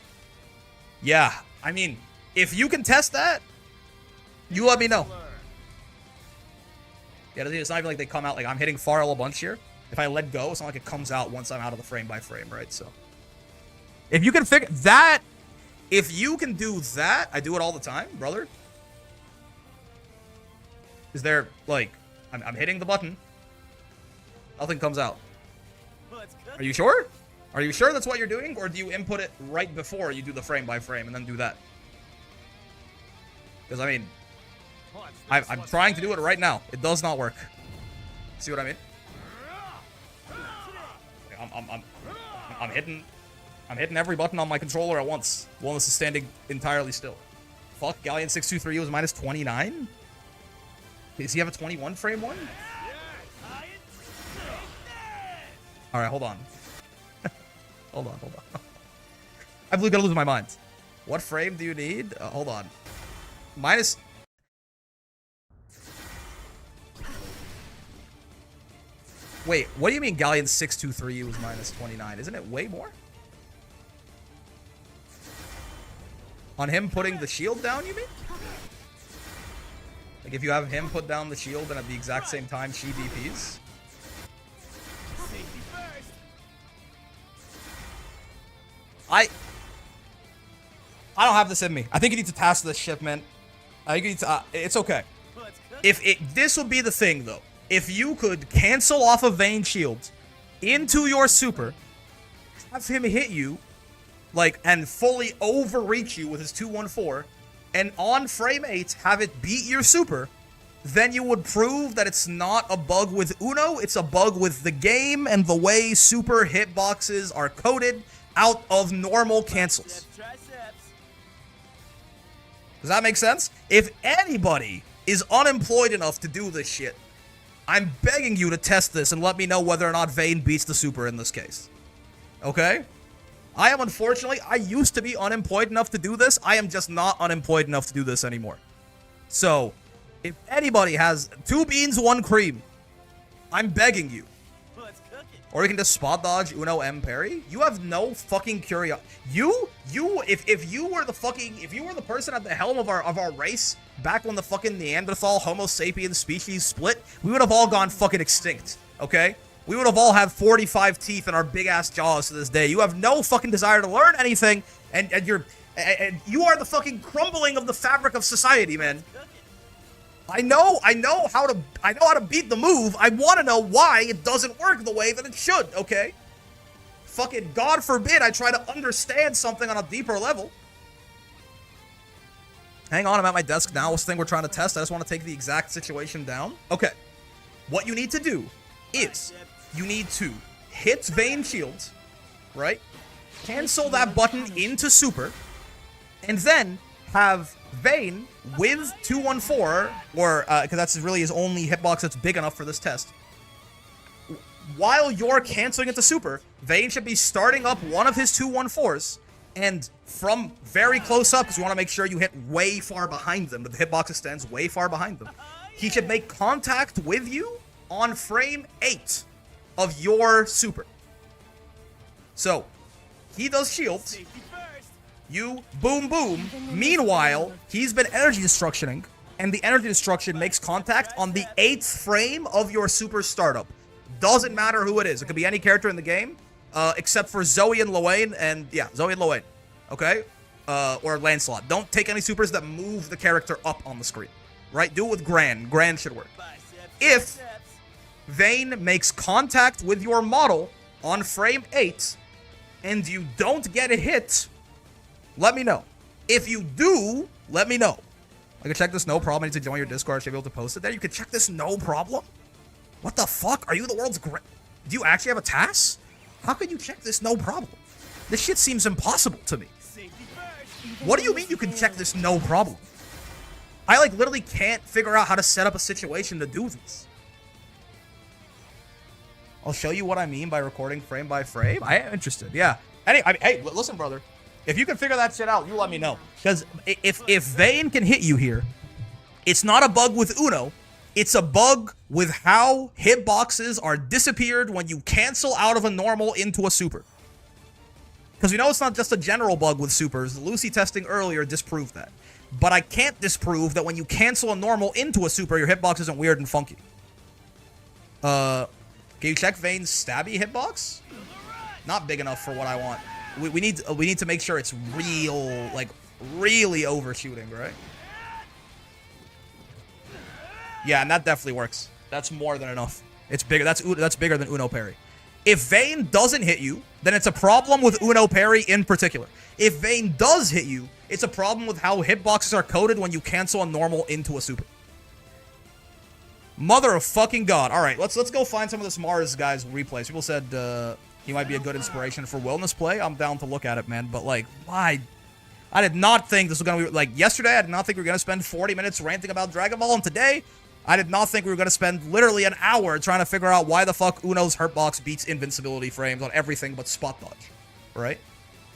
Yeah, I mean, if you can test that, you let me know. Yeah, it's not even like they come out like I'm hitting far L a bunch here. If I let go, it's not like it comes out once I'm out of the frame by frame, right? So if you can figure that, if you can do that, I do it all the time, brother. Is there like I'm hitting the button, nothing comes out. Are you sure? Are you sure that's what you're doing, or do you input it right before you do the frame by frame and then do that? Because I mean, I'm trying to do it right now. It does not work. See what I mean? I'm hitting every button on my controller at once. Wilnas is standing entirely still. Fuck, Galleon 623 was minus 29. Does he have a 21 frame one? All right, hold on. hold on. I'm gonna lose my mind. What frame do you need? Hold on. Minus. Wait, what do you mean Galleon 623 was minus 29? Isn't it way more? On him putting the shield down, you mean? Like if you have him put down the shield and at the exact same time she DPs? I don't have this in me. I think you need to task this shipment. I think you need to, it's okay. This would be the thing though. If you could cancel off of Vayne shield into your super, have him hit you, like, and fully overreach you with his 2-1-4, and on frame 8 have it beat your super, then you would prove that it's not a bug with Uno, it's a bug with the game and the way super hitboxes are coded out of normal cancels. Does that make sense? If anybody is unemployed enough to do this shit, I'm begging you to test this and let me know whether or not Vayne beats the super in this case. Okay? I am unfortunately, I used to be unemployed enough to do this. I am just not unemployed enough to do this anymore. So, if anybody has 2 beans, 1 cream, I'm begging you. Or you can just spot dodge Uno M parry. You have no fucking curiosity. If you were the person at the helm of our race back when the fucking Neanderthal Homo sapiens species split, we would have all gone fucking extinct. Okay? We would have all had 45 teeth in our big ass jaws to this day. You have no fucking desire to learn anything, and you are the fucking crumbling of the fabric of society, man. I know how to beat the move. I want to know why it doesn't work the way that it should, okay? Fucking God forbid I try to understand something on a deeper level. Hang on, I'm at my desk now. What's the thing we're trying to test? I just want to take the exact situation down. Okay. What you need to do is you need to hit Vayne shields, right? Cancel that button into super, and then have Vayne with 2-1-4, or because that's really his only hitbox that's big enough for this test. While you're canceling it to super, Vayne should be starting up one of his 2-1-4s And from very close up, because we want to make sure you hit way far behind them, that the hitbox extends way far behind them, he should make contact with you on frame 8 of your super. So, he does shields. You boom boom. Meanwhile, he's been energy destructioning, and the energy destruction makes contact on the 8th frame of your super startup. Doesn't matter who it is. It could be any character in the game, except for Zoe and Luane, and yeah, Zoe and Luane. Okay? Or Lancelot. Don't take any supers that move the character up on the screen. Right? Do it with Gran. Gran should work. If Vayne makes contact with your model on frame 8, and you don't get a hit, let me know. If you do, let me know. I can check this no problem. I need to join your Discord. I should be able to post it there. You can check this no problem? What the fuck? Are you the world's great? Do you actually have a TAS? How can you check this no problem? This shit seems impossible to me. What do you mean you can check this no problem? I like literally can't figure out how to set up a situation to do this. I'll show you what I mean by recording frame by frame. I am interested. Yeah. Hey, listen, brother. If you can figure that shit out, you let me know. Because if Vayne can hit you here, it's not a bug with Uno. It's a bug with how hitboxes are disappeared when you cancel out of a normal into a super. Because we know it's not just a general bug with supers. Lucy testing earlier disproved that. But I can't disprove that when you cancel a normal into a super, your hitbox isn't weird and funky. Can you check Vayne's stabby hitbox? Not big enough for what I want. We need to make sure it's real, like really overshooting, right? Yeah, and that definitely works. That's more than enough. It's bigger. That's bigger than Uno parry. If Vayne doesn't hit you, then it's a problem with Uno parry in particular. If Vayne does hit you, it's a problem with how hitboxes are coded when you cancel a normal into a super. Mother of fucking God. All right, let's go find some of this Mars guy's replays. People said he might be a good inspiration for Wilnas play. I'm down to look at it, man. But like, why? I did not think this was gonna be like yesterday. I did not think we were gonna spend 40 minutes ranting about Dragon Ball, and today, I did not think we were gonna spend literally an hour trying to figure out why the fuck Uno's hurtbox beats invincibility frames on everything but spot dodge, right?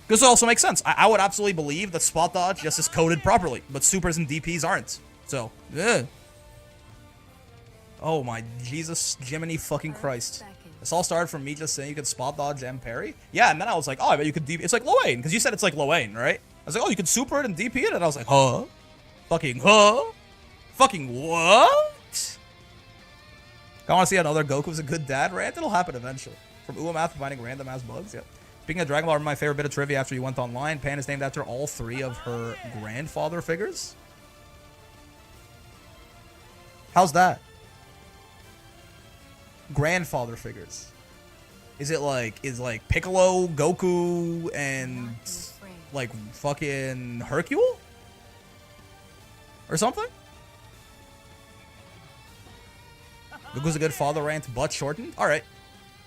This also makes sense. I would absolutely believe that spot dodge just is coded properly, but supers and DPs aren't. So, oh my Jesus, Jiminy fucking Christ. This all started from me just saying you could spot dodge and parry. Yeah, and then I was like, oh, I bet you could DP. It's like Luane, because you said it's like Luane, right? I was like, oh, you could super it and DP it? And I was like, huh? Fucking huh? Fucking what? I want to see another Goku's a good dad rant? It'll happen eventually. From Uamath finding random ass bugs, yeah. Speaking of Dragon Ball, my favorite bit of trivia after you went online, Pan is named after all 3 of her grandfather figures. How's that? Grandfather figures. Is like Piccolo, Goku, and like fucking Hercule? Or something? Goku's a good father rant, but shortened? Alright.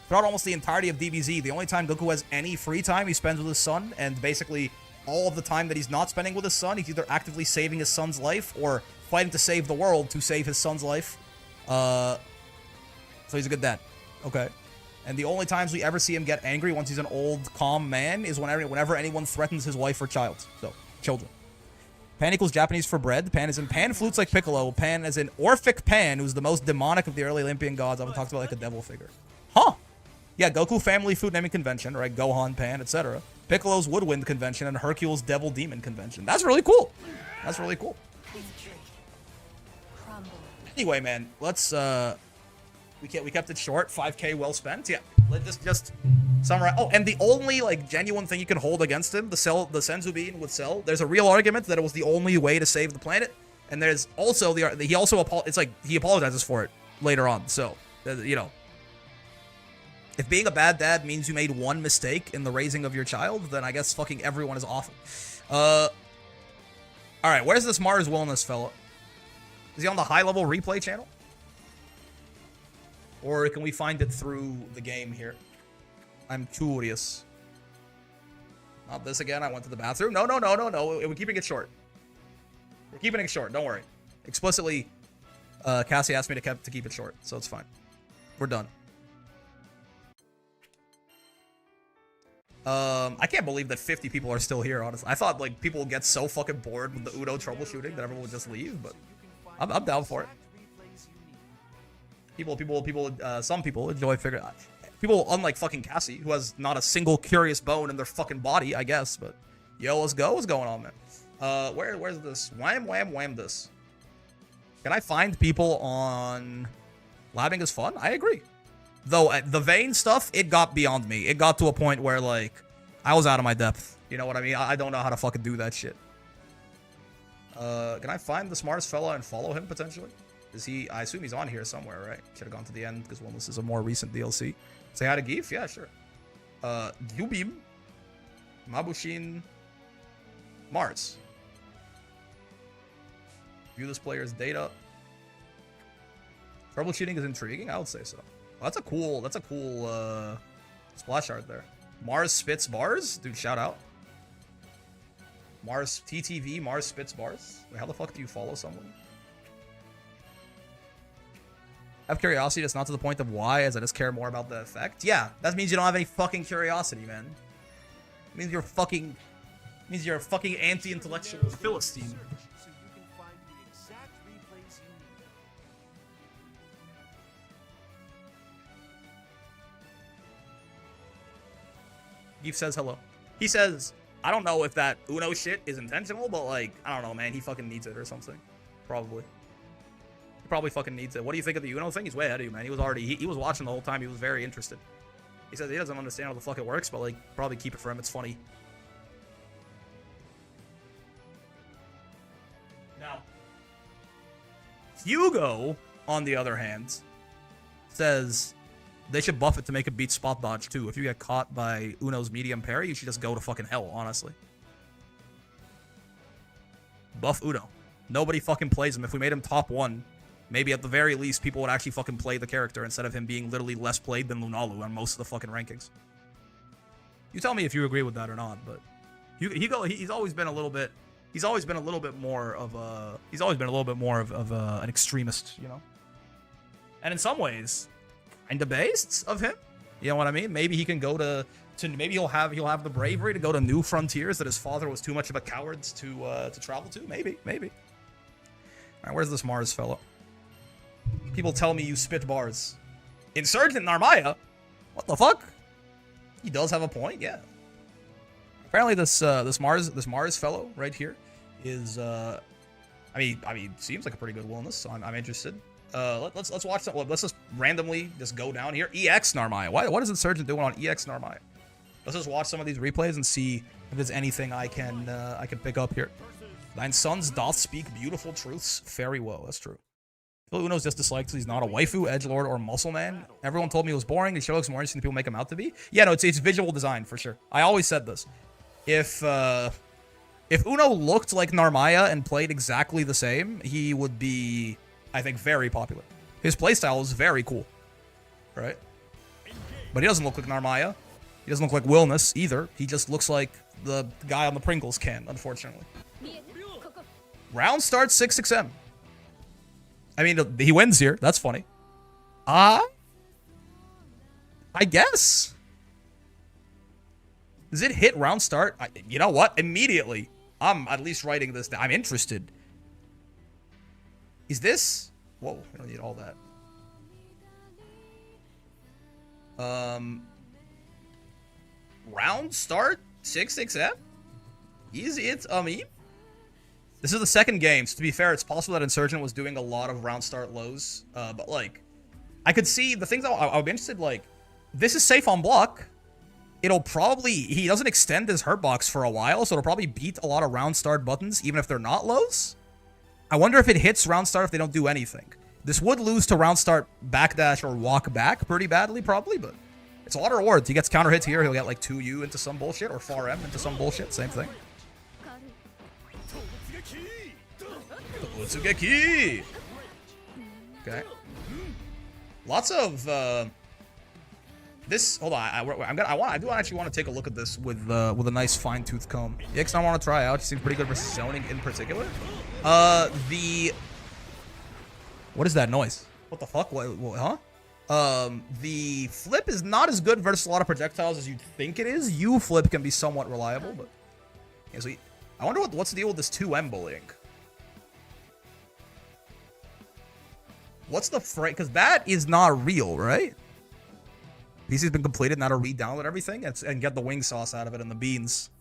Throughout almost the entirety of DBZ, the only time Goku has any free time he spends with his son, and basically all of the time that he's not spending with his son, he's either actively saving his son's life or fighting to save the world to save his son's life. So he's a good dad. Okay. And the only times we ever see him get angry once he's an old, calm man is whenever anyone threatens his wife or child. So, children. Pan equals Japanese for bread. Pan is in Pan flutes like Piccolo. Pan is in Orphic Pan, who's the most demonic of the early Olympian gods. I've talked about like a devil figure. Huh. Yeah, Goku family food naming convention, right? Gohan, Pan, etc. Piccolo's woodwind convention and Hercule's devil demon convention. That's really cool. That's really cool. Anyway, man, let's we kept it short. 5K well spent. Yeah. Let's just summarize. Oh, and the only like genuine thing you can hold against him, the Senzu bean with Cell, there's a real argument that it was the only way to save the planet. And there's also he apologizes for it later on. So, you know, if being a bad dad means you made one mistake in the raising of your child, then I guess fucking everyone is awful. Alright, where's this Mars Wilnas fella? Is he on the high-level replay channel? Or can we find it through the game here? I'm curious. Not this again. I went to the bathroom. No. We're keeping it short. We're keeping it short. Don't worry. Explicitly, Cassie asked me to keep it short, so it's fine. We're done. I can't believe that 50 people are still here, honestly. I thought, like, people would get so fucking bored with the Uno troubleshooting that everyone would just leave, but I'm down for it. Some people enjoy figuring out. People, unlike fucking Cassie, who has not a single curious bone in their fucking body, I guess, but yo, let's go. What's going on, man? Where's this? Wham this. Can I find people on Labbing is fun? I agree. Though, the vein stuff, it got beyond me. It got to a point where, like, I was out of my depth. You know what I mean? I don't know how to fucking do that shit. Can I find the smartest fella and follow him, potentially? Is he... I assume he's on here somewhere, right? Should have gone to the end, because Wilnas is a more recent DLC. Say hi to Geef? Yeah, sure. Yubim. Mabushin. Mars. View this player's data. Troubleshooting is intriguing? I would say so. Well, that's a cool splash art there. Mars spits bars? Dude, shout out. Mars TTV, Mars spits bars? Wait, how the fuck do you follow someone? I have curiosity that's not to the point of why, as I just care more about the effect. Yeah, that means you don't have any fucking curiosity, man. It means you're fucking... It means you're a fucking anti-intellectual Philistine. So you can find the exact replays you need. Geef says hello. He says, I don't know if that Uno shit is intentional, but like, I don't know, man. He fucking needs it or something. Probably. He probably fucking needs it. What do you think of the Uno thing? He's way ahead of you, man. He was already, he was watching the whole time. He was very interested. He says he doesn't understand how the fuck it works, but like, probably keep it for him. It's funny. Now, Hugo, on the other hand, says they should buff it to make it beat spot dodge too. If you get caught by Uno's medium parry, you should just go to fucking hell, honestly. Buff Uno. Nobody fucking plays him. If we made him top 1, maybe at the very least people would actually fucking play the character instead of him being literally less played than Lunalu on most of the fucking rankings. You tell me if you agree with that or not, but he's always been a little bit more of an extremist, you know? And in some ways, kinda based of him. You know what I mean? Maybe he can go to maybe he'll have the bravery to go to new frontiers that his father was too much of a coward to travel to. Maybe. Alright, where's this Mars fellow? People tell me you spit bars. Insurgent Narmaya? What the fuck? He does have a point, yeah. Apparently this Mars fellow right here is I mean seems like a pretty good Wilnas, so I'm interested. Let's watch that. Well, let's just randomly just go down here. EX Narmaya. What is Insurgent doing on EX Narmaya? Let's just watch some of these replays and see if there's anything I can pick up here. Thine sons doth speak beautiful truths very well. That's true. Uno's just disliked because he's not a waifu, edgelord, or muscle man. Everyone told me it was boring. He sure looks more interesting than people make him out to be. Yeah, no, it's visual design for sure. I always said this. If Uno looked like Narmaya and played exactly the same, he would be, I think, very popular. His playstyle is very cool, right? But he doesn't look like Narmaya. He doesn't look like Wilnas either. He just looks like the guy on the Pringles can, unfortunately. Round starts 6-6M. I mean, he wins here. That's funny. I guess. Does it hit round start? You know what? Immediately. I'm at least writing this down. I'm interested. Is this? Whoa, we don't need all that. Round start 6-6M? Easy, it's This is the second game, so to be fair, it's possible that Insurgent was doing a lot of round start lows. But like, I could see the things I would be interested, like, this is safe on block. It'll probably, he doesn't extend his hurt box for a while, so it'll probably beat a lot of round start buttons, even if they're not lows. I wonder if it hits round start if they don't do anything. This would lose to round start backdash or walk back pretty badly, probably, but it's a lot of rewards. He gets counter hits here, he'll get like 2U into some bullshit, or 4M into some bullshit, same thing. Utsugeki! Okay. Lots of, this, hold on, I do actually want to take a look at this with a nice fine-tooth comb. The X I want to try out. He seems pretty good versus zoning in particular. What is that noise? What the fuck? What, huh? The flip is not as good versus a lot of projectiles as you'd think it is. U flip can be somewhat reliable, but yeah, so I wonder what's the deal with this 2M bullying. What's the frame? Because that is not real, right? PC's been completed, now to re-download everything and get the wing sauce out of it and the beans.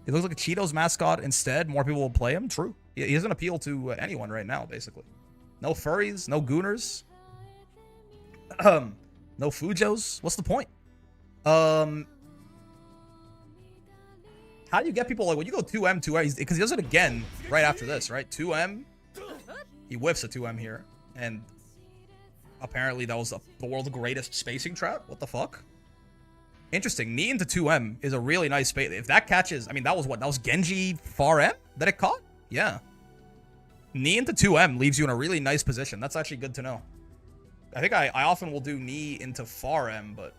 He looks like a Cheetos mascot instead. More people will play him. True. He doesn't appeal to anyone right now, basically. No furries, no gooners. No Fujos. What's the point? How do you get people like when you go 2M, 2M? Because he does it again right after this, right? 2M. He whiffs a 2M here. And apparently that was the world's greatest spacing trap. What the fuck? Interesting. Knee into 2M is a really nice space. If that catches, I mean, that was what? That was Genji far M that it caught? Yeah. Knee into 2M leaves you in a really nice position. That's actually good to know. I think I often will do knee into far M, but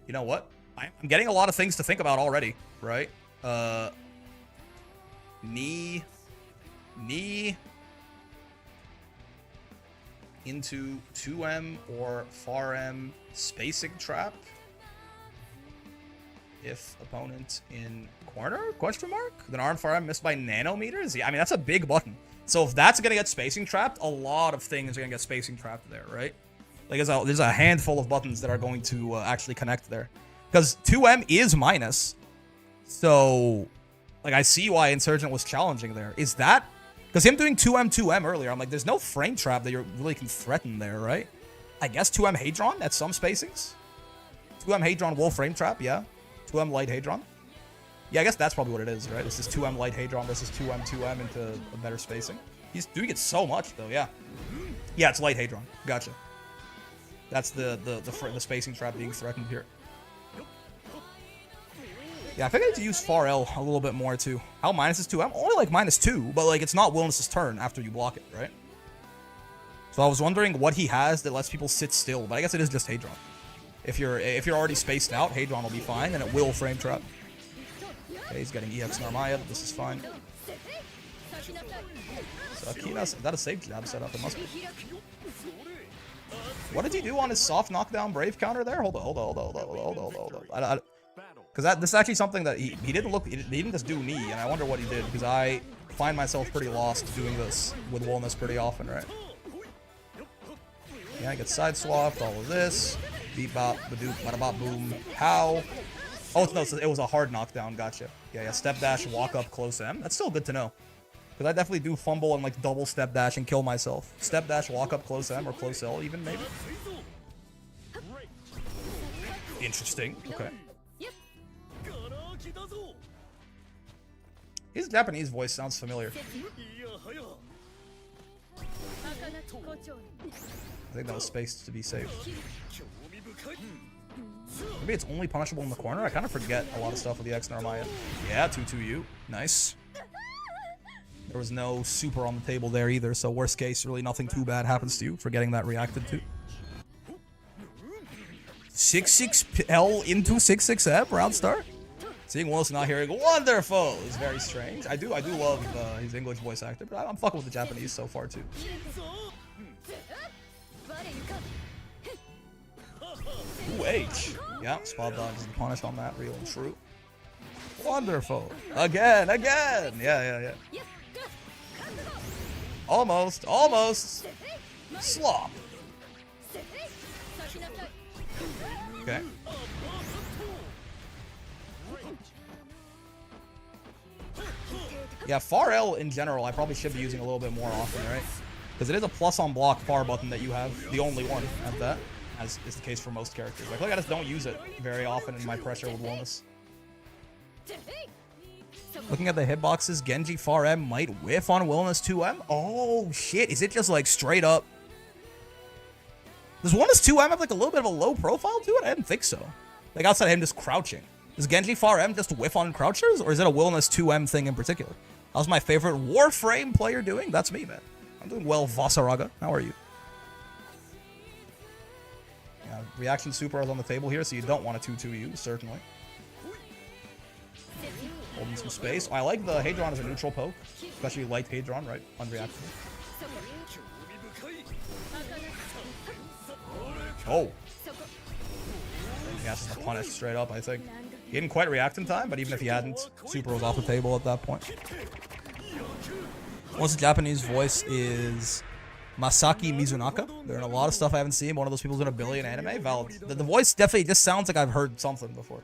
you know what? I'm getting a lot of things to think about already, right? Knee into 2M or far M spacing trap. If opponent in corner, question mark? Then arm far M missed by nanometers? Yeah, I mean, that's a big button. So if that's gonna get spacing trapped, a lot of things are gonna get spacing trapped there, right? Like there's a handful of buttons that are going to actually connect there. Because 2M is minus. So, like, I see why Insurgent was challenging there. Is that... Because him doing 2M, 2M earlier, I'm like, there's no frame trap that you really can threaten there, right? I guess 2M Hadron at some spacings? 2M Hadron will frame trap, yeah. 2M light Hadron. Yeah, I guess that's probably what it is, right? This is 2M light Hadron versus 2M, 2M into a better spacing. He's doing it so much, though, yeah. Yeah, it's light Hadron. Gotcha. That's the spacing trap being threatened here. Yeah, I think I need to use far L a little bit more, too. How minus is 2? I'm only like -2, but like it's not Wilnas' turn after you block it, right? So I was wondering what he has that lets people sit still, but I guess it is just Hadron. If you're already spaced out, Hadron will be fine, and it will frame trap. Okay, he's getting EX Narmaya, but this is fine. So Akina's, is that a safe jab setup? It must be. What did he do on his soft knockdown Brave counter there? Hold on. Because this is actually something that he didn't just do knee, and I wonder what he did, because I find myself pretty lost doing this with Wilnas pretty often, right? Yeah, I get side swapped, all of this. Beep bop, badoop, bada bop boom, pow. Oh, no, so it was a hard knockdown, gotcha. Yeah, step dash, walk up, close M. That's still good to know. Because I definitely do fumble and like double step dash and kill myself. Step dash, walk up, close M, or close L even, maybe? Interesting, okay. His Japanese voice sounds familiar. I think that was spaced to be safe. Maybe it's only punishable in the corner? I kind of forget a lot of stuff with the X Narmaya. Yeah, 2-2U. Nice. There was no super on the table there either, so worst case, really nothing too bad happens to you for getting that reacted to. 6-6L into 6-6F, round start? Seeing Wilson not hearing wonderful is very strange. I do love his English voice actor, but I'm fucking with the Japanese so far too. Ooh, H. Yeah, spot dodge is the punish on that, real and true. Wonderful. Again. Yeah. Almost. Slop. Okay. Yeah, far L in general, I probably should be using a little bit more often, right? Because it is a plus on block far button that you have, the only one at that, as is the case for most characters. I feel like I just don't use it very often in my pressure with Wilnas. Looking at the hitboxes, Genji far M might whiff on Wilnas 2M. Oh shit, is it just like straight up? Does Wilnas 2M have like a little bit of a low profile to it? I didn't think so. Like outside of him just crouching. Does Genji far M just whiff on crouchers, or is it a Wilnas 2M thing in particular? How's my favorite Warframe player doing? That's me, man. I'm doing well, Vasaraga. How are you? Yeah, reaction super is on the table here, so you don't want a 2-2U, certainly. Holding some space. Oh, I like the Hadron as a neutral poke, especially light Hadron, right? Unreactive. Oh. He has to punish straight up, I think. He didn't quite react in time, but even if he hadn't, Super was off the table at that point. Once the Japanese voice is Masaki Mizunaka. They're in a lot of stuff I haven't seen. One of those people who's in a billion anime. Valid. The voice definitely just sounds like I've heard something before.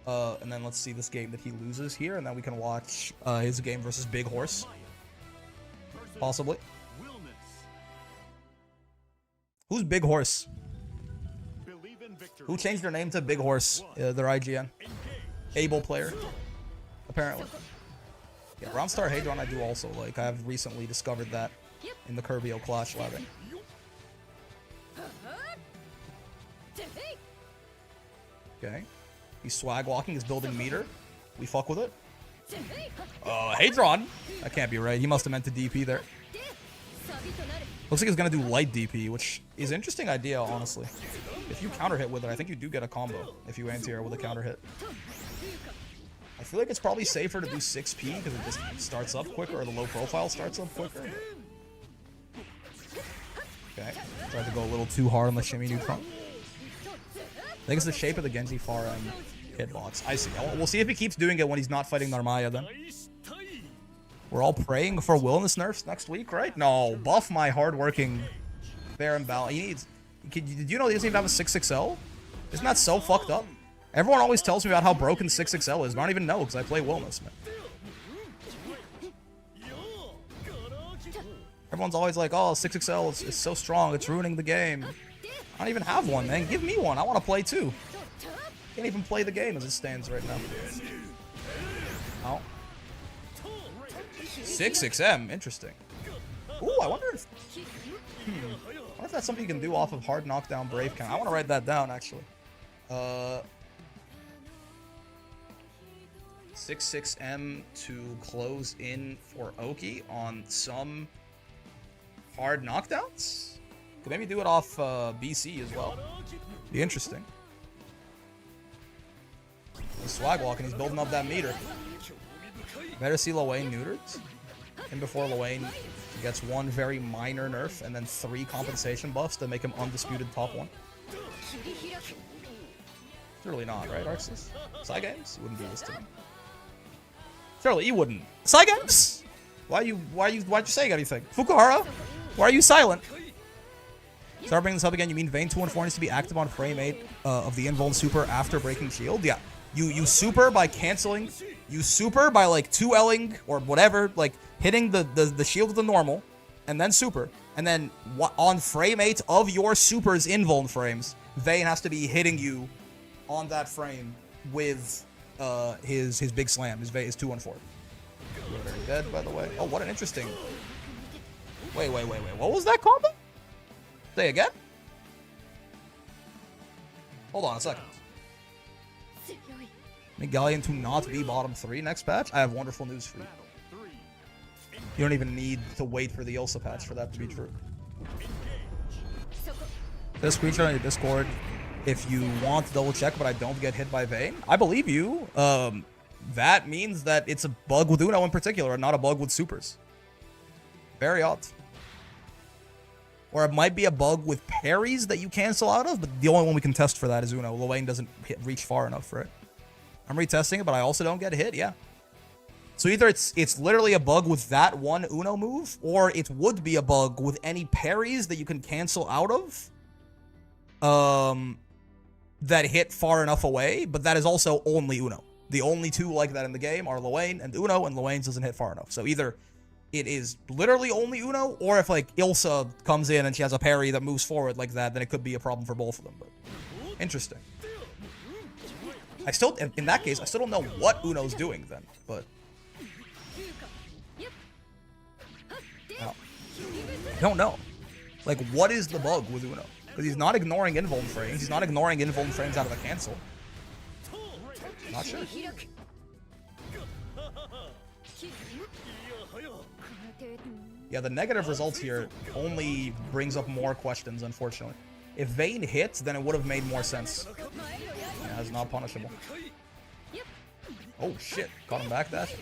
And then let's see this game that he loses here, and then we can watch his game versus Big Horse. Possibly. Who's Big Horse? Who changed their name to Big Horse? Their IGN. Able player. Apparently. Yeah, Ronstar Hadron I do also like. I have recently discovered that in the Kirby Clash labbing. Okay. He's swag walking, he's building meter. We fuck with it. Hadron! That can't be right. He must have meant to DP there. Looks like he's gonna do light DP, which is an interesting idea, honestly. If you counter hit with it, I think you do get a combo if you anti-air with a counter hit. I feel like it's probably safer to do 6P because it just starts up quicker, or the low profile starts up quicker. Okay, tried to go a little too hard on the shimmy neutron. I think it's the shape of the Genji far end hitbox. I see. We'll see if he keeps doing it when he's not fighting Narmaya then. We're all praying for Wilnas nerfs next week, right? No, buff my hardworking Baron Bal. He needs... Did you know he doesn't even have a 6XL? Isn't that so fucked up? Everyone always tells me about how broken 6XL is, but I don't even know because I play Wilnas, man. Everyone's always like, oh, 6XL is so strong, it's ruining the game. I don't even have one, man. Give me one. I want to play too. Can't even play the game as it stands right now. Oh. 6XM, interesting. Ooh, I wonder if... I wonder if that's something you can do off of hard knockdown brave count. I want to write that down, actually. 6XM to close in for Oki on some hard knockdowns? Could maybe do it off BC as well. Be interesting. He's swag walking, he's building up that meter. Better see Lowain neutered. And before Lowain gets one very minor nerf and then 3 compensation buffs to make him undisputed top 1. Surely not, right, Arxis? Cygames? You wouldn't do this to me. Surely you wouldn't. Cygames? Why'd you say anything? Fukuhara? Why are you silent? Start bringing this up again. You mean Vayne 2-4 needs to be active on frame 8 of the invuln super after breaking shield? Yeah. You super by canceling. You super by like 2Ling or whatever, like hitting the shield with the normal, and then super. And then on frame 8 of your super's invuln frames, Vayne has to be hitting you on that frame with his big slam, his 2-4. You're very dead, by the way. Oh, what an interesting... Wait. What was that combo? Say again? Hold on a second. Megalion to not be bottom 3 next patch? I have wonderful news for you. You don't even need to wait for the Ilsa patch for that to be true. This screenshot on your Discord, if you want to double check but I don't get hit by Vayne, I believe you. That means that it's a bug with Uno in particular and not a bug with supers. Very odd. Or it might be a bug with parries that you cancel out of, but the only one we can test for that is Uno. Lowain doesn't reach far enough for it. I'm retesting it, but I also don't get hit, yeah. So either it's literally a bug with that one Uno move, or it would be a bug with any parries that you can cancel out of that hit far enough away, but that is also only Uno. The only 2 like that in the game are Lowain and Uno, and Lowain's doesn't hit far enough. So either it is literally only Uno, or if like Ilsa comes in and she has a parry that moves forward like that, then it could be a problem for both of them. But interesting. I still, in that case, I still don't know what Uno's doing then, but no. I don't know. Like, what is the bug with Uno? Because he's not ignoring invuln frames. He's not ignoring invuln frames out of the cancel. Not sure. Yeah, the negative results here only brings up more questions, unfortunately. If Vayne hits, then it would have made more sense. Yeah, it's not punishable. Oh shit, caught him back dash.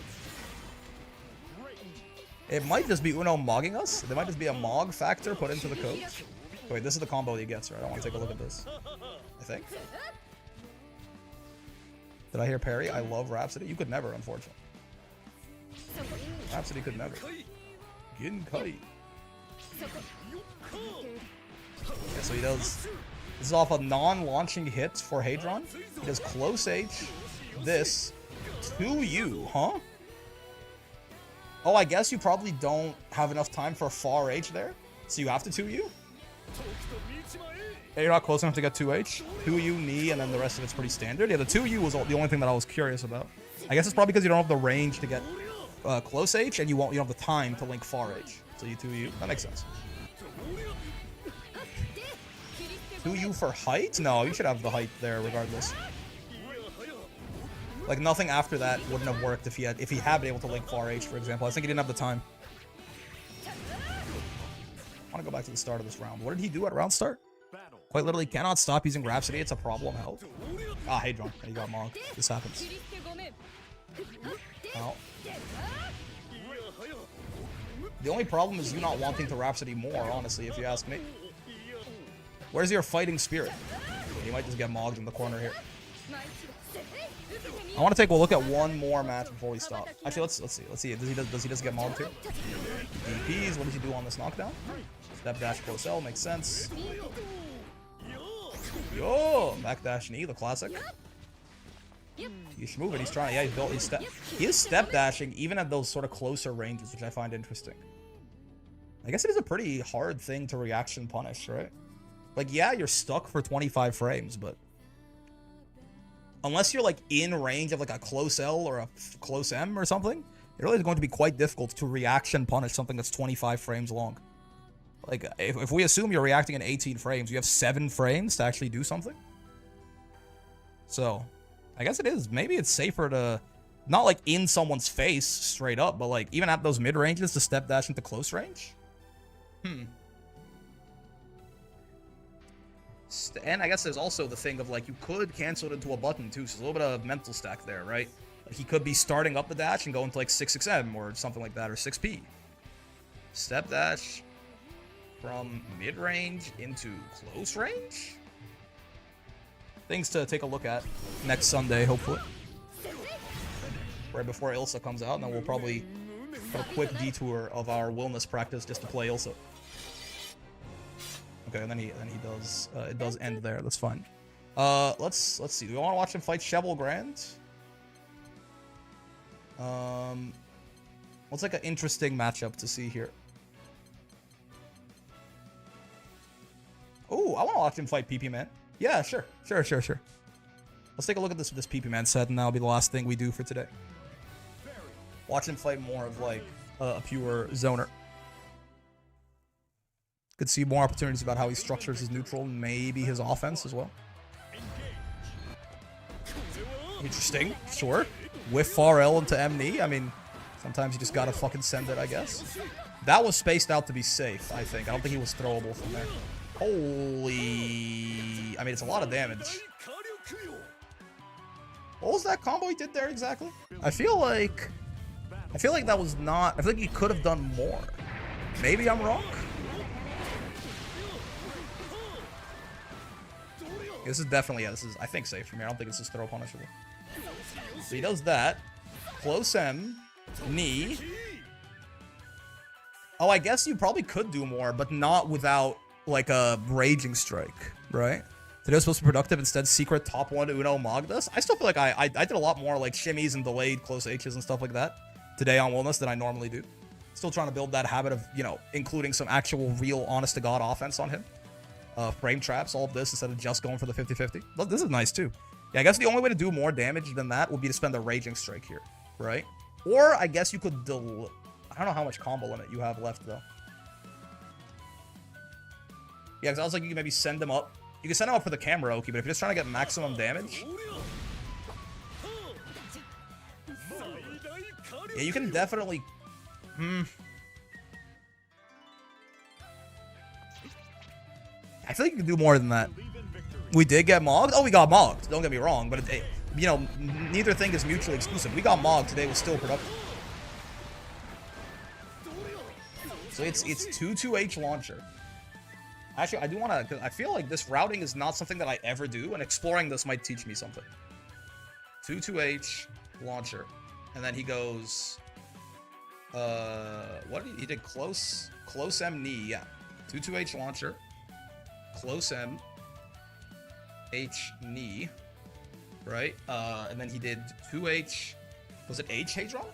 It might just be Uno mogging us. There might just be a mog factor put into the code. Wait, this is the combo he gets, right? I want to take a look at this. I think. Did I hear parry? I love Rhapsody. You could never, unfortunately. Rhapsody could never. Ginkai. Yeah, so he does. This is off a non-launching hit for Hadron. He does close H. This. 2U, huh? Oh, I guess you probably don't have enough time for a far H there. So you have to 2U? Yeah, you're not close enough to get 2H. 2U, knee, and then the rest of it's pretty standard. Yeah, the 2U was the only thing that I was curious about. I guess it's probably because you don't have the range to get close H, and you don't have the time to link far H. So you 2U. That makes sense. 2U for height? No, you should have the height there regardless. Like, nothing after that wouldn't have worked if he had been able to link far H, for example. I think he didn't have the time. I want to go back to the start of this round. What did he do at round start? Quite literally cannot stop using Rhapsody. It's a problem. Help. Ah, Hadron. And he got mogged. This happens. Ow. The only problem is you not wanting to Rhapsody more, honestly, if you ask me. Where's your fighting spirit? He might just get mogged in the corner here. I want to take a look at one more match before we stop. Actually, let's see. Does he just get mogged here? DPs. What does he do on this knockdown? Step dash close L makes sense. Yo, backdash knee, the classic. He's moving. He's trying. Yeah, he is step dashing even at those sort of closer ranges, which I find interesting. I guess it is a pretty hard thing to reaction punish, right? Like, yeah, you're stuck for 25 frames, but unless you're like in range of like a close L or a close M or something, it really is going to be quite difficult to reaction punish something that's 25 frames long. Like, if we assume you're reacting in 18 frames, you have 7 frames to actually do something. So, I guess it is. Maybe it's safer to, not like in someone's face straight up, but like even at those mid ranges to step dash into close range. And I guess there's also the thing of like you could cancel it into a button too, so a little bit of mental stack there, right? Like he could be starting up the dash and going to like 6XM or something like that, or 6P. Step dash from mid-range into close range? Things to take a look at next Sunday, hopefully. Right before Ilsa comes out, and then we'll probably have a quick detour of our Wilnas practice just to play Ilsa. Okay, and then he does it does end there. That's fine. Let's see. Do we want to watch him fight Cheval Grand? What's like an interesting matchup to see here? Oh, I want to watch him fight PP Man. Yeah, sure. Let's take a look at this PP Man set, and that'll be the last thing we do for today. Watch him fight more of like a pure zoner. Could see more opportunities about how he structures his neutral and maybe his offense as well. Interesting, sure. With far L into M knee, I mean, sometimes you just gotta fucking send it, I guess. That was spaced out to be safe, I think. I don't think he was throwable from there. Holy... I mean, it's a lot of damage. What was that combo he did there exactly? I feel like that was not... I think he could have done more. Maybe I'm wrong? This is definitely, yeah, this is, I think, safe from here. I don't think this is throw punishable. So he does that. Close M. Knee. Oh, I guess you probably could do more, but not without, like, a Raging Strike, right? Today was supposed to be productive. Instead, secret top 1 Uno mogged us. I still feel like I did a lot more, like, shimmies and delayed close H's and stuff like that today on Wilnas than I normally do. Still trying to build that habit of, you know, including some actual, real, honest-to-God offense on him. Frame traps, all of this, instead of just going for the 50-50. This is nice, too. Yeah, I guess the only way to do more damage than that would be to spend a Raging Strike here, right? Or, I guess you could I don't know how much combo limit you have left, though. Yeah, because I was like, you can maybe send him up. You can send him up for the camera, Oki, but if you're just trying to get maximum damage... Yeah, you can definitely... I feel like you can do more than that. We did get mogged? Oh, we got mogged. Don't get me wrong, but, you know, neither thing is mutually exclusive. We got mogged today, was still productive. So it's 2-2H launcher. Actually, I do want to, because I feel like this routing is not something that I ever do, and exploring this might teach me something. 2-2H launcher. And then he goes, what did he did close M knee, yeah. 2-2H launcher, close M, H knee, right? And then he did 2H, was it H Hadron?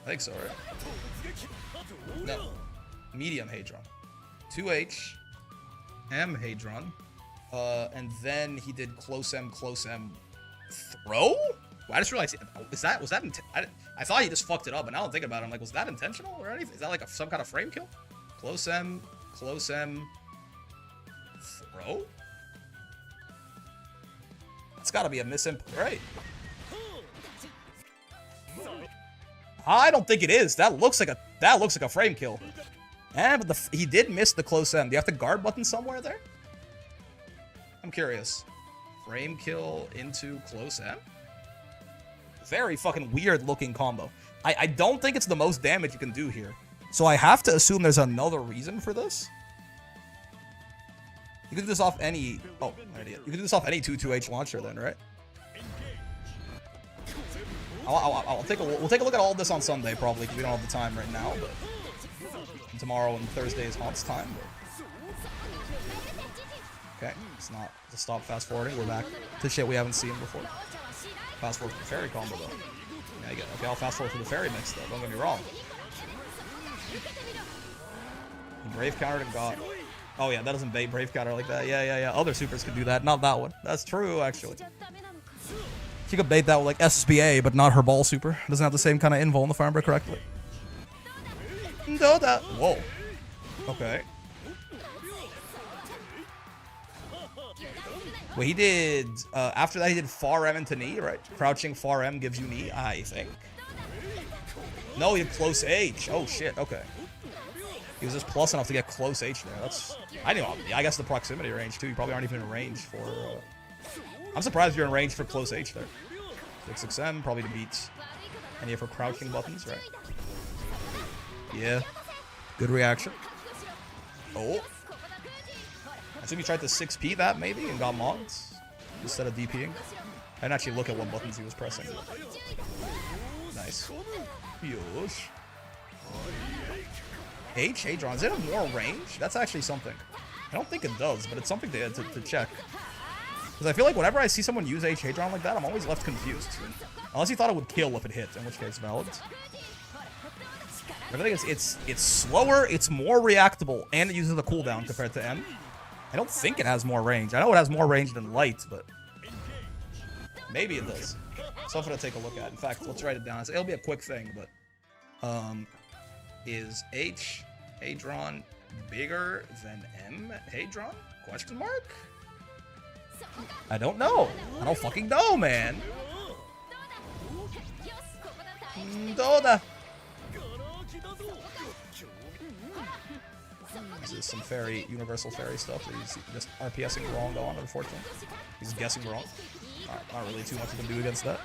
I think so, right? No, medium Hadron. 2H, M Hadron, and then he did close M, throw? I just realized, I thought he just fucked it up, but now I'm thinking about it, I'm like, was that intentional or anything? Is that like some kind of frame kill? Close M, throw? That's gotta be a misinput, right? I don't think it is. That looks like a frame kill. But he did miss the close M. Do you have the guard button somewhere there? I'm curious. Frame kill into close M? Very fucking weird looking combo. I don't think it's the most damage you can do here. So I have to assume there's another reason for this. You can do this off any... Oh, idiot. You can do this off any 2-2H launcher then, right? We'll take a look at all of this on Sunday probably, because we don't have the time right now, but... And tomorrow and Thursday is Haun's time, but... Okay, it's not to stop fast forwarding. We're back to shit we haven't seen before. Fast forward for the fairy combo though. Yeah, you get, okay, I'll fast forward for the fairy mix though, don't get me wrong. Brave countered and got... Oh yeah, that doesn't bait Brave counter like that. Yeah. Other supers can do that, not that one. That's true, actually. She could bait that with like SBA, but not her ball super. Doesn't have the same kind of invul in the farm break correctly. Whoa. Okay. Well, he did, after that he did far M into knee, right? Crouching far M gives you knee, I think. No, he did close H. Oh shit, okay. He was just plus enough to get close H there. That's, I guess the proximity range too. You probably aren't even in range for, I'm surprised you're in range for close H there. 6M, probably to beat any of her crouching buttons, right? Yeah. Good reaction. Oh. I assume he tried to 6P that maybe and got mods instead of DPing. I didn't actually look at what buttons he was pressing. Nice. Yosh. H Hadron. Does it have more range? That's actually something. I don't think it does, but it's something to check. Because I feel like whenever I see someone use H Hadron like that, I'm always left confused. Unless he thought it would kill if it hit, in which case valid. I think it's slower, it's more reactable, and it uses the cooldown compared to M. I don't think it has more range. I know it has more range than light, but maybe it does. Something to take a look at. In fact, let's write it down. It'll be a quick thing, but is H Hadron bigger than M Hadron? Question mark? I don't know. I don't fucking know, man. Doda. This is some fairy, universal fairy stuff that he's just RPSing wrong though on, unfortunately. He's guessing wrong. Not really too much you can do against that.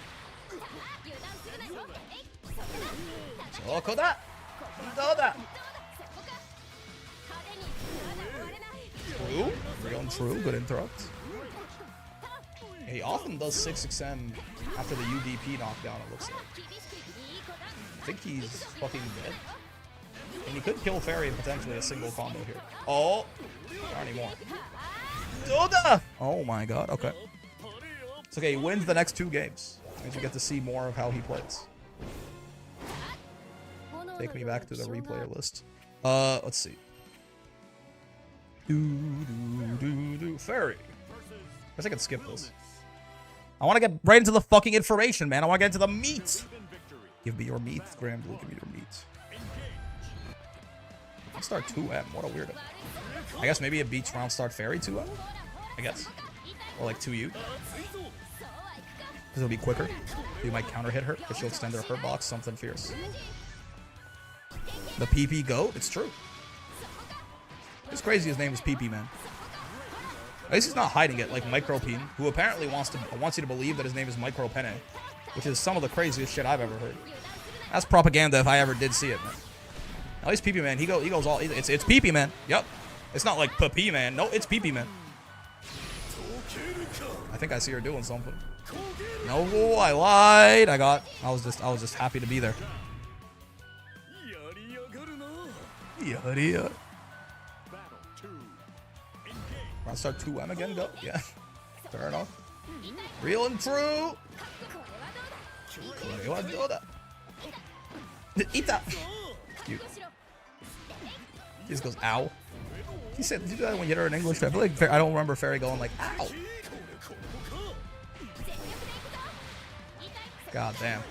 So, Koda! Doda! True. Real and true. Good interrupt. He often does 6XM after the UDP knockdown, it looks like. I think he's fucking dead. And he could kill Fairy in potentially a single combo here. Oh! Not anymore. Doda! Oh my god, okay. It's okay, he wins the next 2 games. Means you get to see more of how he plays. Take me back to the replayer list. Let's see. Fairy. I guess I can skip this. I want to get right into the fucking information, man. I want to get into the meat. Give me your meat, Granblue. Give me your meat. Let's start 2M. What a weirdo. I guess maybe it beats round start Fairy 2M? I guess. Or like 2U. Because it'll be quicker. You might counter hit her, but she'll extend her hurt box. Something fierce. The PP GOAT? It's true. It's crazy his name is PP, man. At least he's not hiding it like Micropene, who apparently wants you to believe that his name is Micropene, which is some of the craziest shit I've ever heard. That's propaganda if I ever did see it, man. At least PP, man, he goes all, it's PP, man. Yep. It's not like P man. No, it's PP man. I think I see her doing something. No, I lied. I was just happy to be there. Yeah. I'll start 2M again, go? Yeah. Fair enough. Real and true! Eat that! Cute. He just goes, ow. He said, did you do that when you hit her in English? I feel like I don't remember Fairy going like, ow. God damn.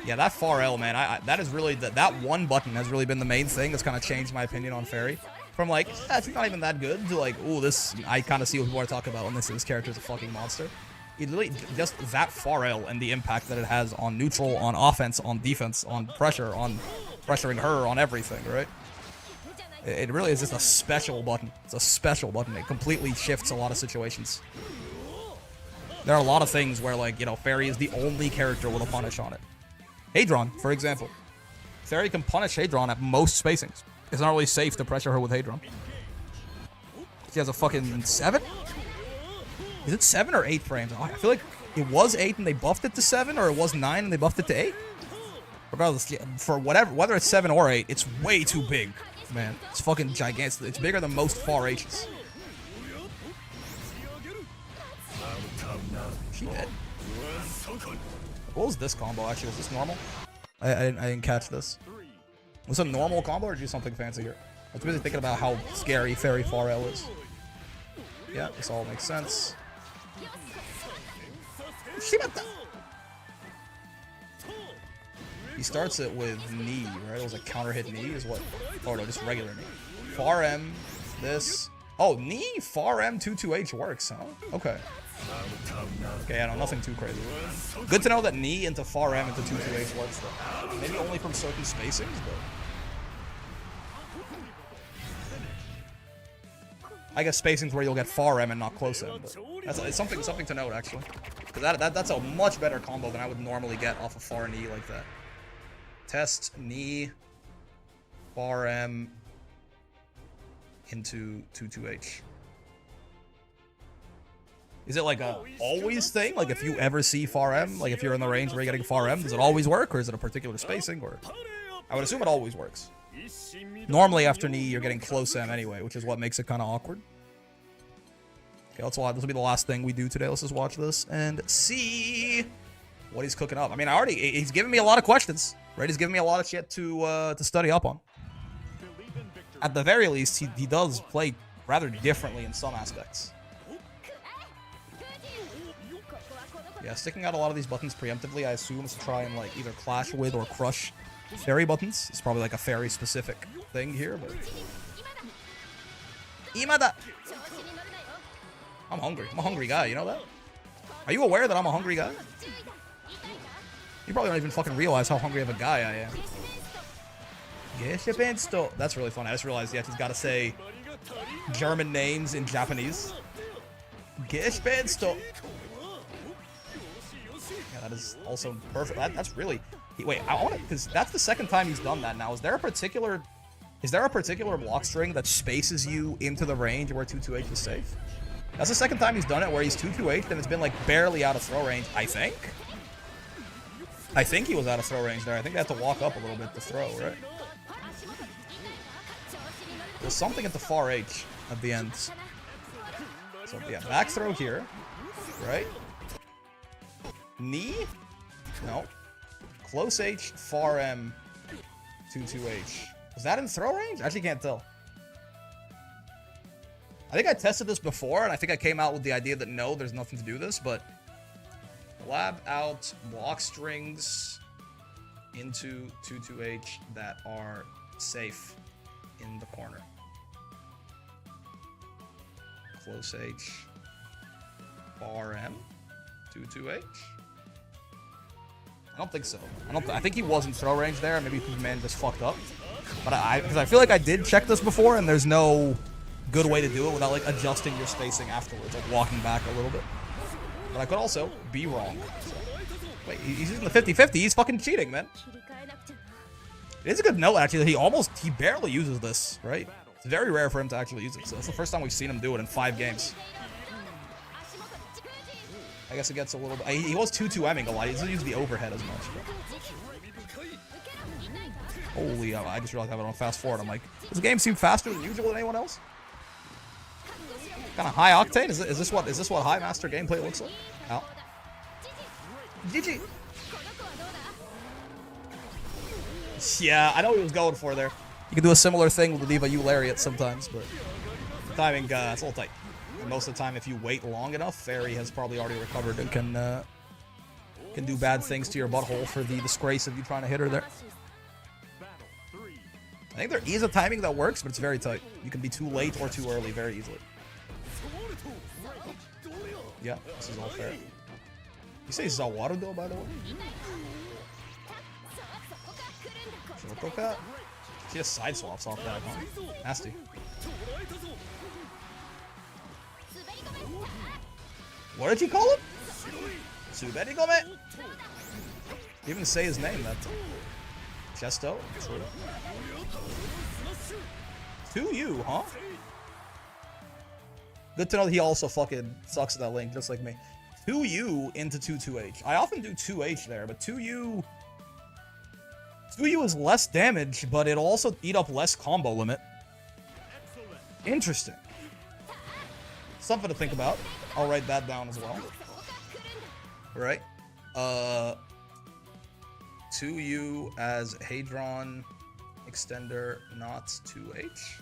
Yeah, that far L, man. That is really, that one button has really been the main thing that's kind of changed my opinion on Fairy. From like, it's not even that good, to like, ooh, this, I kind of see what people are talking about when this character is a fucking monster. It really, just that far L and the impact that it has on neutral, on offense, on defense, on pressure, on pressuring her, on everything, right? It really is just a special button. It's a special button. It completely shifts a lot of situations. There are a lot of things where, like, you know, Fairy is the only character with a punish on it. Hadron, for example. Fairy can punish Hadron at most spacings. It's not really safe to pressure her with Hadron. She has a fucking 7? Is it 7 or 8 frames? I feel like it was 8 and they buffed it to 7, or it was 9 and they buffed it to 8. Regardless, for whether it's 7 or 8, it's way too big, man. It's fucking gigantic. It's bigger than most far H's. She dead. What was this combo actually? Was this normal? I didn't catch this. Was it a normal combo or do something fancy here? I was busy thinking about how scary Fairy Far L is. Yeah, this all makes sense. He starts it with knee, right? It was a counter hit knee is what? Oh no, just regular knee. Far M, this. Oh, knee, far M, 2-2H works, huh? Okay. Okay, I know, nothing too crazy. Good to know that knee into far M into 2-2H works though. Maybe only from certain spacings, but... I guess spacings where you'll get far M and not close M, but it's something to note actually. Because that's a much better combo than I would normally get off a far knee like that. Test knee, far M into 2-2H. Is it like a always thing? Like if you ever see far M, like if you're in the range where you're getting far M, does it always work, or is it a particular spacing? Or I would assume it always works. Normally after knee, you're getting close M anyway, which is what makes it kind of awkward. Okay, let's watch. This will be the last thing we do today. Let's just watch this and see what he's cooking up. I mean, he's giving me a lot of questions, right? He's giving me a lot of shit to study up on. At the very least, he does play rather differently in some aspects. Yeah, sticking out a lot of these buttons preemptively, I assume, is to try and like either clash with or crush Fairy buttons. It's probably like a Fairy specific thing here, but... Imada! I'm hungry. I'm a hungry guy, you know that? Are you aware that I'm a hungry guy? You probably don't even fucking realize how hungry of a guy I am. That's really funny. I just realized, yeah, he's got to say German names in Japanese. Yeah, that is also perfect. That's really... Wait, I want to... Because that's the second time he's done that now. Is there a particular block string that spaces you into the range where 2-2H is safe? That's the second time he's done it where he's 2-2H and it's been like barely out of throw range, I think. I think he was out of throw range there. I think they had to walk up a little bit to throw, right? There's something at the far H at the end. So yeah, back throw here, right? Knee? No. Close H, far M, 2-2H. Is that in throw range? I actually can't tell. I think I tested this before, and I think I came out with the idea that no, there's nothing to do this, but lab out block strings into 2-2H that are safe in the corner. Close H, far M, 2-2H. I don't think so. I think he was in throw range there. Maybe man just fucked up. But because I feel like I did check this before, and there's no good way to do it without like adjusting your spacing afterwards, like walking back a little bit. But I could also be wrong. So, wait, he's using the 50-50. He's fucking cheating, man. It is a good note actually that he barely uses this, right? It's very rare for him to actually use it. So that's the first time we've seen him do it in 5 games. I guess it gets a little bit... He was 2-2-emming a lot. He doesn't use the overhead as much. But... Holy, I just realized I have it on fast forward. I'm like, does the game seem faster than usual than anyone else? Kind of high octane? Is this what high master gameplay looks like? Ow. GG. Yeah, I know what he was going for there. You can do a similar thing with the Diva U Lariat sometimes, but the timing, it's a little tight. And most of the time, if you wait long enough, Fairy has probably already recovered and can do bad things to your butthole for the disgrace of you trying to hit her there. I think there is a timing that works, but it's very tight. You can be too late or too early very easily. Yeah, this is all fair. You say Zawarudo, by the way? Shokoka? She just side swaps off that, huh? Nasty. What did you call him? Suberigome? You even say his name, that Chesto? True. 2U, huh? Good to know that he also fucking sucks at that link, just like me. 2U into 2-2H. I often do 2H there, but 2U is less damage, but it'll also eat up less combo limit. Interesting. Something to think about. I'll write that down as well. Right. 2U as Hadron extender, not 2H.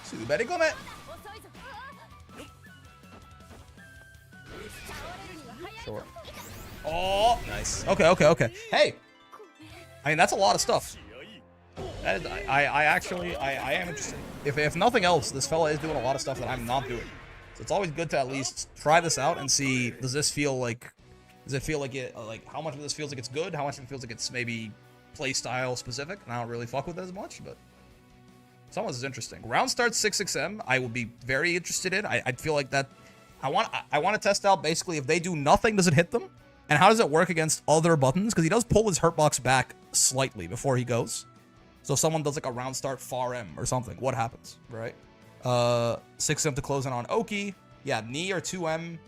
Suberigome. Sure. Oh, nice. Okay. Hey, I mean that's a lot of stuff. That is, I am interested. If nothing else, this fella is doing a lot of stuff that I'm not doing. So it's always good to at least try this out and see, does it feel like it, like how much of this feels like it's good, how much of it feels like it's maybe play style specific, and I don't really fuck with it as much, but some of this is interesting. Round starts 6XM, I would be very interested in. I'd feel like that, I want to test out basically if they do nothing, does it hit them? And how does it work against other buttons? Because he does pull his hurt box back slightly before he goes. So if someone does like a round start far M or something, what happens, right? 6M to close in on Oki. Yeah, knee or 2M.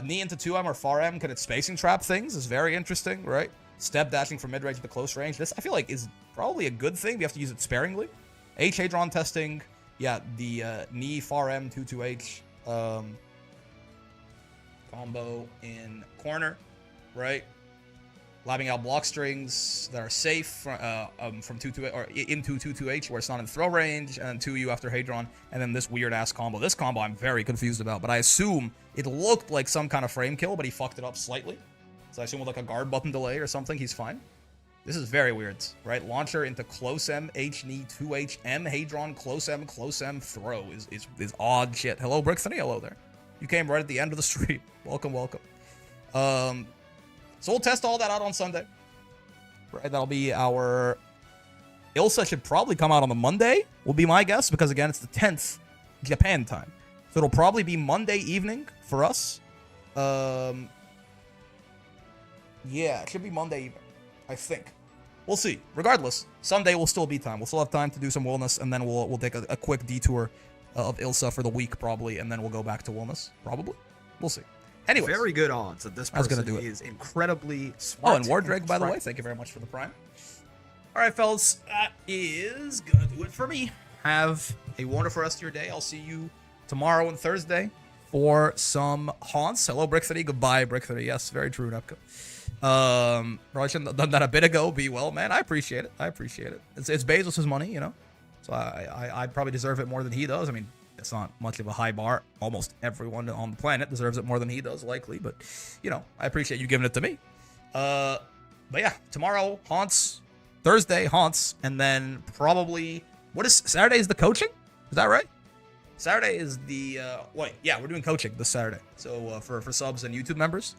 Knee into 2M or far M. Can it spacing trap things? Is very interesting, right? Step dashing from mid-range to close range. This, I feel like, is probably a good thing. You have to use it sparingly. H Hadron testing. Yeah, the knee far M 2-2H combo in corner, right? Labbing out block strings that are safe from 2-2 or into 2-2H where it's not in throw range, and then 2U after Hadron, and then this weird ass combo. This combo I'm very confused about, but I assume it looked like some kind of frame kill, but he fucked it up slightly. So I assume with like a guard button delay or something, he's fine. This is very weird, right? Launcher into close M, H knee, 2H, M Hadron, close M, throw is odd shit. Hello, Brixton, hello there. You came right at the end of the stream. Welcome. So we'll test all that out on Sunday. Right, that'll be our... Ilsa should probably come out on the Monday, will be my guess, because again, it's the 10th Japan time. So it'll probably be Monday evening for us. Yeah, it should be Monday evening, I think. We'll see. Regardless, Sunday will still be time. We'll still have time to do some Wilnas, and then we'll take a quick detour of Ilsa for the week, probably, and then we'll go back to Wilnas, probably. We'll see. Anyways, very good odds that this person is incredibly smart. Oh, and Wardrake, by the way, thank you very much for the prime. All right, fellas, that is gonna do it for me. Have a wonderful rest of your day. I'll see you tomorrow and Thursday for some haunts. Hello, Brick30. Goodbye, Brick30. Yes, very true, Nepka. Probably shouldn't have done that a bit ago. Be well, man. I appreciate it. It's Bezos' money, you know, so I probably deserve it more than he does. I mean, it's not much of a high bar. Almost everyone on the planet deserves it more than he does, likely. But, you know, I appreciate you giving it to me. But yeah, tomorrow, haunts. Thursday, haunts. And then probably... What is... Saturday is the coaching? Is that right? Saturday is the... wait, yeah, we're doing coaching this Saturday. So for subs and YouTube members.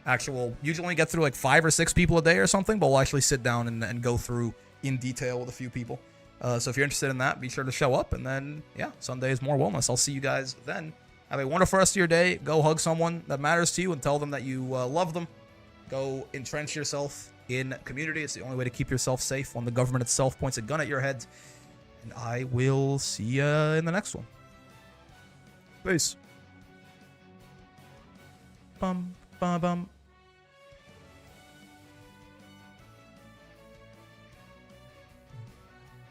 Actually, we'll usually only get through like 5 or 6 people a day or something. But we'll actually sit down and go through in detail with a few people. So if you're interested in that, be sure to show up. And then, yeah, Sunday is more wellness. I'll see you guys then. Have a wonderful rest of your day. Go hug someone that matters to you and tell them that you love them. Go entrench yourself in community. It's the only way to keep yourself safe when the government itself points a gun at your head. And I will see you in the next one. Peace. Bum, bum, bum.